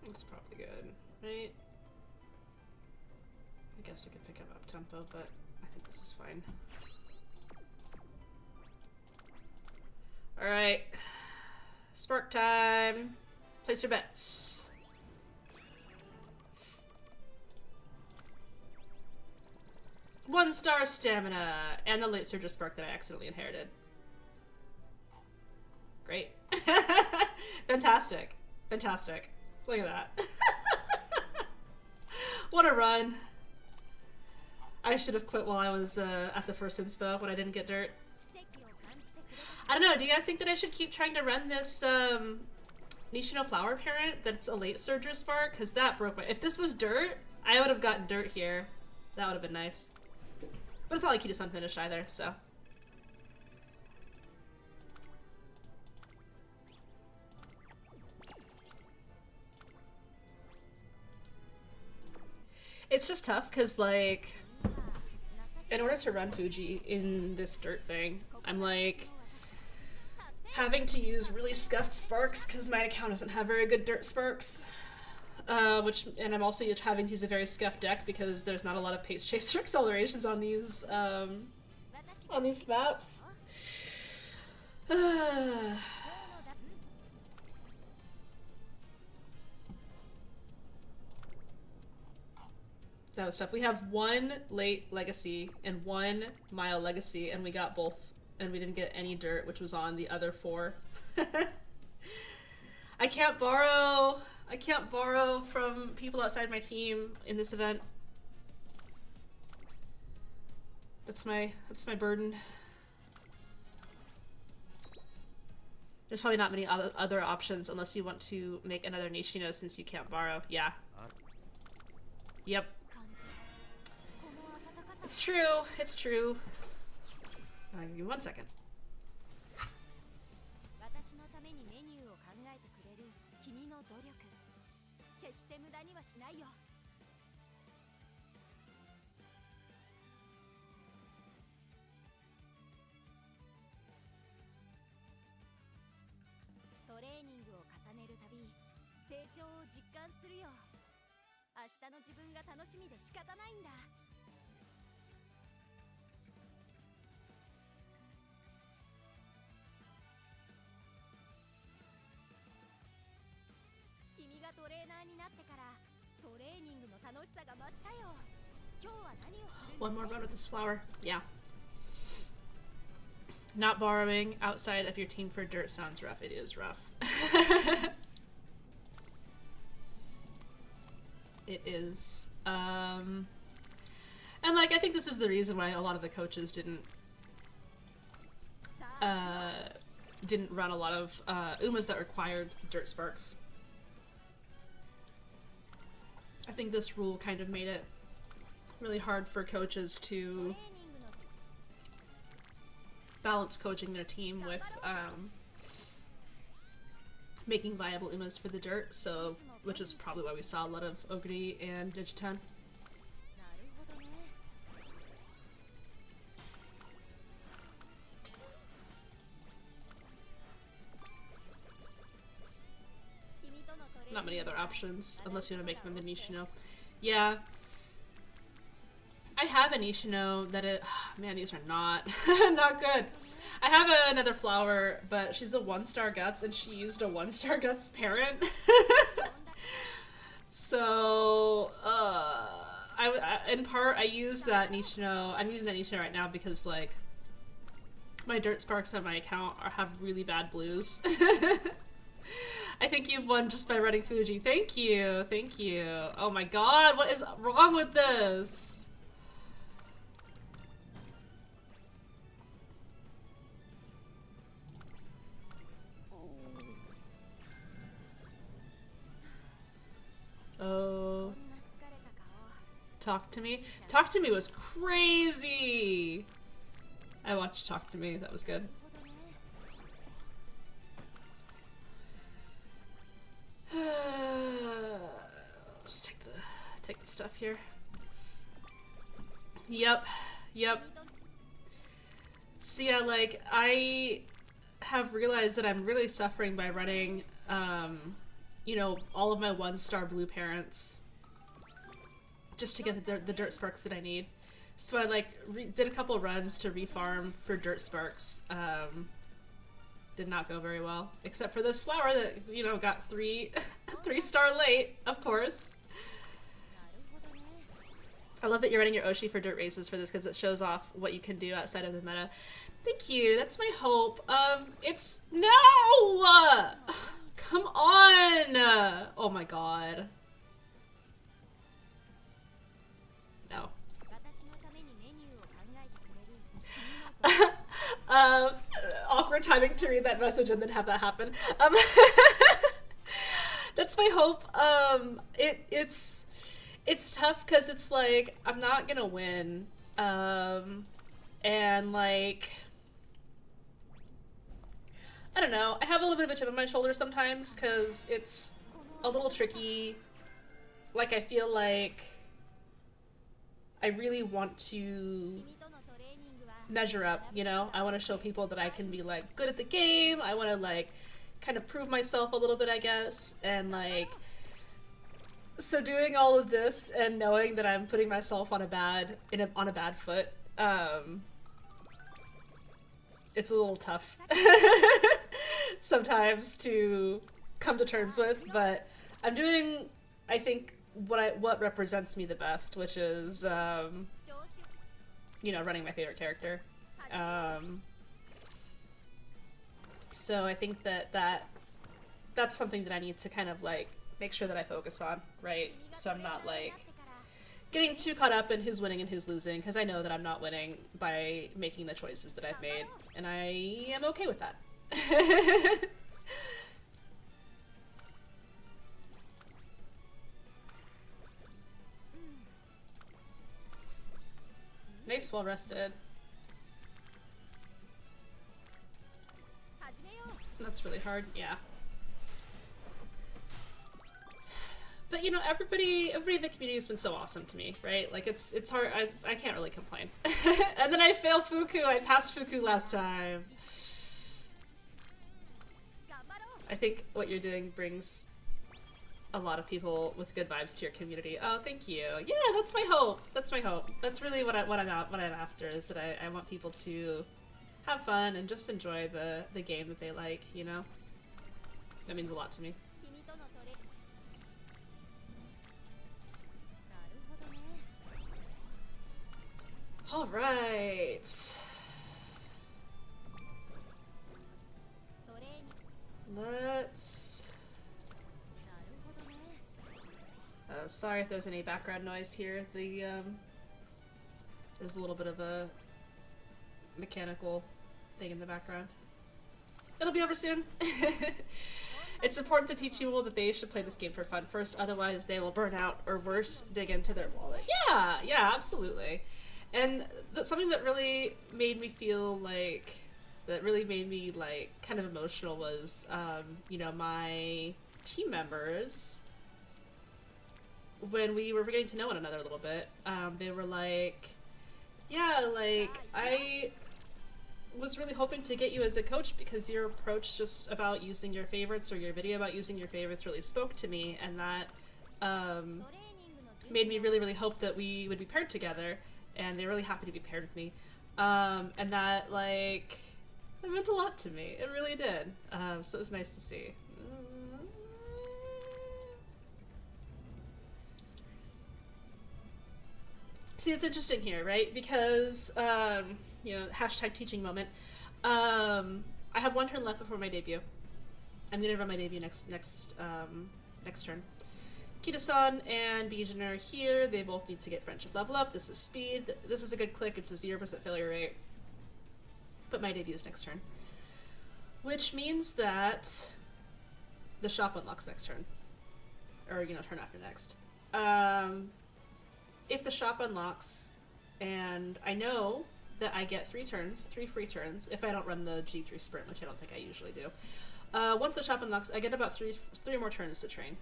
It's probably good, right? I guess we could pick up tempo, but I think this is fine. Alright. Spark time. Place your bets. One star stamina and the late surge of spark that I accidentally inherited. Great. Fantastic. Fantastic. Look at that. What a run. I should have quit while I was at the first inspo when I didn't get dirt. I don't know, do you guys think that I should keep trying to run this Nishino Flower Parent that's a late Surger Spark? Because that broke my... If this was dirt, I would have gotten dirt here. That would have been nice. But it's not like he just unfinished either, so... It's just tough because, like, in order to run Fuji in this dirt thing, I'm like having to use really scuffed sparks because my account doesn't have very good dirt sparks. And I'm also having to use a very scuffed deck because there's not a lot of pace chaser accelerations on these maps. That was tough. We have one late legacy and one mile legacy, and we got both, and we didn't get any dirt, which was on the other 4. I can't borrow from people outside my team in this event. That's my burden. There's probably not many other options unless you want to make another Nishino since you can't borrow. Yeah. Yep. It's true. It's true. Give me 1 second. One more run with this flower. Yeah. Not borrowing outside of your team for dirt sounds rough. It is rough. It is. And like, I think this is the reason why a lot of the coaches didn't run a lot of Umas that required dirt sparks. I think this rule kind of made it really hard for coaches to balance coaching their team with making viable Umas for the dirt, so which is probably why we saw a lot of Ogre and Digiton. Not many other options, unless you want to make them the Nishino. Yeah. I have an Ishino that it... Man, these are not not good. I have another flower, but she's a 1-star guts, and she used a 1-star guts parent. So, in part, I used that Nishino. I'm using that Nishino right now because, like, my Dirt Sparks on my account have really bad blues. I think you've won just by running Fuji. Thank you, thank you. Oh my god, what is wrong with this? Oh. Talk to Me? Talk to Me was crazy! I watched Talk to Me, that was good. Just take the stuff here. Yep. So yeah, like, I have realized that I'm really suffering by running, you know, all of my 1-star blue parents just to get the Dirt Sparks that I need. So I, like, did a couple runs to refarm for Dirt Sparks. Did not go very well, except for this flower that, you know, got 3-star late, of course. I love that you're running your Oshi for dirt races for this because it shows off what you can do outside of the meta. Thank you, that's my hope. It's... No! Come on! Oh my god. No. Awkward timing to read that message and then have that happen. That's my hope. It's tough because it's like, I'm not gonna win. And like, I don't know, I have a little bit of a chip on my shoulder sometimes because it's a little tricky. Like, I feel like I really want to measure up, you know? I want to show people that I can be, like, good at the game. I want to, like, kind of prove myself a little bit, I guess. And, like, so doing all of this and knowing that I'm putting myself on a bad foot, it's a little tough sometimes to come to terms with, but I'm doing, I think, what represents me the best, which is, you know, running my favorite character. So I think that's something that I need to kind of, like, make sure that I focus on, right? So I'm not, like, getting too caught up in who's winning and who's losing, because I know that I'm not winning by making the choices that I've made, and I am okay with that. Nice, well rested. That's really hard, yeah. But you know, everybody in the community has been so awesome to me, right? Like, it's hard, I can't really complain. And then I failed Fuku, I passed Fuku last time. I think what you're doing brings a lot of people with good vibes to your community. Oh, thank you. Yeah, that's my hope. That's my hope. That's really what I'm after, is that I want people to have fun and just enjoy the game that they like, you know? That means a lot to me. All right. Let's... sorry if there's any background noise here. There's a little bit of a mechanical thing in the background. It'll be over soon. It's important to teach people that they should play this game for fun first, otherwise they will burn out, or worse, dig into their wallet. Yeah, absolutely. And something that really made me feel like, kind of emotional was, you know, my team members, when we were getting to know one another a little bit, they were like, yeah, like, I was really hoping to get you as a coach because your approach just about using your favorites, or your video about using your favorites, really spoke to me, and that made me really, really hope that we would be paired together. and they're really happy to be paired with me. And that, like, that meant a lot to me. It really did. So it was nice to see. See, it's interesting here, right? Because, you know, hashtag teaching moment. I have 1 turn left before my debut. I'm gonna run my debut next turn. Kita-san and Bijan are here. They both need to get friendship level up. This is speed. This is a good click. It's a 0% failure rate. But my debut is next turn. Which means that the shop unlocks next turn. Or, you know, turn after next. If the shop unlocks, and I know that I get 3 free turns, if I don't run the G3 sprint, which I don't think I usually do. Once the shop unlocks, I get about three more turns to train.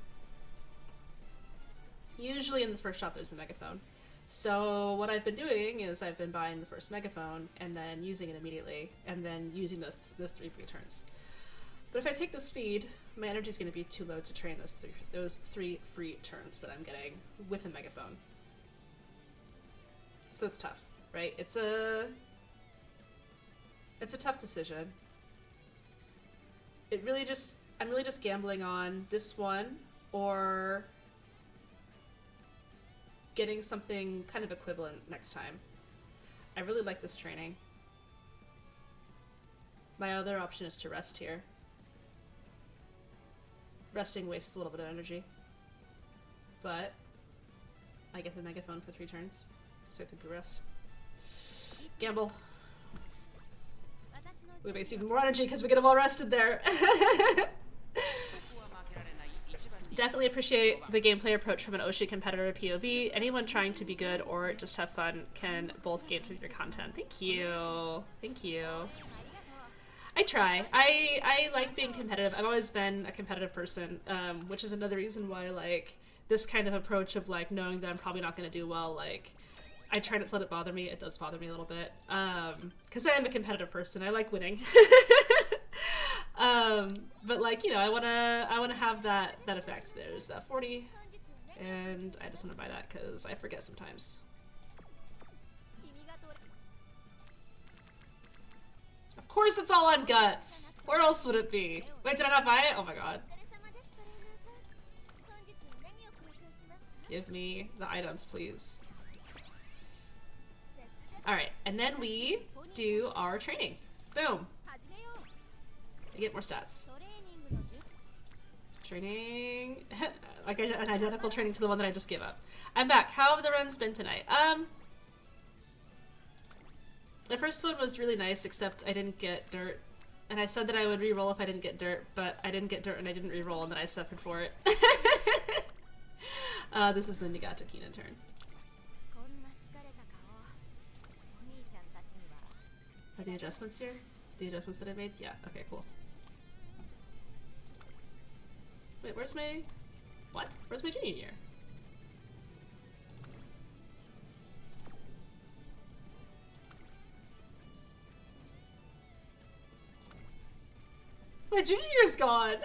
Usually in the first shop there's a megaphone. So what I've been doing is I've been buying the first megaphone and then using it immediately, and then using those 3 free turns. But if I take the speed, my energy is going to be too low to train those 3 free turns that I'm getting with a megaphone. So it's tough, right? It's a tough decision. I'm really just gambling on this one or getting something kind of equivalent next time. I really like this training. My other option is to rest here. Resting wastes a little bit of energy. But I get the megaphone for 3 turns, so I think we rest. Gamble. We waste even more energy because we get them all rested there. Definitely appreciate the gameplay approach from an Oshi competitor POV. Anyone trying to be good or just have fun can both gain from your content. Thank you. Thank you. I try. I like being competitive. I've always been a competitive person, which is another reason why, like, this kind of approach of, like, knowing that I'm probably not going to do well, like, I try not to let it bother me. It does bother me a little bit. Because I am a competitive person. I like winning. But, like, you know, I wanna have that effect. There's that 40, and I just want to buy that because I forget sometimes. Of course it's all on guts. Where else would it be? Wait, did I not buy it? Oh my god. Give me the items, please. Alright, and then we do our training. Boom. I get more stats. Training. Like an identical training to the one that I just gave up. I'm back. How have the runs been tonight? The first one was really nice, except I didn't get dirt. And I said that I would re-roll if I didn't get dirt, but I didn't get dirt and I didn't re-roll, and then I suffered for it. This is the Nagato Kina turn. Are the adjustments here? The adjustments that I made? Yeah, okay, cool. Wait, where's my... What? Where's my junior year? My junior year's gone!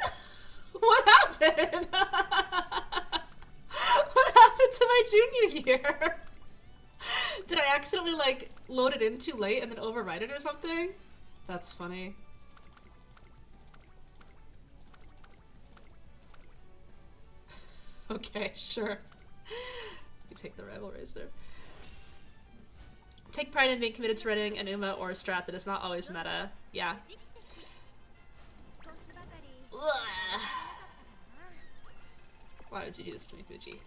What happened? What happened to my junior year? Did I accidentally, like, load it in too late and then overwrite it or something? That's funny. Okay, sure. You take the rival racer. Take pride in being committed to running an UMA or a strat that is not always meta. Yeah. Ugh. Why would you do this to me, Fuji?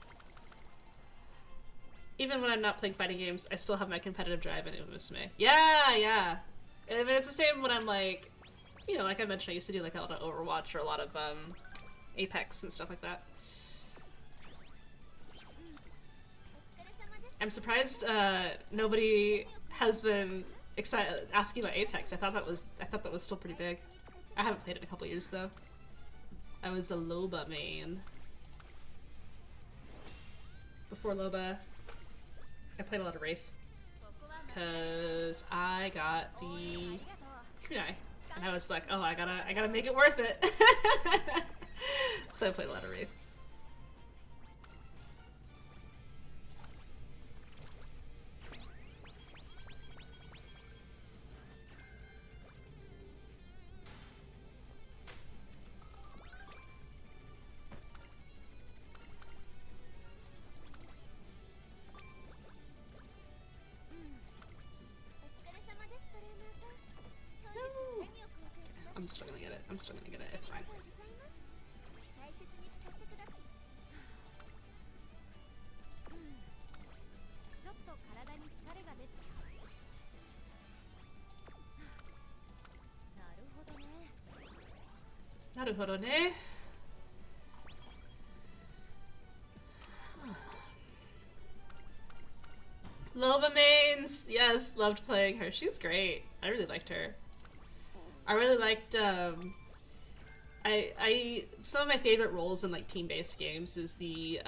Even when I'm not playing fighting games, I still have my competitive drive in Umusme. Yeah, yeah. I mean, it's the same when I'm like, you know, like I mentioned, I used to do like a lot of Overwatch or a lot of Apex and stuff like that. I'm surprised nobody has been asking about Apex. I thought that was still pretty big. I haven't played it in a couple years though. I was a Loba main. Before Loba, I played a lot of Wraith because I got the kunai, and I was like, oh, I gotta make it worth it. So I played a lot of Wraith. Naruhodo ne. Loba mains! Yes, loved playing her. She's great. I really liked her. I really liked, some of my favorite roles in, like, team-based games is the,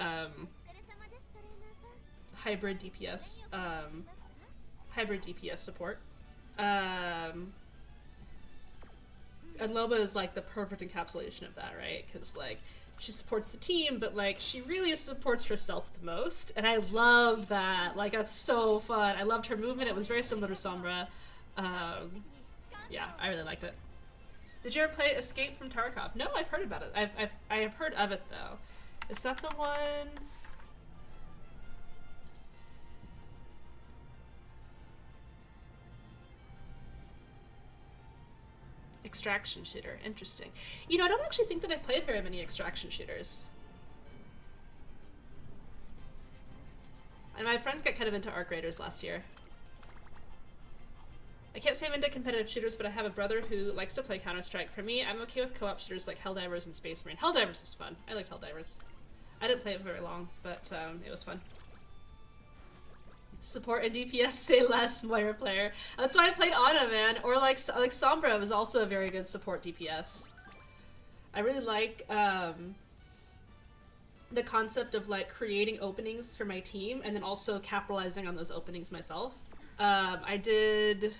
hybrid DPS, support. And Loba is, like, the perfect encapsulation of that, right? Because, like, she supports the team, but, like, she really supports herself the most. And I love that. Like, that's so fun. I loved her movement. It was very similar to Sombra. Yeah, I really liked it. Did you ever play Escape from Tarkov? No, I've heard about it. I have heard of it, though. Is that the one? Extraction shooter. Interesting. You know, I don't actually think that I've played very many extraction shooters. And my friends got kind of into Arc Raiders last year. I can't say I'm into competitive shooters, but I have a brother who likes to play Counter-Strike. For me, I'm okay with co-op shooters like Helldivers and Space Marine. Helldivers is fun. I liked Helldivers. I didn't play it for very long, but it was fun. Support and DPS say less, Moira player. That's why I played Ana, man. Or like Sombra was also a very good support DPS. I really like the concept of like creating openings for my team and then also capitalizing on those openings myself. I did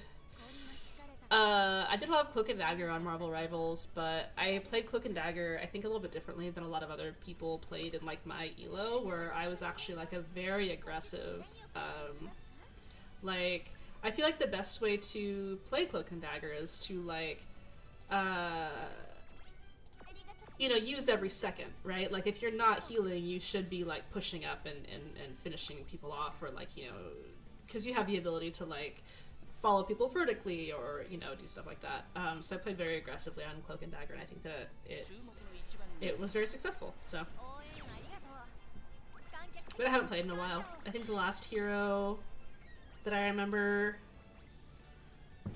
a lot of Cloak and Dagger on Marvel Rivals, but I played Cloak and Dagger I think a little bit differently than a lot of other people played in like my elo, where I was actually like a very aggressive, like I feel like the best way to play Cloak and Dagger is to like you know, use every second, right? Like if you're not healing, you should be like pushing up and finishing people off, or like, you know, because you have the ability to like follow people vertically or, you know, do stuff like that. So I played very aggressively on Cloak and Dagger, and I think that it was very successful, so. But I haven't played in a while. I think the last hero that I remember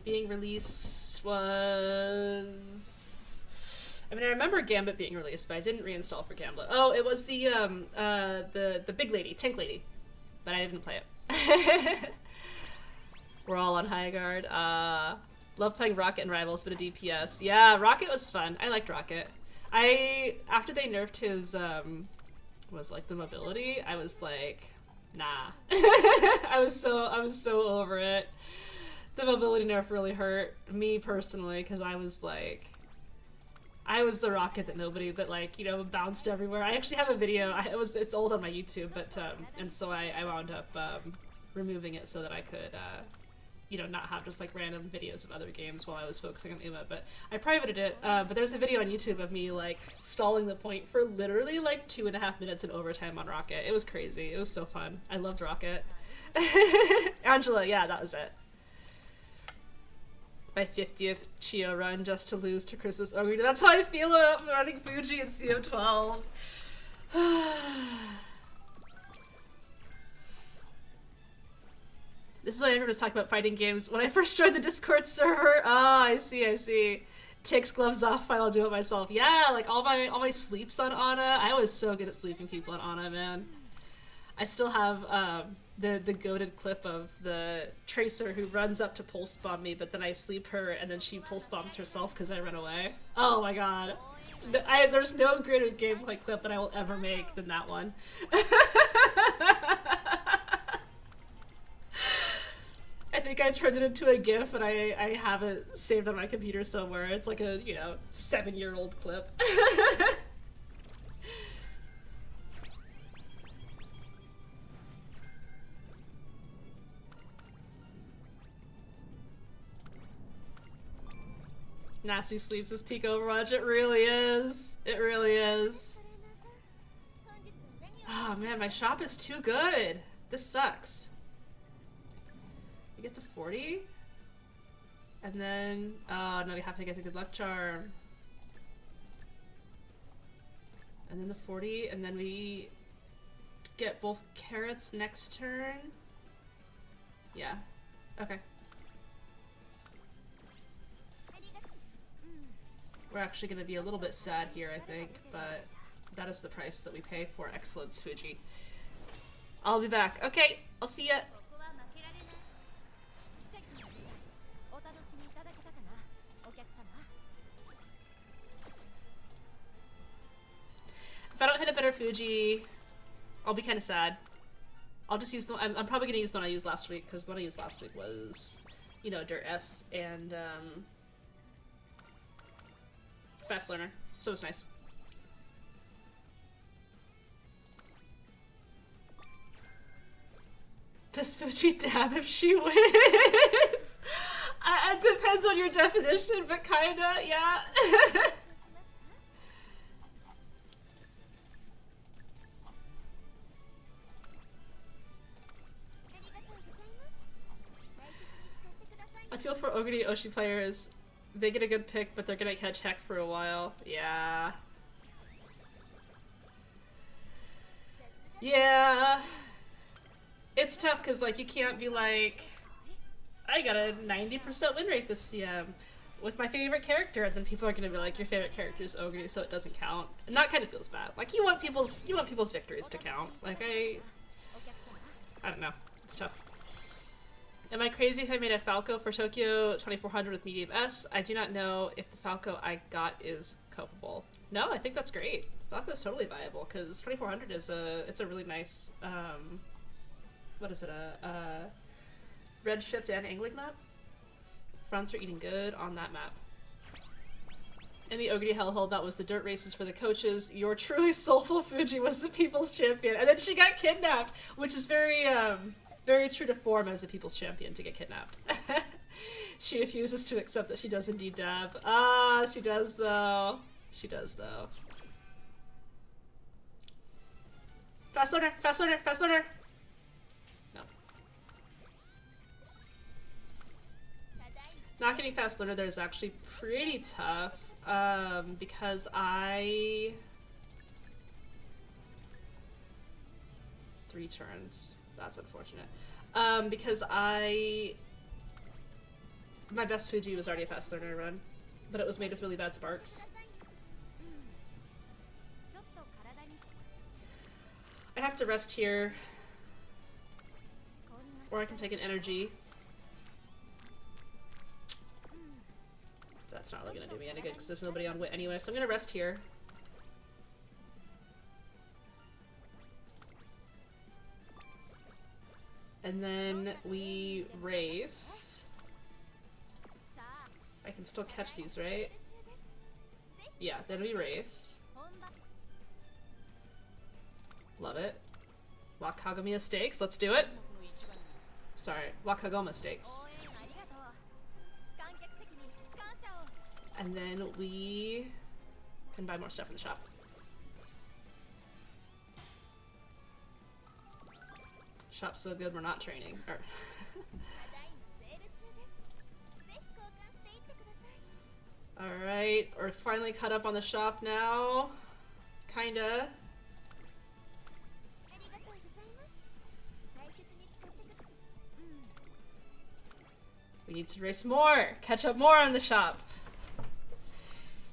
being released was... I mean, I remember Gambit being released, but I didn't reinstall for Gambit. Oh, it was the big lady, Tank Lady, but I didn't play it. We're all on high guard. Love playing Rocket and Rivals, but a DPS. Yeah, Rocket was fun. I liked Rocket. After they nerfed his, was like the mobility, I was like, nah. I was so over it. The mobility nerf really hurt me personally, because I was like, I was the Rocket that nobody, that like, you know, bounced everywhere. I actually have a video, it's old on my YouTube, but, and so I wound up, removing it so that I could, you know, not have just like random videos of other games while I was focusing on Uma, but I privated it, but there's a video on YouTube of me like stalling the point for literally like 2.5 minutes in overtime on Rocket. It was crazy. It was so fun. I loved Rocket. Angela, yeah, that was it. My 50th Chio run just to lose to Christmas Ogre. That's how I feel about running Fuji in CM12. This is why everyone was talking about fighting games. When I first joined the Discord server, I see. Takes gloves off, fine, I'll do it myself. Yeah, like all my sleeps on Ana. I was so good at sleeping people on Ana, man. I still have the goated clip of the Tracer who runs up to pulse bomb me, but then I sleep her and then she pulse bombs herself because I run away. Oh my god. There's no greater gameplay clip that I will ever make than that one. I think I turned it into a GIF and I have it saved on my computer somewhere. It's like a, you know, 7-year-old clip. Nasty Sleeps is peak Overwatch. It really is. It really is. Oh man, my shop is too good. This sucks. We get to 40? And then, oh no, we have to get the Good Luck Charm. And then the 40, and then we get both carrots next turn. Yeah. Okay. We're actually going to be a little bit sad here, I think, but that is the price that we pay for excellence, Fuji. I'll be back. Okay, I'll see ya. If I don't hit a better Fuji, I'll be kind of sad. I'll just use the. I'm probably gonna use the one I used last week, because the one I used last week was, you know, Dirt S and Fast Learner, so it was nice. Does Fuji dab if she wins? It depends on your definition, but kinda, yeah. I feel for Oguri Oshi players, they get a good pick, but they're gonna catch heck for a while. Yeah. Yeah. It's tough because, like, you can't be like, I got a 90% win rate this CM with my favorite character, and then people are gonna be like, your favorite character is Oguri, so it doesn't count. And that kind of feels bad. Like, you want people's victories to count. Like, I don't know. It's tough. Am I crazy if I made a Falco for Tokyo 2400 with medium S? I do not know if the Falco I got is copable. No, I think that's great. Falco is totally viable because 2400 is it's a really nice what is it, a red shift and angling map? Fronts are eating good on that map. In the Oguri hellhole, that was the dirt races for the coaches. Your truly soulful Fuji was the people's champion. And then she got kidnapped, which is very true to form as a people's champion to get kidnapped. She refuses to accept that she does indeed dab. Ah, she does though. She does though. Fast learner, fast learner, fast learner! No. Not getting fast learner there is actually pretty tough, because I... 3 turns. That's unfortunate. Because my best Fuji was already a fast learner run, but it was made with really bad sparks. I have to rest here, or I can take an energy. That's not really gonna do me any good because there's nobody on wit anyway, so I'm gonna rest here. And then we race. I can still catch these, right? Yeah, then we race. Love it. Wakagami stakes, let's do it. Sorry, Wakagoma stakes. And then we can buy more stuff in the shop. Shop's so good we're not training. Alright, we're finally caught up on the shop now. Kinda. We need to race more! Catch up more on the shop!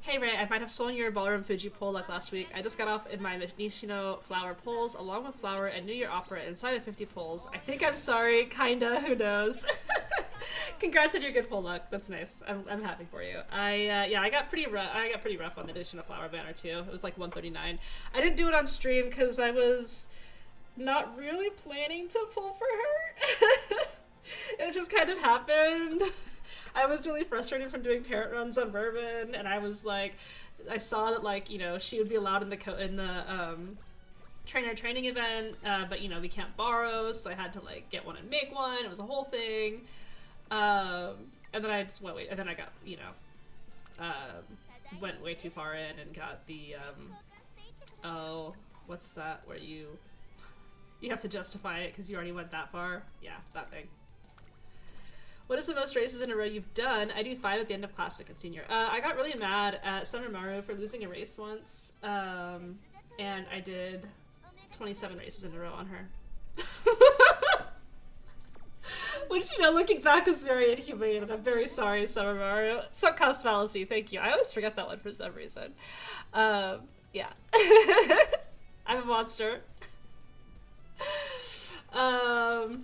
Hey Ray, I might have stolen your Ballroom Fuji pole like last week. I just got off in my Nishino flower poles, along with flower and New Year opera inside of 50 poles. I think I'm sorry, kinda, who knows. Congrats on your good pole luck. That's nice. I'm happy for you. Yeah, I got pretty rough on the Nishino flower banner too. It was like 139. I didn't do it on stream because I was not really planning to pull for her. It just kind of happened. I was really frustrated from doing parent runs on Bourbon, and I was like, I saw that, like, you know, she would be allowed in the trainer training event, but, you know, we can't borrow, so I had to, like, get one and make one. It was a whole thing. And then I just went, and then I got, you know, went way too far in and got the, oh, what's that, where you have to justify it because you already went that far? Yeah, that thing. What is the most races in a row you've done? I do 5 at the end of Classic and Senior. I got really mad at Summer Maru for losing a race once, and I did 27 races in a row on her. Which, you know, looking back is very inhumane, and I'm very sorry, Summer Mario. Sunk cost fallacy, thank you. I always forget that one for some reason. Yeah. I'm a monster. Okay,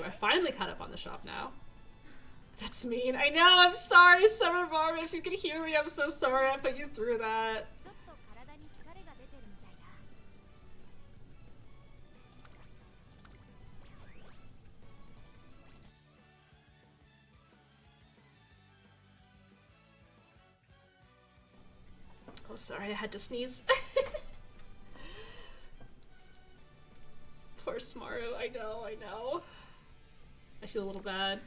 we're finally caught up on the shop now. That's mean. I know, I'm sorry, Summer Mario. If you can hear me, I'm so sorry I put you through that. Oh, sorry, I had to sneeze. Poor Smaru, I know, I know. I feel a little bad.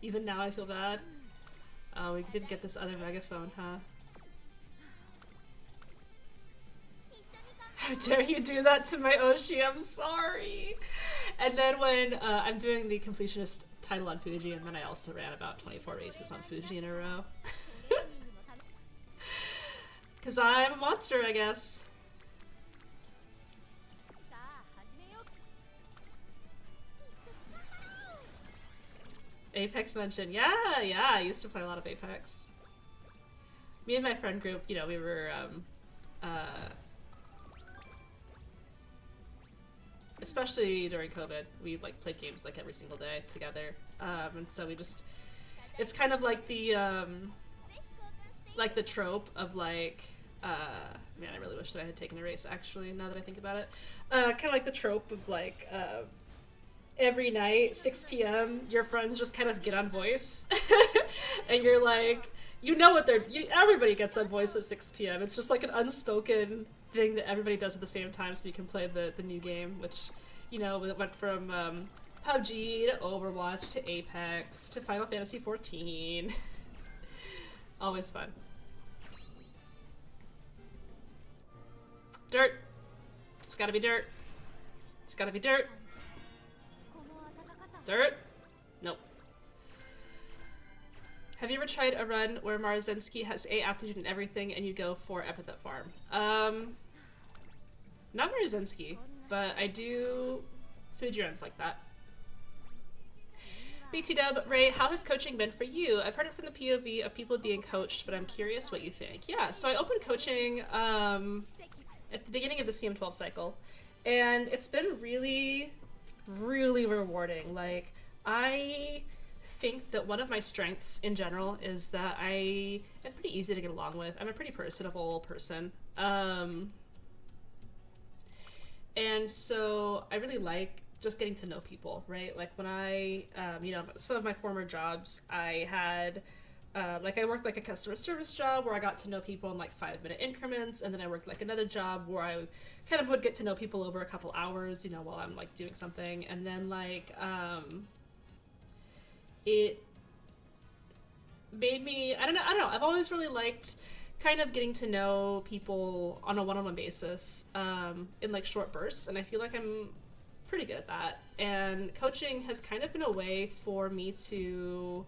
Even now I feel bad. Oh, we did get this other megaphone, huh? How dare you do that to my Oshi, I'm sorry! And then when I'm doing the completionist title on Fuji, and then I also ran about 24 races on Fuji in a row. Because I'm a monster, I guess. Apex mentioned. Yeah, I used to play a lot of Apex. Me and my friend group, you know, we were, especially during COVID, we, like, played games, like, every single day together. And so we just, it's kind of like the trope of, like, man, I really wish that I had taken a race, actually, now that I think about it. Kind of like the trope of, like, every night, 6 p.m., your friends just kind of get on voice. And you're like, you know what everybody gets on voice at 6 p.m. It's just like an unspoken thing that everybody does at the same time so you can play the new game, which, you know, it went from PUBG to Overwatch to Apex to Final Fantasy XIV. Always fun. Dirt. It's gotta be dirt. It's gotta be dirt. Dirt? Nope. Have you ever tried a run where Marzensky has A aptitude in everything and you go for epithet farm? Not Marzensky, but I do Fuji runs like that. BT Dub, Ray, how has coaching been for you? I've heard it from the POV of people being coached, but I'm curious what you think. Yeah, so I opened coaching at the beginning of the CM12 cycle, and it's been really, really rewarding. Like, I think that one of my strengths in general is that I am pretty easy to get along with. I'm a pretty personable person. And so I really like just getting to know people, right? Like when I, you know, some of my former jobs, I had, like I worked like a customer service job where I got to know people in like 5-minute increments. And then I worked like another job where I kind of would get to know people over a couple hours, you know, while I'm like doing something. And then like, it made me, I don't know, I've always really liked kind of getting to know people on a one-on-one basis, in like short bursts. And I feel like I'm pretty good at that. And coaching has kind of been a way for me to,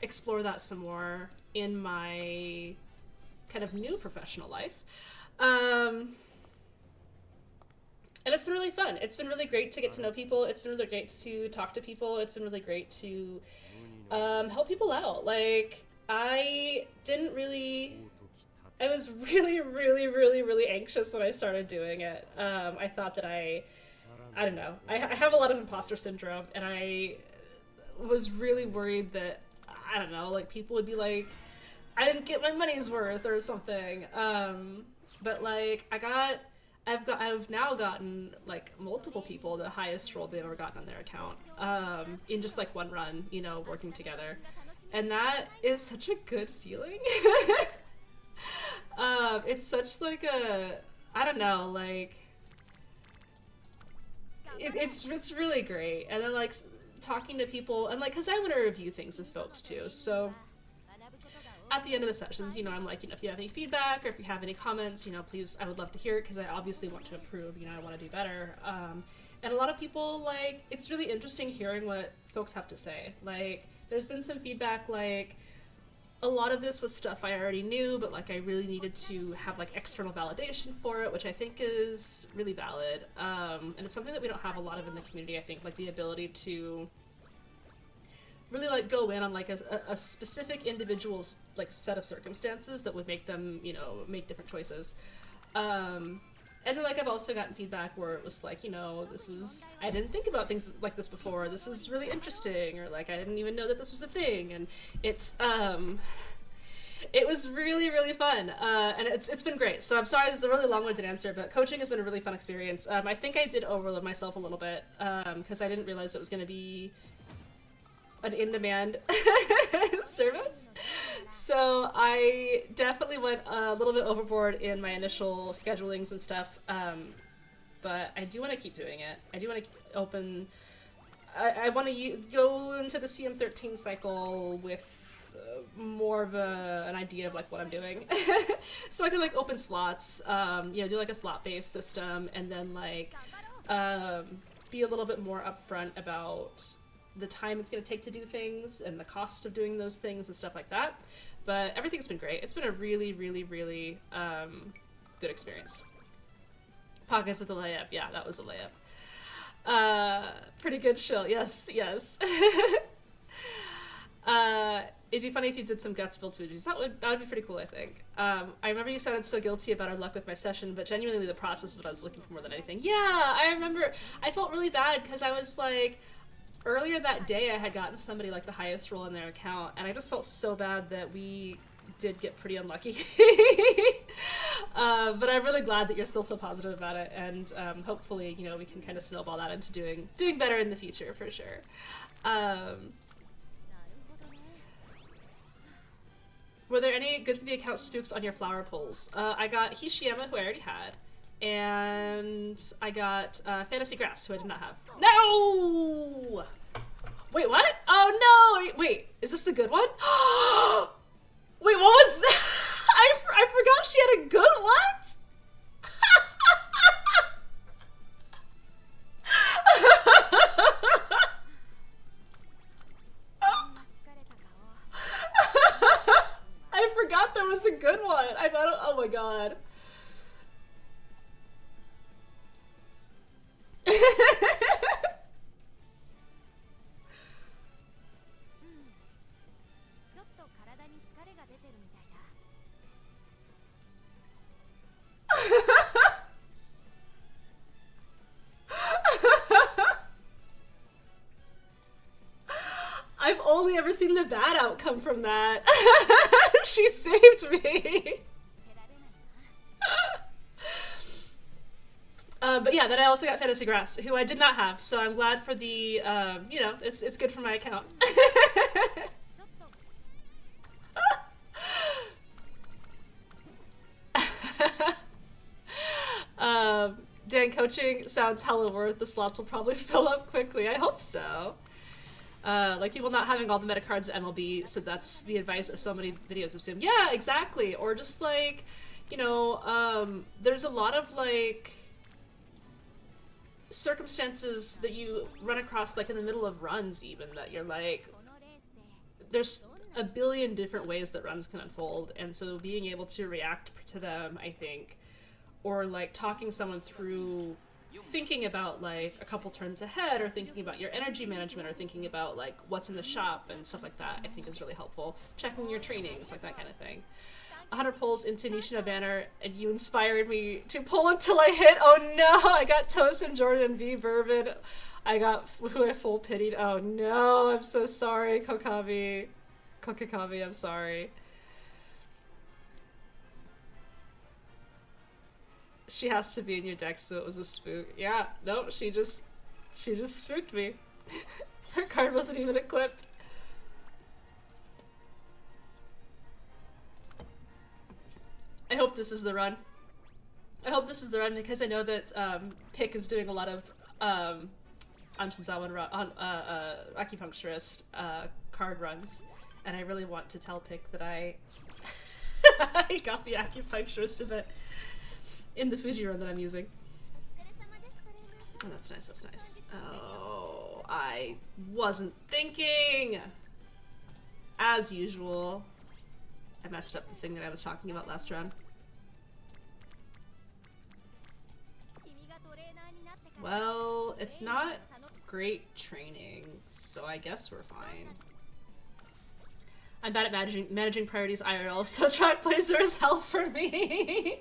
explore that some more in my kind of new professional life. And it's been really fun. It's been really great to get to know people. It's been really great to talk to people. It's been really great to help people out. Like, I was really, really, really, really anxious when I started doing it. I thought that I don't know. I have a lot of imposter syndrome, and I was really worried that, I don't know, like people would be like, I didn't get my money's worth or something. But like, I've now gotten like multiple people the highest role they've ever gotten on their account, in just like one run, you know, working together. And that is such a good feeling. It's such like a, I don't know, like, it's really great. And then like talking to people, and like, cause I want to review things with folks too, so at the end of the sessions, you know, I'm like, you know, if you have any feedback or if you have any comments, you know, please, I would love to hear it, because I obviously want to improve, you know, I want to do better. And a lot of people, like, it's really interesting hearing what folks have to say. Like, there's been some feedback, like, a lot of this was stuff I already knew, but like I really needed to have like external validation for it, which I think is really valid. And it's something that we don't have a lot of in the community, I think, like the ability to really like go in on like a specific individual's like set of circumstances that would make them, you know, make different choices. And then, like, I've also gotten feedback where it was like, you know, this is, I didn't think about things like this before, this is really interesting, or like, I didn't even know that this was a thing, and it's, it was really, really fun, and it's been great. So I'm sorry, this is a really long-winded answer, but coaching has been a really fun experience. I think I did overload myself a little bit, because I didn't realize it was going to be an in-demand service. So I definitely went a little bit overboard in my initial schedulings and stuff, but I do want to keep doing it. I do want to open... I want to go into the CM13 cycle with more of an idea of like what I'm doing. So I can like open slots, you know, do like a slot-based system, and then like be a little bit more upfront about the time it's going to take to do things and the cost of doing those things and stuff like that. But everything's been great. It's been a really, really, really good experience. Pockets with the layup. Yeah, that was a layup. Pretty good shill. Yes, yes. It'd be funny if you did some guts build Fujis. That would be pretty cool, I think. I remember you sounded so guilty about our luck with my session, but genuinely the process is what I was looking for more than anything. Yeah, I remember. I felt really bad because I was like, earlier that day I had gotten somebody like the highest roll in their account, and I just felt so bad that we did get pretty unlucky. But I'm really glad that you're still so positive about it, and hopefully, you know, we can kind of snowball that into doing better in the future for sure. Were there any good for the account spooks on your flower pulls? I got Hishiyama, who I already had, and I got Fantasy Grass, who I did not have. No! Wait, what? Oh no! Wait, is this the good one? Wait, what was that? I forgot she had a good what? I forgot there was a good one. I thought, oh my god. I've only ever seen the bad outcome from that. She saved me. But yeah, then I also got Fantasy Grass, who I did not have, so I'm glad for the, you know, it's good for my account. Dan, coaching sounds hella worth. The slots will probably fill up quickly. I hope so. Like people not having all the meta cards at MLB, so that's the advice of so many videos assume. Yeah, exactly. Or just like, you know, there's a lot of like circumstances that you run across like in the middle of runs even that you're like, there's a billion different ways that runs can unfold, and so being able to react to them, I think, or like talking someone through thinking about like a couple turns ahead, or thinking about your energy management, or thinking about like what's in the shop and stuff like that, I think is really helpful. Checking your trainings, like that kind of thing. 100 pulls into Nishino banner, and you inspired me to pull until I hit. Oh no, I got Tosin Jordan V Bourbon. I got who I full pitied. Oh no, I'm so sorry, Kokami, I'm sorry. She has to be in your deck, so it was a spook. Yeah, no, she just spooked me. Her card wasn't even equipped. I hope this is the run. I hope this is the run because I know that Pick is doing a lot of acupuncturist card runs, and I really want to tell Pick that I I got the acupuncturist event in the Fuji run that I'm using. Oh, that's nice, that's nice. Oh, I wasn't thinking! As usual. I messed up the thing that I was talking about last round. Well, it's not great training, so I guess we're fine. I'm bad at managing priorities IRL, so track placer is hell for me.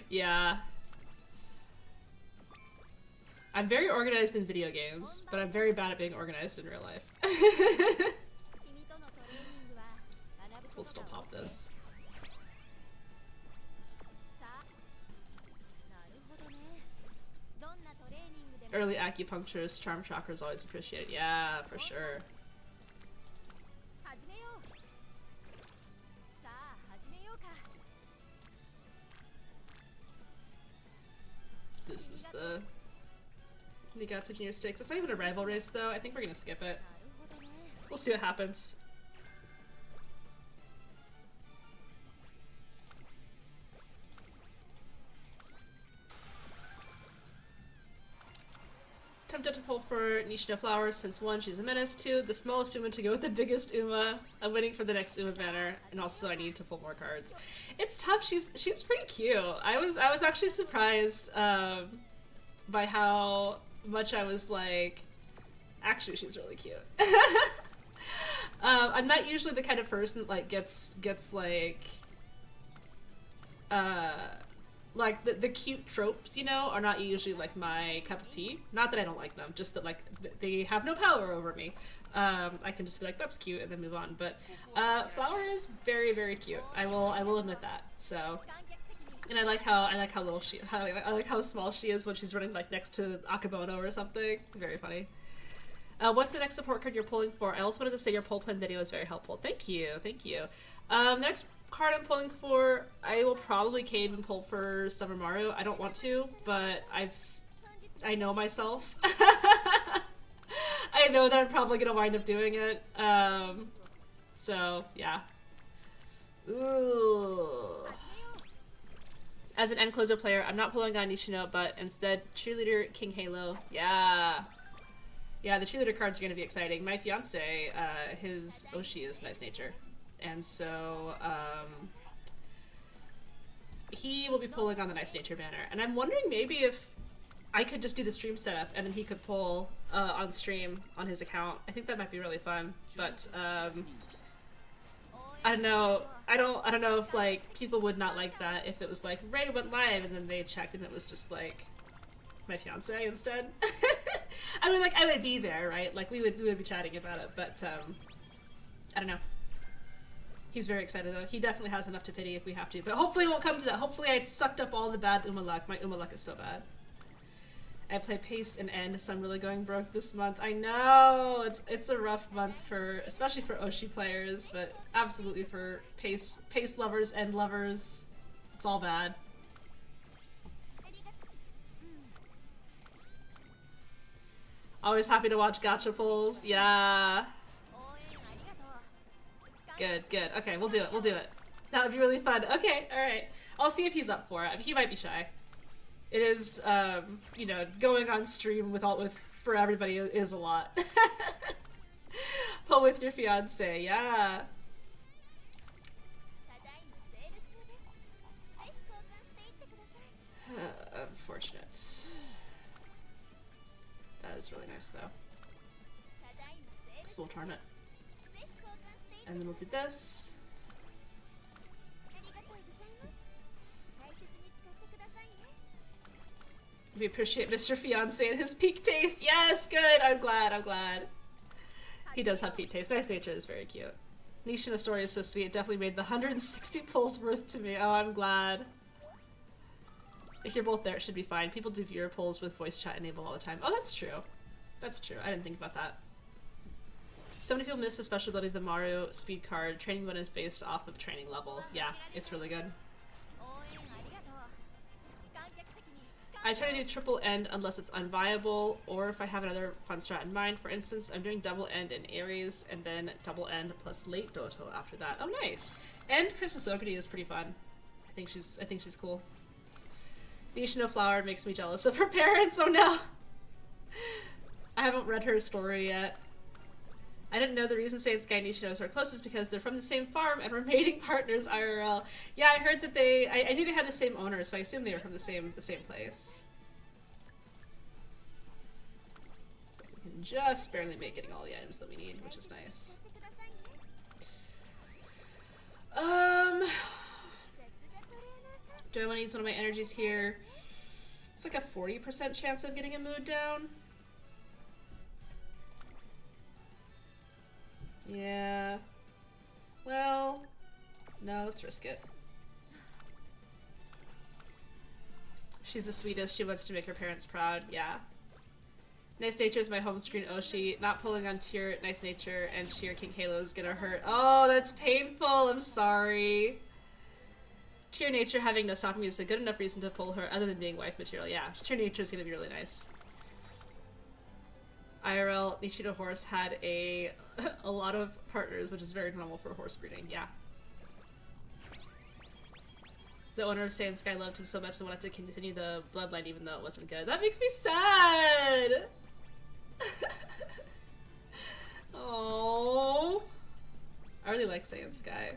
Yeah. I'm very organized in video games, but I'm very bad at being organized in real life. We'll still pop this. Early acupuncturist, charm chakra is always appreciated. Yeah, for sure. This is the Niigata Junior Stakes. It's not even a rival race though. I think we're gonna skip it. We'll see what happens. Tempted to pull for Nishino Flowers since 1, she's a menace, 2, the smallest Uma to go with the biggest Uma. I'm waiting for the next Uma banner, and also I need to pull more cards. It's tough. She's pretty cute. I was actually surprised by how much I was like, actually she's really cute. I'm not usually the kind of person that like gets like the cute tropes, you know, are not usually like my cup of tea. Not that I don't like them, just that like they have no power over me. I can just be like, that's cute, and then move on. But Flower is very, very cute. I will admit that. So, and I like how little she, I like how small she is when she's running like next to Akabono or something. Very funny. What's the next support card you're pulling for? I also wanted to say your pull plan video is very helpful. Thank you, thank you. The next card I'm pulling for, I will probably cave and pull for Summer Mario. I don't want to, but I know myself. I know that I'm probably gonna wind up doing it. So yeah. Ooh. As an end closer player, I'm not pulling on Nishino, but instead Cheerleader King Halo. Yeah. Yeah, the cheerleader cards are gonna be exciting. My fiance, his Oshi is Nice Nature. And so, he will be pulling on the Nice Nature banner. And I'm wondering maybe if I could just do the stream setup and then he could pull on stream on his account. I think that might be really fun. But, I don't know. I don't know if, like, people would not like that if it was like, Ray went live and then they checked and it was just, like, my fiance instead. I mean, like, I would be there, right? Like, we would be chatting about it, but, I don't know. He's very excited though. He definitely has enough to pity if we have to, but hopefully it won't come to that. Hopefully I sucked up all the bad Uma luck. My Uma luck is so bad. I play Pace and End, so I'm really going broke this month. I know! It's a rough month for, especially for Oshi players, but absolutely for Pace lovers, End lovers. It's all bad. Always happy to watch gacha pulls. Yeah. Good, good. Okay, we'll do it. We'll do it. That would be really fun. Okay, alright. I'll see if he's up for it. He might be shy. It is, you know, going on stream for everybody is a lot. Pull with your fiance, yeah. Unfortunate. That is really nice, though. Soul Charm it. And then we'll do this. We appreciate Mr. Fiance and his peak taste. Yes, good. I'm glad. I'm glad. He does have peak taste. Nice Nature is very cute. Nishino story is so sweet. It definitely made the 160 pulls worth to me. Oh, I'm glad. If you're both there, it should be fine. People do viewer polls with voice chat enabled all the time. Oh, that's true. That's true. I didn't think about that. So many people miss the special ability of the Mario speed card. Training mode is based off of training level. Yeah, it's really good. I try to do triple end unless it's unviable, or if I have another fun strat in mind. For instance, I'm doing double end in Aries, and then double end plus late Doto after that. Oh, nice. And Christmas Ogre is pretty fun. I think she's cool. Nishino Flower makes me jealous of her parents. Oh no. I haven't read her story yet. I didn't know the reason Say and Sky and Nishino are close is because they're from the same farm and remaining partners IRL. Yeah, I heard that I knew they had the same owner, so I assumed they were from the same place. We can just barely make getting all the items that we need, which is nice. Do I want to use one of my energies here? It's like a 40% chance of getting a mood down. Yeah. Well, no, let's risk it. She's the sweetest. She wants to make her parents proud. Yeah. Nice Nature is my home screen Oshi. Not pulling on Cheer, Nice Nature, and Cheer King Halo is gonna hurt. Oh, that's painful. I'm sorry. Cheer Nature having no stopping me is a good enough reason to pull her other than being wife material. Yeah, Cheer Nature is gonna be really nice. IRL, Nishido Horse had a lot of partners, which is very normal for horse breeding, yeah. The owner of Sand Sky loved him so much they wanted to continue the bloodline even though it wasn't good. That makes me sad! Oh, I really like Sand Sky.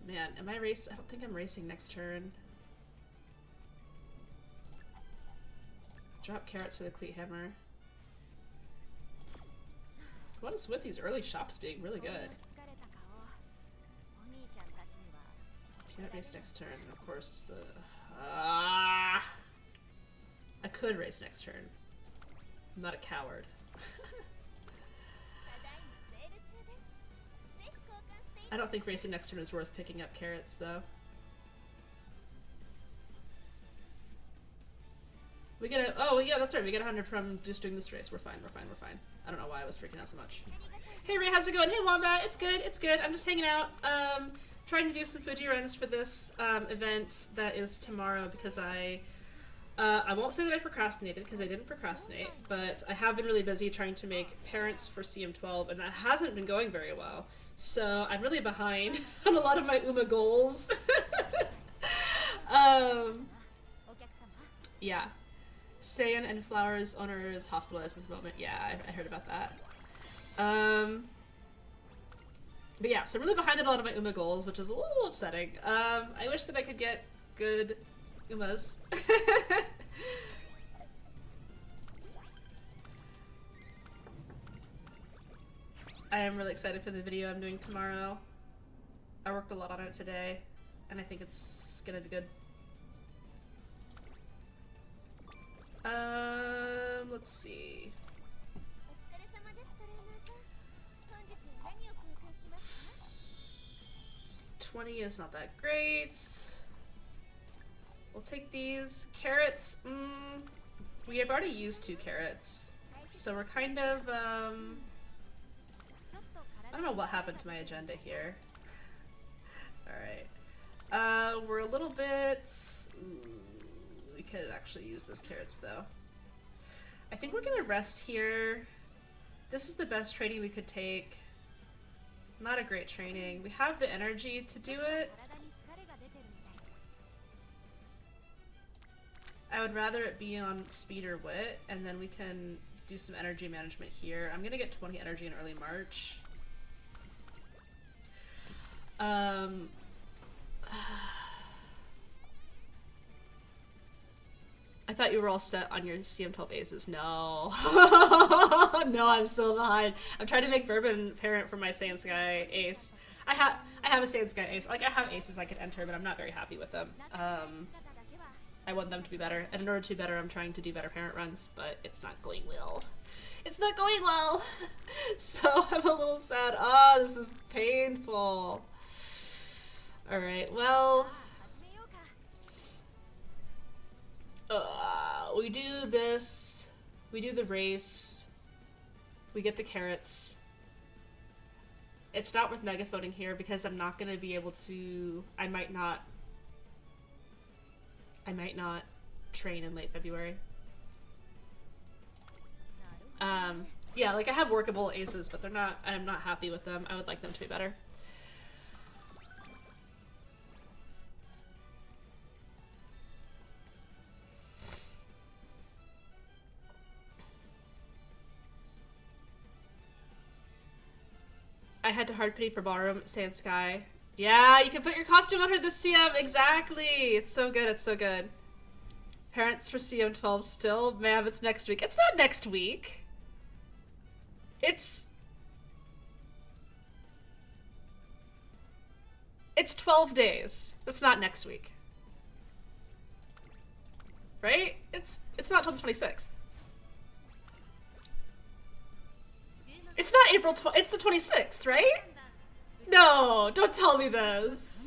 Man, am I race? I don't think I'm racing next turn. Drop carrots for the cleat hammer. What is with these early shops being really good? Can't race next turn. Of course, it's the. I could race next turn. I'm not a coward. I don't think racing next turn is worth picking up carrots, though. We get a- oh yeah, that's right, we get 100 from just doing this race. We're fine, we're fine, we're fine. I don't know why I was freaking out so much. Hey Ray, how's it going? Hey Wombat, it's good, it's good. I'm just hanging out, trying to do some Fuji runs for this event that is tomorrow because I won't say that I procrastinated because I didn't procrastinate, but I have been really busy trying to make parents for CM12 and that hasn't been going very well. So I'm really behind on a lot of my UMA goals. Yeah. Saiyan and Flowers owner is hospitalized at the moment. Yeah, I heard about that. But yeah, so I'm really behind on a lot of my UMA goals, which is a little upsetting. I wish that I could get good UMAs. I am really excited for the video I'm doing tomorrow. I worked a lot on it today, and I think it's gonna be good. Let's see. 20 is not that great. We'll take these. Carrots, we have already used 2 carrots. So we're kind of, I don't know what happened to my agenda here. Alright. We're a little bit... Ooh, we could actually use those carrots though. I think we're gonna rest here. This is the best training we could take. Not a great training. We have the energy to do it. I would rather it be on speed or wit, and then we can do some energy management here. I'm gonna get 20 energy in early March. I thought you were all set on your CM12 aces. No. No, I'm still behind. I'm trying to make Bourbon parent for my Saiyan Sky ace. I have a Saiyan Sky ace. Like, I have aces I could enter, but I'm not very happy with them. I want them to be better. And in order to be better, I'm trying to do better parent runs, but it's not going well. It's not going well! So I'm a little sad. Oh, this is painful. Alright, well... we do this, we do the race, we get the carrots. It's not worth megaphoning here because I'm not gonna be able to, I might not train in late February. Yeah, like I have workable aces, but I'm not happy with them. I would like them to be better. I had to hard pity for ballroom, sand sky. Yeah, you can put your costume on her this CM, exactly! It's so good, it's so good. Parents for CM12 still? Ma'am, it's next week. It's not next week! It's 12 days. It's not next week. Right? It's not till the 26th. It's not April it's the 26th, right? No, don't tell me this.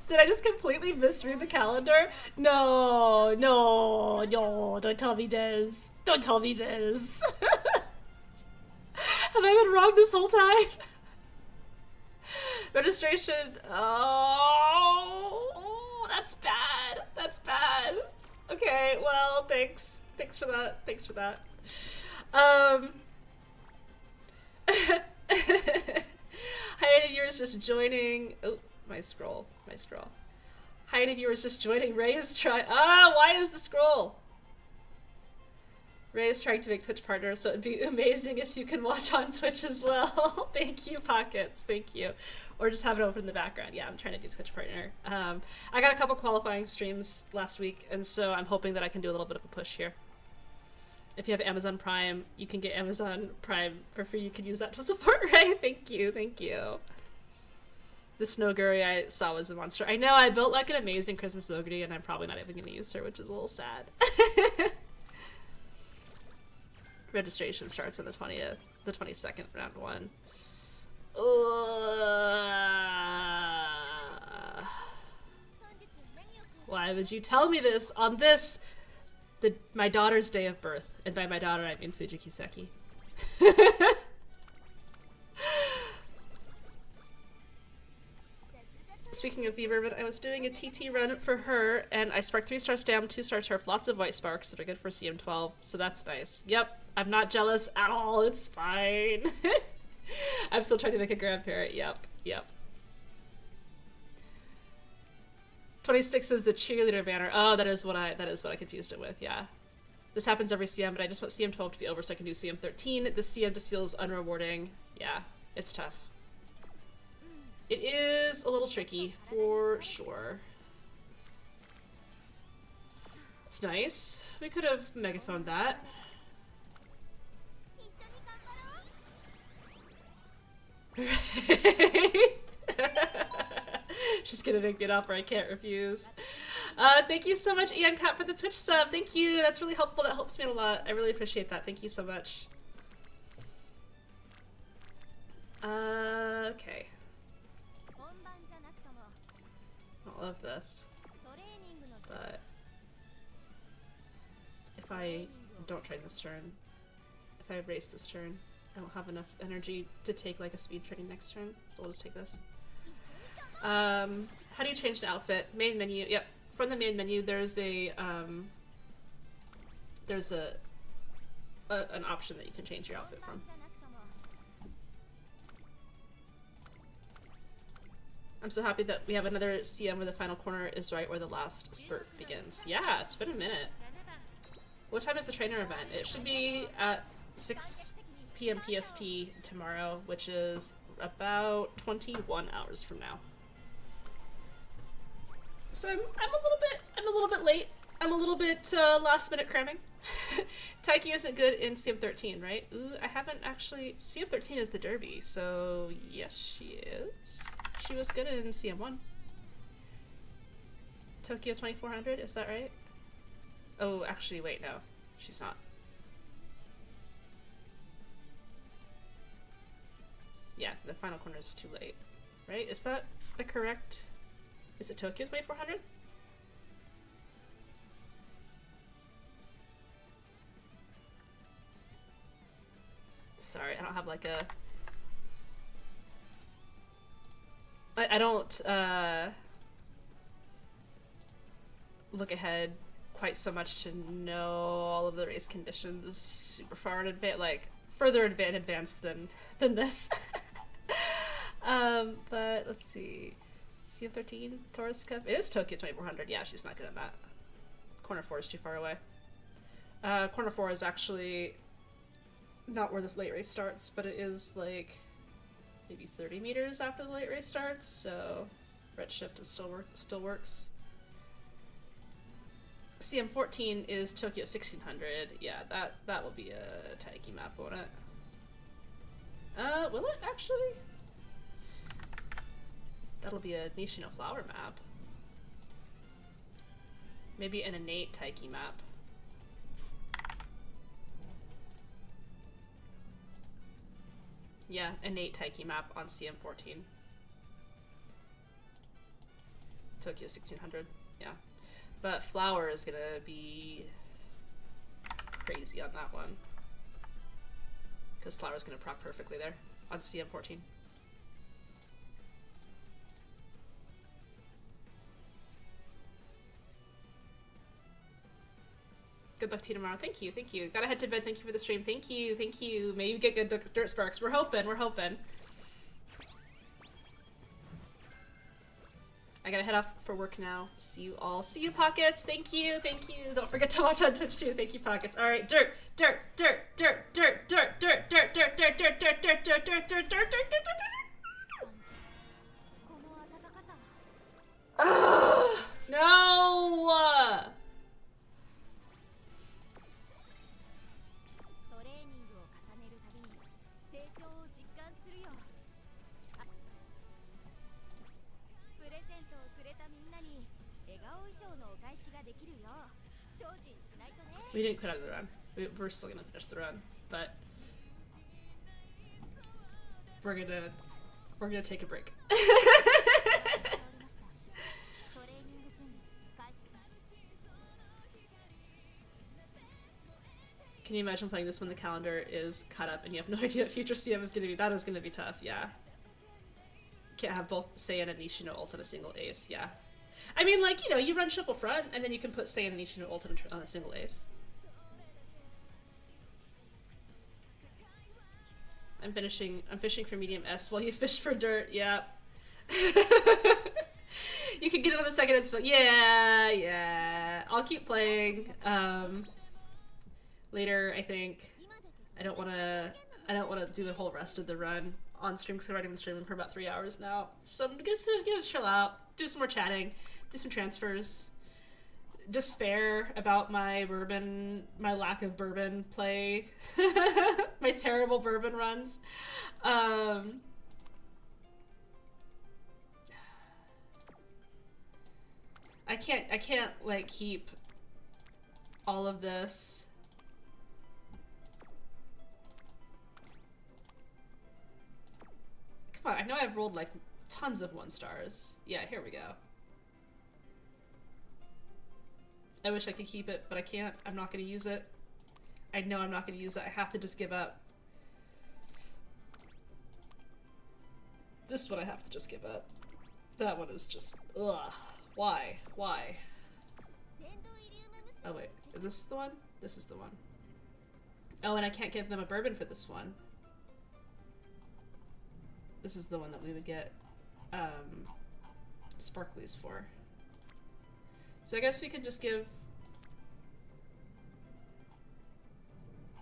Did I just completely misread the calendar? No, no, no, don't tell me this. Don't tell me this. Have I been wrong this whole time? Registration, oh, that's bad. That's bad. Okay, well, thanks. Thanks for that. Thanks for that. Hi, any viewers just joining. Oh, my scroll. Hi, any viewers just joining. Ray is trying. Ah, why is the scroll? Ray is trying to make Twitch partner, so it'd be amazing if you can watch on Twitch as well. Thank you, Pockets. Thank you. Or just have it open in the background. Yeah, I'm trying to do Twitch partner. I got a couple qualifying streams last week, and so I'm hoping that I can do a little bit of a push here. If you have Amazon Prime, you can get Amazon Prime for free. You can use that to support Ray. Thank you, thank you. The Snowgurry I saw was a monster. I know, I built like an amazing Christmas Snowgurry, and I'm probably not even going to use her, which is a little sad. Registration starts on the 20th, the 22nd, round 1. Why would you tell me this on this, my daughter's day of birth? And by my daughter, I mean Fujikiseki. Speaking of Vermin, I was doing a TT run for her, and I sparked 3-star stam, 2-star turf, lots of white sparks that are good for CM12, so that's nice. Yep, I'm not jealous at all, it's fine. I'm still trying to make a grandparent, yep. 26 is the cheerleader banner. Oh, that is what I confused it with, yeah. This happens every CM, but I just want CM12 to be over so I can do CM13. This CM just feels unrewarding. Yeah, it's tough. It is a little tricky, for sure. It's nice. We could have megaphoned that. She's gonna make me an offer I can't refuse. Thank you so much, Ian Cat, for the Twitch sub. Thank you. That's really helpful. That helps me a lot. I really appreciate that. Thank you so much. Okay. I love this, but if I don't train this turn, if I race this turn, I won't have enough energy to take like a speed training next turn, so we'll just take this. How do you change an outfit? Main menu. Yep. From the main menu, there's an option that you can change your outfit from. I'm so happy that we have another CM where the final corner is right where the last spurt begins. Yeah, it's been a minute. What time is the trainer event? It should be at 6 p.m. PST tomorrow, which is about 21 hours from now. So I'm a little bit late. I'm a little bit last minute cramming. Taiki isn't good in CM13, right? Ooh, I haven't actually. CM13 is the derby, so yes, she is. She was good in CM1. Tokyo 2400, is that right? Oh, actually, wait, no. She's not. Yeah, the final corner is too late. Right? Is that the correct... Is it Tokyo 2400? Sorry, I don't have like a... I don't look ahead quite so much to know all of the race conditions super far in advance, like further in advance than this. But let's see. CM13 Taurus Cup. It is Tokyo 2400. Yeah, she's not good at that. Corner 4 is too far away. Corner 4 is actually not where the late race starts, but it is like maybe 30 meters after the light ray starts, so redshift is still works. CM14 is Tokyo 1600. Yeah, that will be a Taiki map, won't it? Will it actually? That'll be a Nishino flower map. Maybe an innate Taiki map. Yeah, innate Taiki map on CM14. Tokyo 1600, yeah. But flower is gonna be crazy on that one. Because flower is gonna proc perfectly there on CM14. Good luck to you tomorrow. Thank you, thank you. Gotta head to bed. Thank you for the stream. Thank you, thank you. May you get good dirt sparks. We're hoping, we're hoping. I gotta head off for work now. See you all. See you, Pockets. Thank you, thank you. Don't forget to watch on Twitch too. Thank you, Pockets. All right, dirt, dirt, dirt, dirt, dirt, dirt, dirt, dirt, dirt, dirt, dirt, dirt, dirt, dirt, dirt, dirt, dirt, dirt, dirt. No! We didn't quit out of the run. We're still gonna finish the run, but we're gonna take a break. Can you imagine playing this when the calendar is cut up and you have no idea what future CM is gonna be? That is gonna be tough, yeah. Can't have both Saiyan and Nishino ult on a single ace, yeah. I mean, like, you know, you run triple front, and then you can put Saiyan and Nishino ult on a single ace. I'm fishing for medium S while you fish for dirt, yeah. You can get it on the second inspo. Yeah, yeah. I'll keep playing. Later, I think. I don't wanna do the whole rest of the run on stream because I've already been streaming for about 3 hours now. So I'm gonna chill out, do some more chatting, do some transfers, despair about my lack of bourbon play, my terrible bourbon runs. I can't like keep all of this. Come on, I know I've rolled like tons of 1 stars. Yeah, here we go. I wish I could keep it, but I can't. I'm not gonna use it. I know I'm not gonna use it. I have to just give up. This one I have to just give up. That one is just, ugh. Why? Why? Oh wait, this is the one? This is the one. Oh, and I can't give them a bourbon for this one. This is the one that we would get sparklies for. So I guess we could just give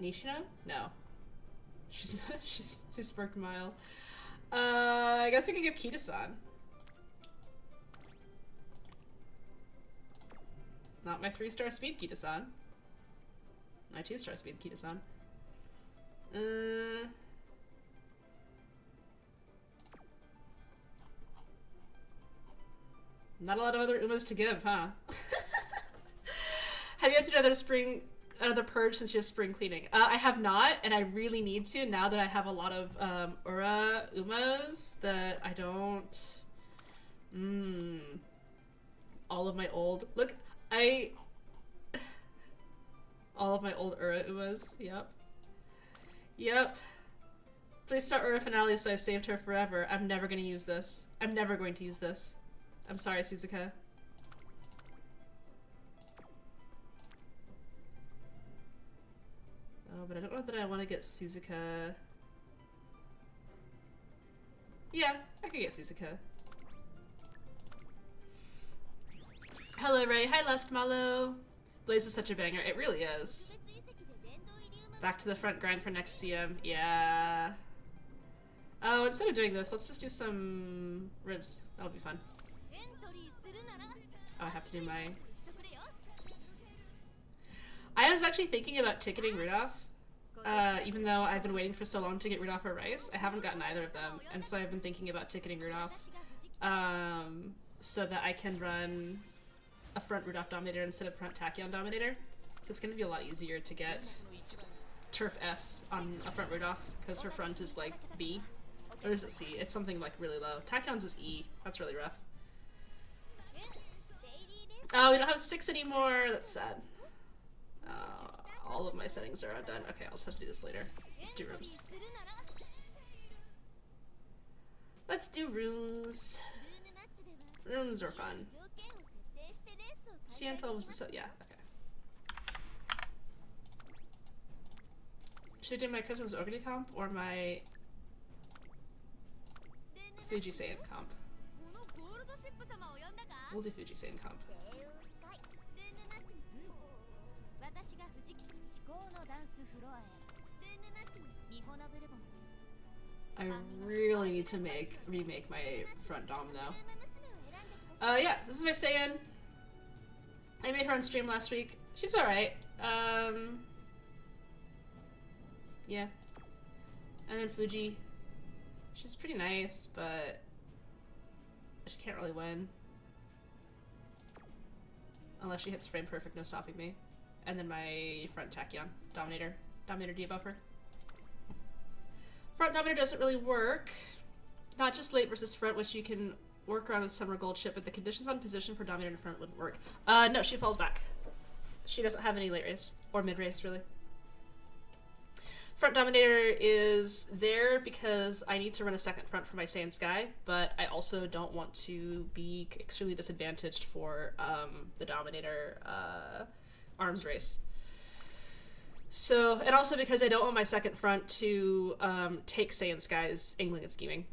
Nishino? No. She's sparked Mile. I guess we could give Kita-san. Not my 3-star speed Kita-san. My 2-star speed Kita-san. Not a lot of other Umas to give, huh? Have you had to do another purge since your spring cleaning? I have not, and I really need to now that I have a lot of Ura Umas that I don't. All of my old all of my old Ura Umas. Yep. Yep. 3-star Ura finale, so I saved her forever. I'm never gonna use this. I'm never going to use this. I'm sorry, Suzuka. Oh, but I don't know that I want to get Suzuka. Yeah, I could get Suzuka. Hello, Ray. Hi, Lust Malo. Blaze is such a banger. It really is. Back to the front grind for next CM. Yeah. Oh, instead of doing this, let's just do some ribs. That'll be fun. Oh, I have to do my... I was actually thinking about ticketing Rudolph, even though I've been waiting for so long to get Rudolph or Rice. I haven't gotten either of them, and so I've been thinking about ticketing Rudolph, so that I can run a front Rudolph Dominator instead of front Tachyon Dominator. So it's going to be a lot easier to get Turf S on a front Rudolph, because her front is like B. Or is it C? It's something like really low. Tachyon's is E. That's really rough. Oh, we don't have 6 anymore. That's sad. All of my settings are undone. Okay, I'll just have to do this later. Let's do rooms. Let's do rooms. Rooms are fun. CN12 was the set. Yeah, okay. Should I do my Christmas Ogre comp or my Fuji Saiyan comp? We'll do Fuji Saiyan comp. I really need to remake my front dom though. Yeah, this is my Saiyan. I made her on stream last week. She's alright. Yeah. And then Fuji. She's pretty nice, but she can't really win. Unless she hits frame perfect, no stopping me. And then my front Tachyon Dominator. Dominator debuffer. Front Dominator doesn't really work. Not just late versus front, which you can work around with Summer Gold ship, but the conditions on position for Dominator in front wouldn't work. No, she falls back. She doesn't have any late race. Or mid race, really. Front Dominator is there because I need to run a second front for my Saiyan Sky, but I also don't want to be extremely disadvantaged for the Dominator arms race. So, and also because I don't want my second front to take Saiyan Sky's angling and scheming.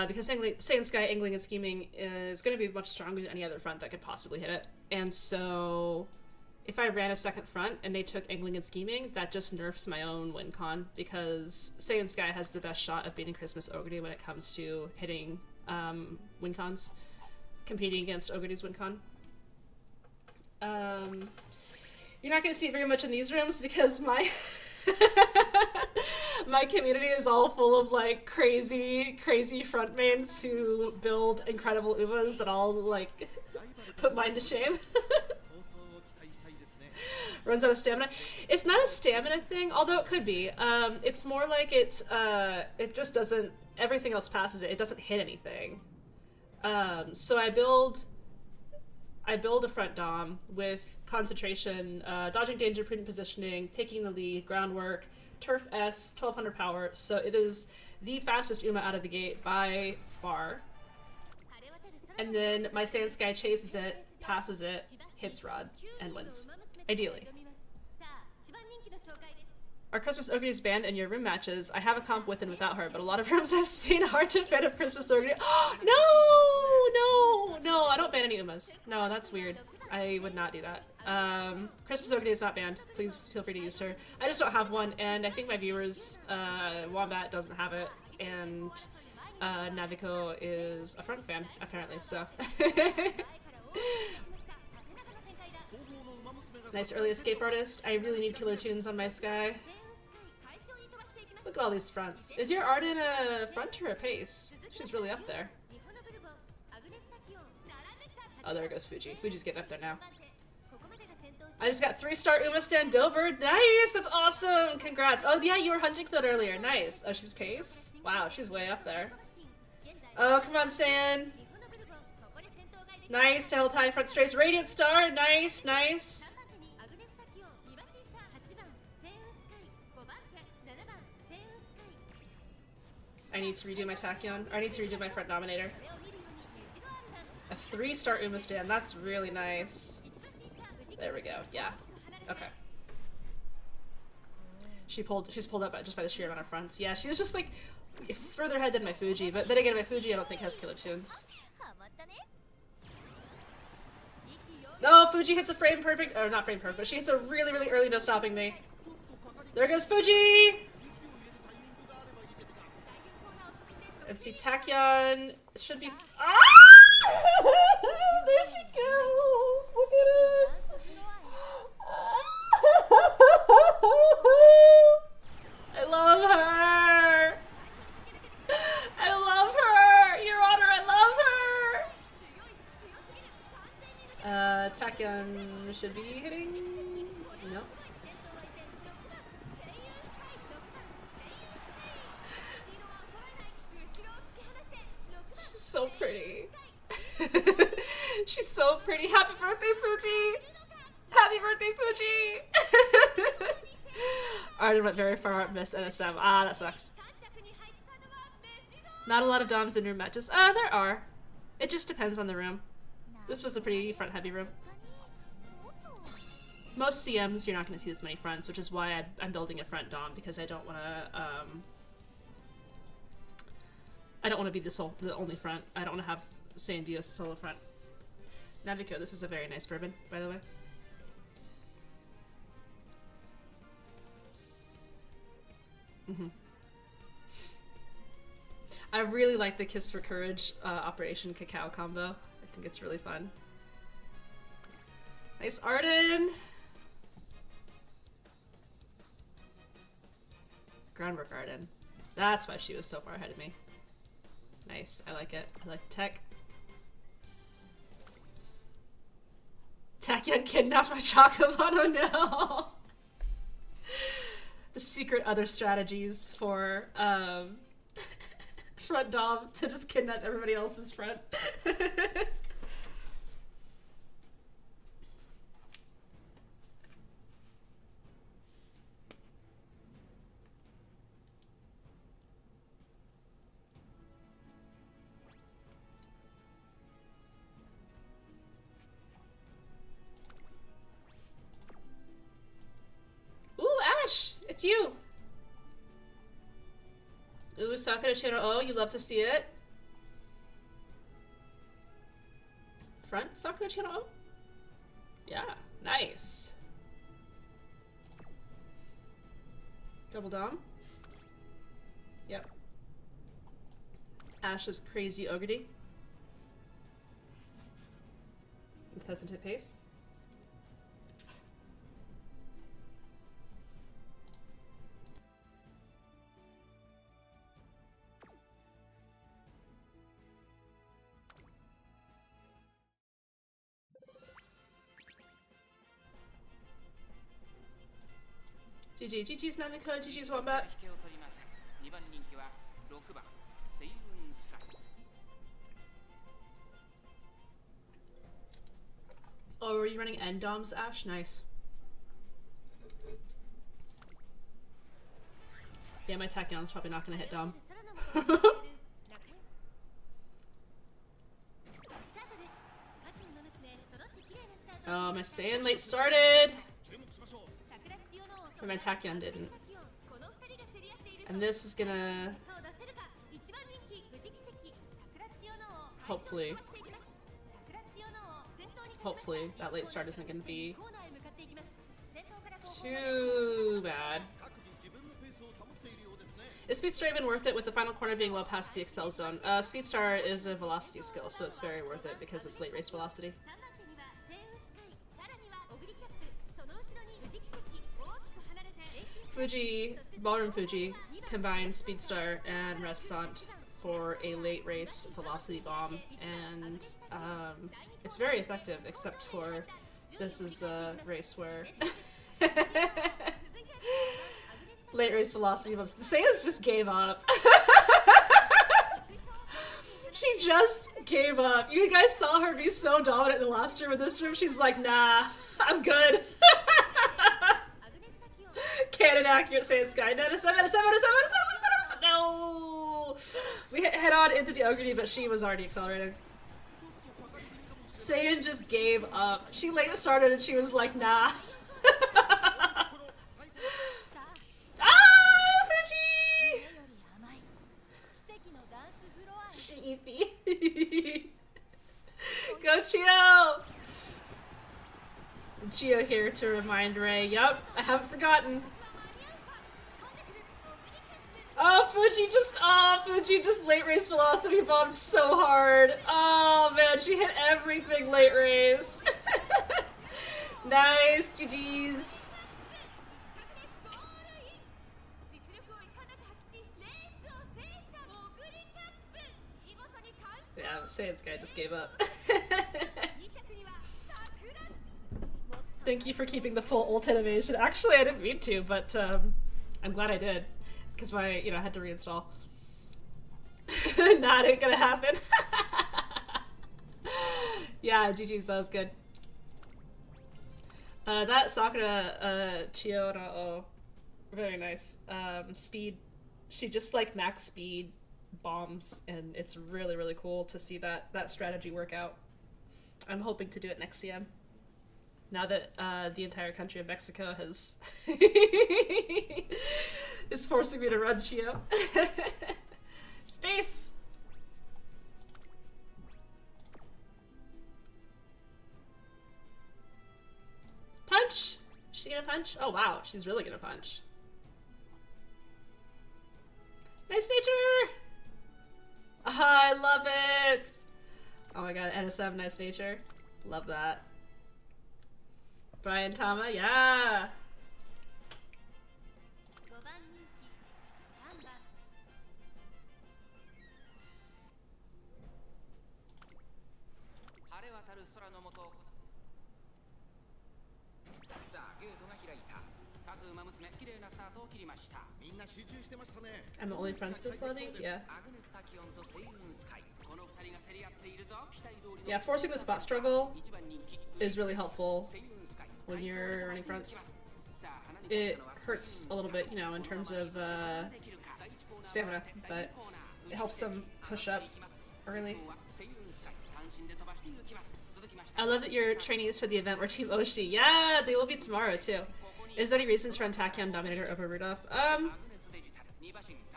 Because Saiyan Sky angling and scheming is going to be much stronger than any other front that could possibly hit it. And so if I ran a second front and they took angling and scheming, that just nerfs my own win con, because Saiyan Sky has the best shot of beating Christmas Ogre when it comes to hitting win cons, competing against Ogre's win con. You're not going to see it very much in these rooms because my my community is all full of like crazy front mains who build incredible Umas that all like put mine to shame. Runs out of stamina. It's not a stamina thing, although it could be. It's more like it just doesn't, everything else passes it. It doesn't hit anything. So I build a front dom with concentration, dodging danger, prudent positioning, taking the lead, groundwork, turf S, 1200 power. So it is the fastest Uma out of the gate by far. And then my Saiyan Sky chases it, passes it, hits Rod, and wins. Ideally. Are Christmas Ogres banned in your room matches? I have a comp with and without her, but a lot of rooms I've seen hard to ban of Christmas Ogre. No, I don't ban any Umas. No, that's weird. I would not do that. Christmas Ogre is not banned. Please feel free to use her. I just don't have one, and I think my viewers, Wombat doesn't have it, and Navico is a front fan, apparently, so. Nice early escape artist. I really need killer tunes on my Sky. Look at all these fronts. Is your Arden a front or a pace? She's really up there. Oh, there goes Fuji. Fuji's getting up there now. I just got 3-star Uma Stand Dover. Nice! That's awesome! Congrats. Oh, yeah, you were hunting for that earlier. Nice. Oh, she's pace? Wow, she's way up there. Oh, come on, Saiyan. Nice. Tail tie, front strays. Radiant Star. Nice, nice. I need to redo my Tachyon. Or I need to redo my front Dominator. A 3-star Uma Stand. That's really nice. There we go. Yeah. Okay. She's pulled up just by the sheer amount of fronts. Yeah, she was just like further ahead than my Fuji, but then again, my Fuji I don't think has killer tunes. Oh, Fuji hits a frame perfect, or not frame perfect, but she hits a really early no stopping me. There goes Fuji! Let's see, Tachyon should be. Ah! There she goes! Look at it! I love her! I love her! Your Honor, I love her! Tachyon should be hitting. No. She's so pretty. She's so pretty. Happy birthday, Fuji! Happy birthday, Fuji! Arden went very far up, missed NSM. Ah, that sucks. Not a lot of doms in room matches. There are. It just depends on the room. This was a pretty front-heavy room. Most CMs, you're not going to see as many fronts, which is why I'm building a front dom, because I don't want to, I don't want to be the only front. I don't want to have San Dios solo front. Navico, this is a very nice bourbon, by the way. I really like the Kiss for Courage Operation Cacao combo. I think it's really fun. Nice Arden! Groundwork Arden. That's why she was so far ahead of me. Nice, I like it. I like the tech. Tachyon kidnapped my Chocobo, oh no! The secret other strategies for front dom to just kidnap everybody else's front. Ooh, Ash! It's you! Ooh, Sakura Channel O, you love to see it. Front Sakura Channel O? Yeah, nice. Double dom. Yep. Ash's crazy Ogre-D. With hesitant pace. GG, GG's Namiko, GG's Wombat. Oh, were you running end doms, Ash? Nice. Yeah, my Tachyon's probably not gonna hit dom. Oh, my Saiyan late started! But my Tachyon didn't. And this is gonna... Hopefully, that late start isn't gonna be too bad. Is Speedstar even worth it with the final corner being low past the Excel zone? Speedstar is a velocity skill, so it's very worth it because it's late race velocity. Fuji, Ballroom Fuji, combines Speedstar and Resfont for a late race velocity bomb, and it's very effective, except for this is a race where late race velocity bombs. The Saiyans just gave up. She just gave up. You guys saw her be so dominant in the last room. In this room, she's like, nah, I'm good. Canon accurate Saiyan Sky. No! We head on into the Ogre-D, but she was already accelerating. Saiyan just gave up. She late started and she was like, nah. Ah, Fuji! Sheepy. Go Chio! Chio here to remind Ray. Yup, I haven't forgotten. Fuji just late race velocity bombed so hard. Oh man, she hit everything late race. Nice, GG's. Yeah, I'm saying this guy just gave up. Thank you for keeping the full ult animation. Actually, I didn't mean to, but I'm glad I did. Because I had to reinstall. Nah, it ain't gonna happen. Yeah, GG's, that was good. That Sakura Chiyo no, very nice. Speed, she just like max speed bombs, and it's really, really cool to see that strategy work out. I'm hoping to do it next CM. Now that the entire country of Mexico has is forcing me to run Chiyo. Space! Punch! Is she gonna punch? Oh wow, she's really gonna punch. Nice nature! I love it! Oh my god, NSM, nice nature. Love that. Brian Tama, yeah! I'm the only friends this lobby? Yeah. Yeah, forcing the spot struggle is really helpful when you're running fronts. It hurts a little bit, in terms of stamina, but it helps them push up early. I love that your trainees for the event were Team Oshi. Yeah, they will be tomorrow too. Is there any reasons to run Tachyon Dominator over Rudolph?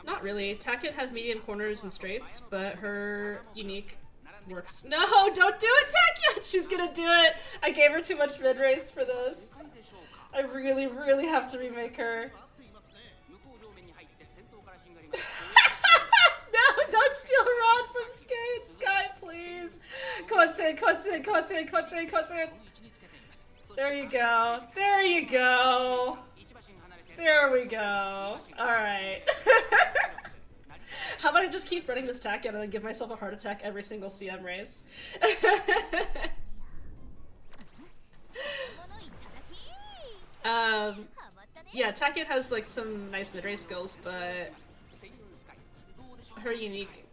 Not really. Tachyon has medium corners and straights, but her unique works. No, don't do it, Tachyon! She's gonna do it! I gave her too much mid-race for this. I really, really have to remake her. No, don't steal Rod from Sky, please! Kotsen. There you go. There you go. There we go. Alright. How about I just keep running this Tachyon and then give myself a heart attack every single CM race? Yeah, Tachyon has like some nice mid-race skills, but her unique...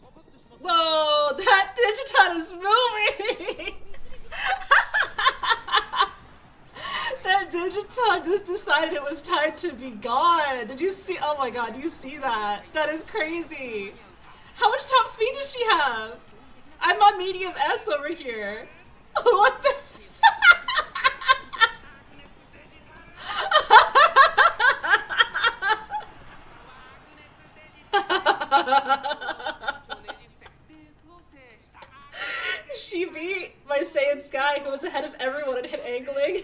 Whoa! That Digiton is moving! That Digiton just decided it was time to be gone. Did you see? Oh my god, do you see that? That is crazy. How much top speed does she have? I'm on medium S over here. What the? She beat my Saiyan Sky, who was ahead of everyone and hit angling.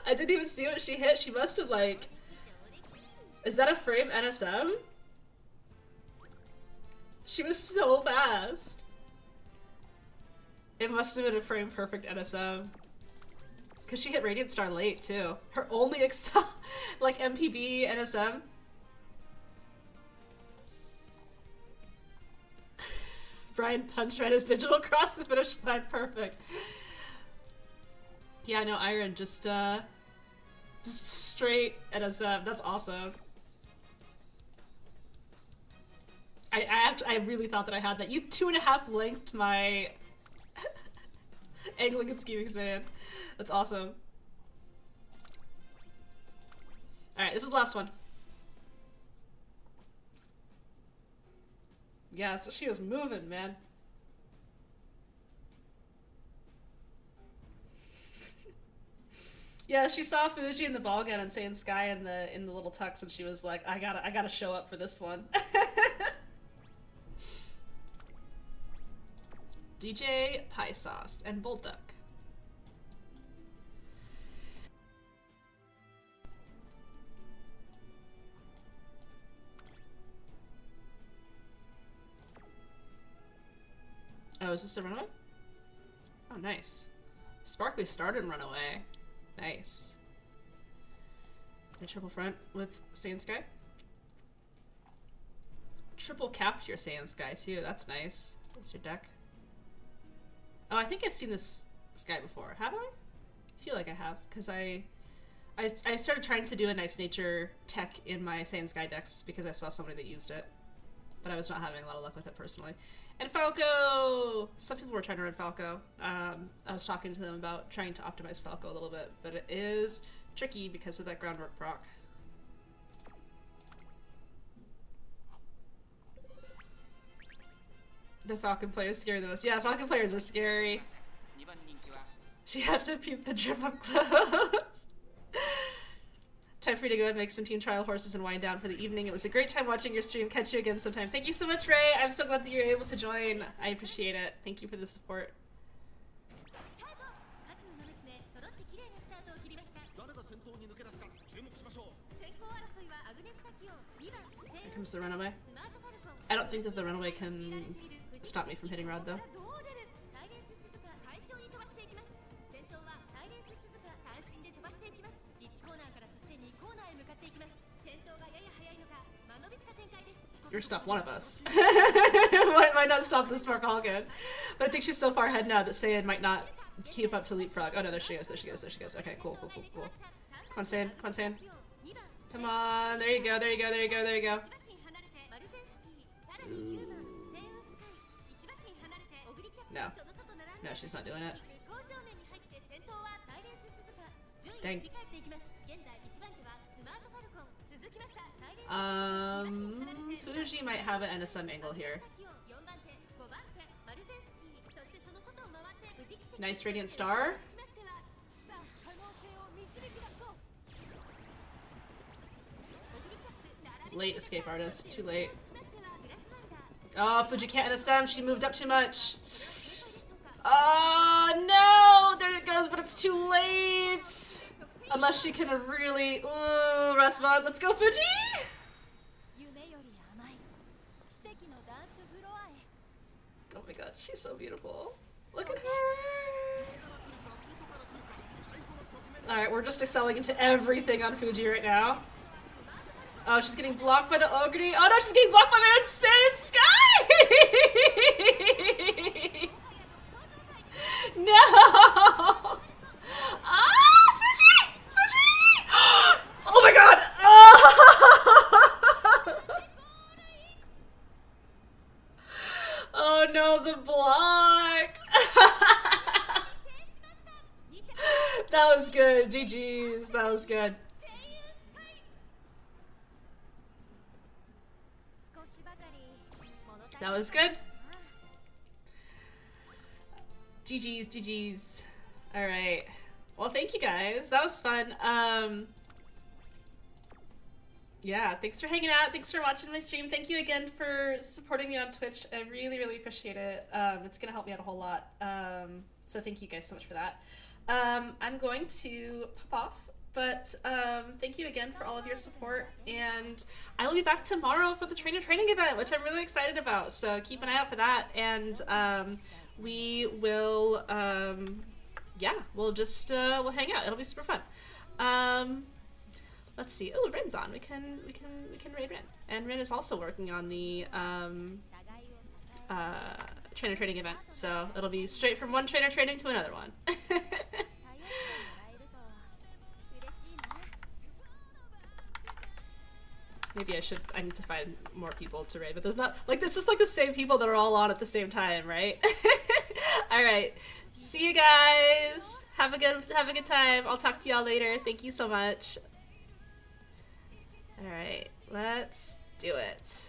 I didn't even see what she hit. She must have like... Is that a frame NSM? She was so fast. It must have been a frame perfect NSM. Because she hit Radiant Star late too. Her only like MPB NSM. Brian punch right as digital across the finish line, perfect. Yeah, no, Iron just straight NSM. That's awesome. I really thought that I had that. You 2.5 lengthed my angling and scheming Saiyan. That's awesome. Alright, this is the last one. Yeah, so she was moving, man. Yeah, she saw Fuji in the ball gun and Saiyan Sky in the little tux, and she was like, I gotta show up for this one. DJ Pie Sauce and Bolt Duck. is this a runaway? Oh, nice. Sparkly started and runaway. Nice. A triple front with Saiyan Sky. Triple capped your Saiyan Sky too. That's nice. That's your deck. Oh, I think I've seen this Sky before. Have I? I feel like I have, because I started trying to do a nice nature tech in my Saiyan Sky decks because I saw somebody that used it, but I was not having a lot of luck with it personally. And Falco! Some people were trying to run Falco. I was talking to them about trying to optimize Falco a little bit, but it is tricky because of that groundwork proc. The Falcon players scare the most. Yeah, Falcon players are scary. She had to puke the drip up close. Time for you to go and make some team trial horses and wind down for the evening. It was a great time watching your stream. Catch you again sometime. Thank you so much, Ray. I'm so glad that you were able to join. I appreciate it. Thank you for the support. Here comes the runaway. I don't think that the runaway can stop me from hitting Rod, though. Or stop one of us. Might not stop the Spark Halcon. But I think she's so far ahead now that Saiyan might not keep up to leapfrog. Oh no, there she goes, there she goes, there she goes. Okay, cool, cool, cool, cool. Come on, Saiyan, come on, Saiyan. Come on, there you go, there you go, there you go, there you go. Ooh. No. No, she's not doing it. Dang. Fuji might have an NSM angle here. Nice Radiant Star. Late escape artist, too late. Oh, Fuji can't NSM, she moved up too much. Oh no, there it goes, but it's too late. Unless she can really, ooh, Rasvan, let's go Fuji! Oh my god, she's so beautiful. Look at her! Alright, we're just excelling into everything on Fuji right now. Oh, she's getting blocked by the Ogre. Oh no, she's getting blocked by my own Saiyan Sky! No! Ah, Fuji! Fuji! Oh my god! Oh! Oh no, the block! That was good. GG's. That was good. That was good. GG's, GG's. Alright. Well, thank you guys. That was fun. Yeah, thanks for hanging out. Thanks for watching my stream. Thank you again for supporting me on Twitch. I really, really appreciate it. It's gonna help me out a whole lot. So thank you guys so much for that. I'm going to pop off. But thank you again for all of your support, and I will be back tomorrow for the trainer training event, which I'm really excited about, so keep an eye out for that, and we will, yeah, we'll just, we'll hang out. It'll be super fun. Let's see. Oh, Ren's on. We can raid Ren. And Ren is also working on the trainer training event, so it'll be straight from one trainer training to another one. Maybe I need to find more people to raid, but there's not, like, it's just like the same people that are all on at the same time, right? Alright, see you guys! Have a good time. I'll talk to y'all later. Thank you so much. Alright, let's do it.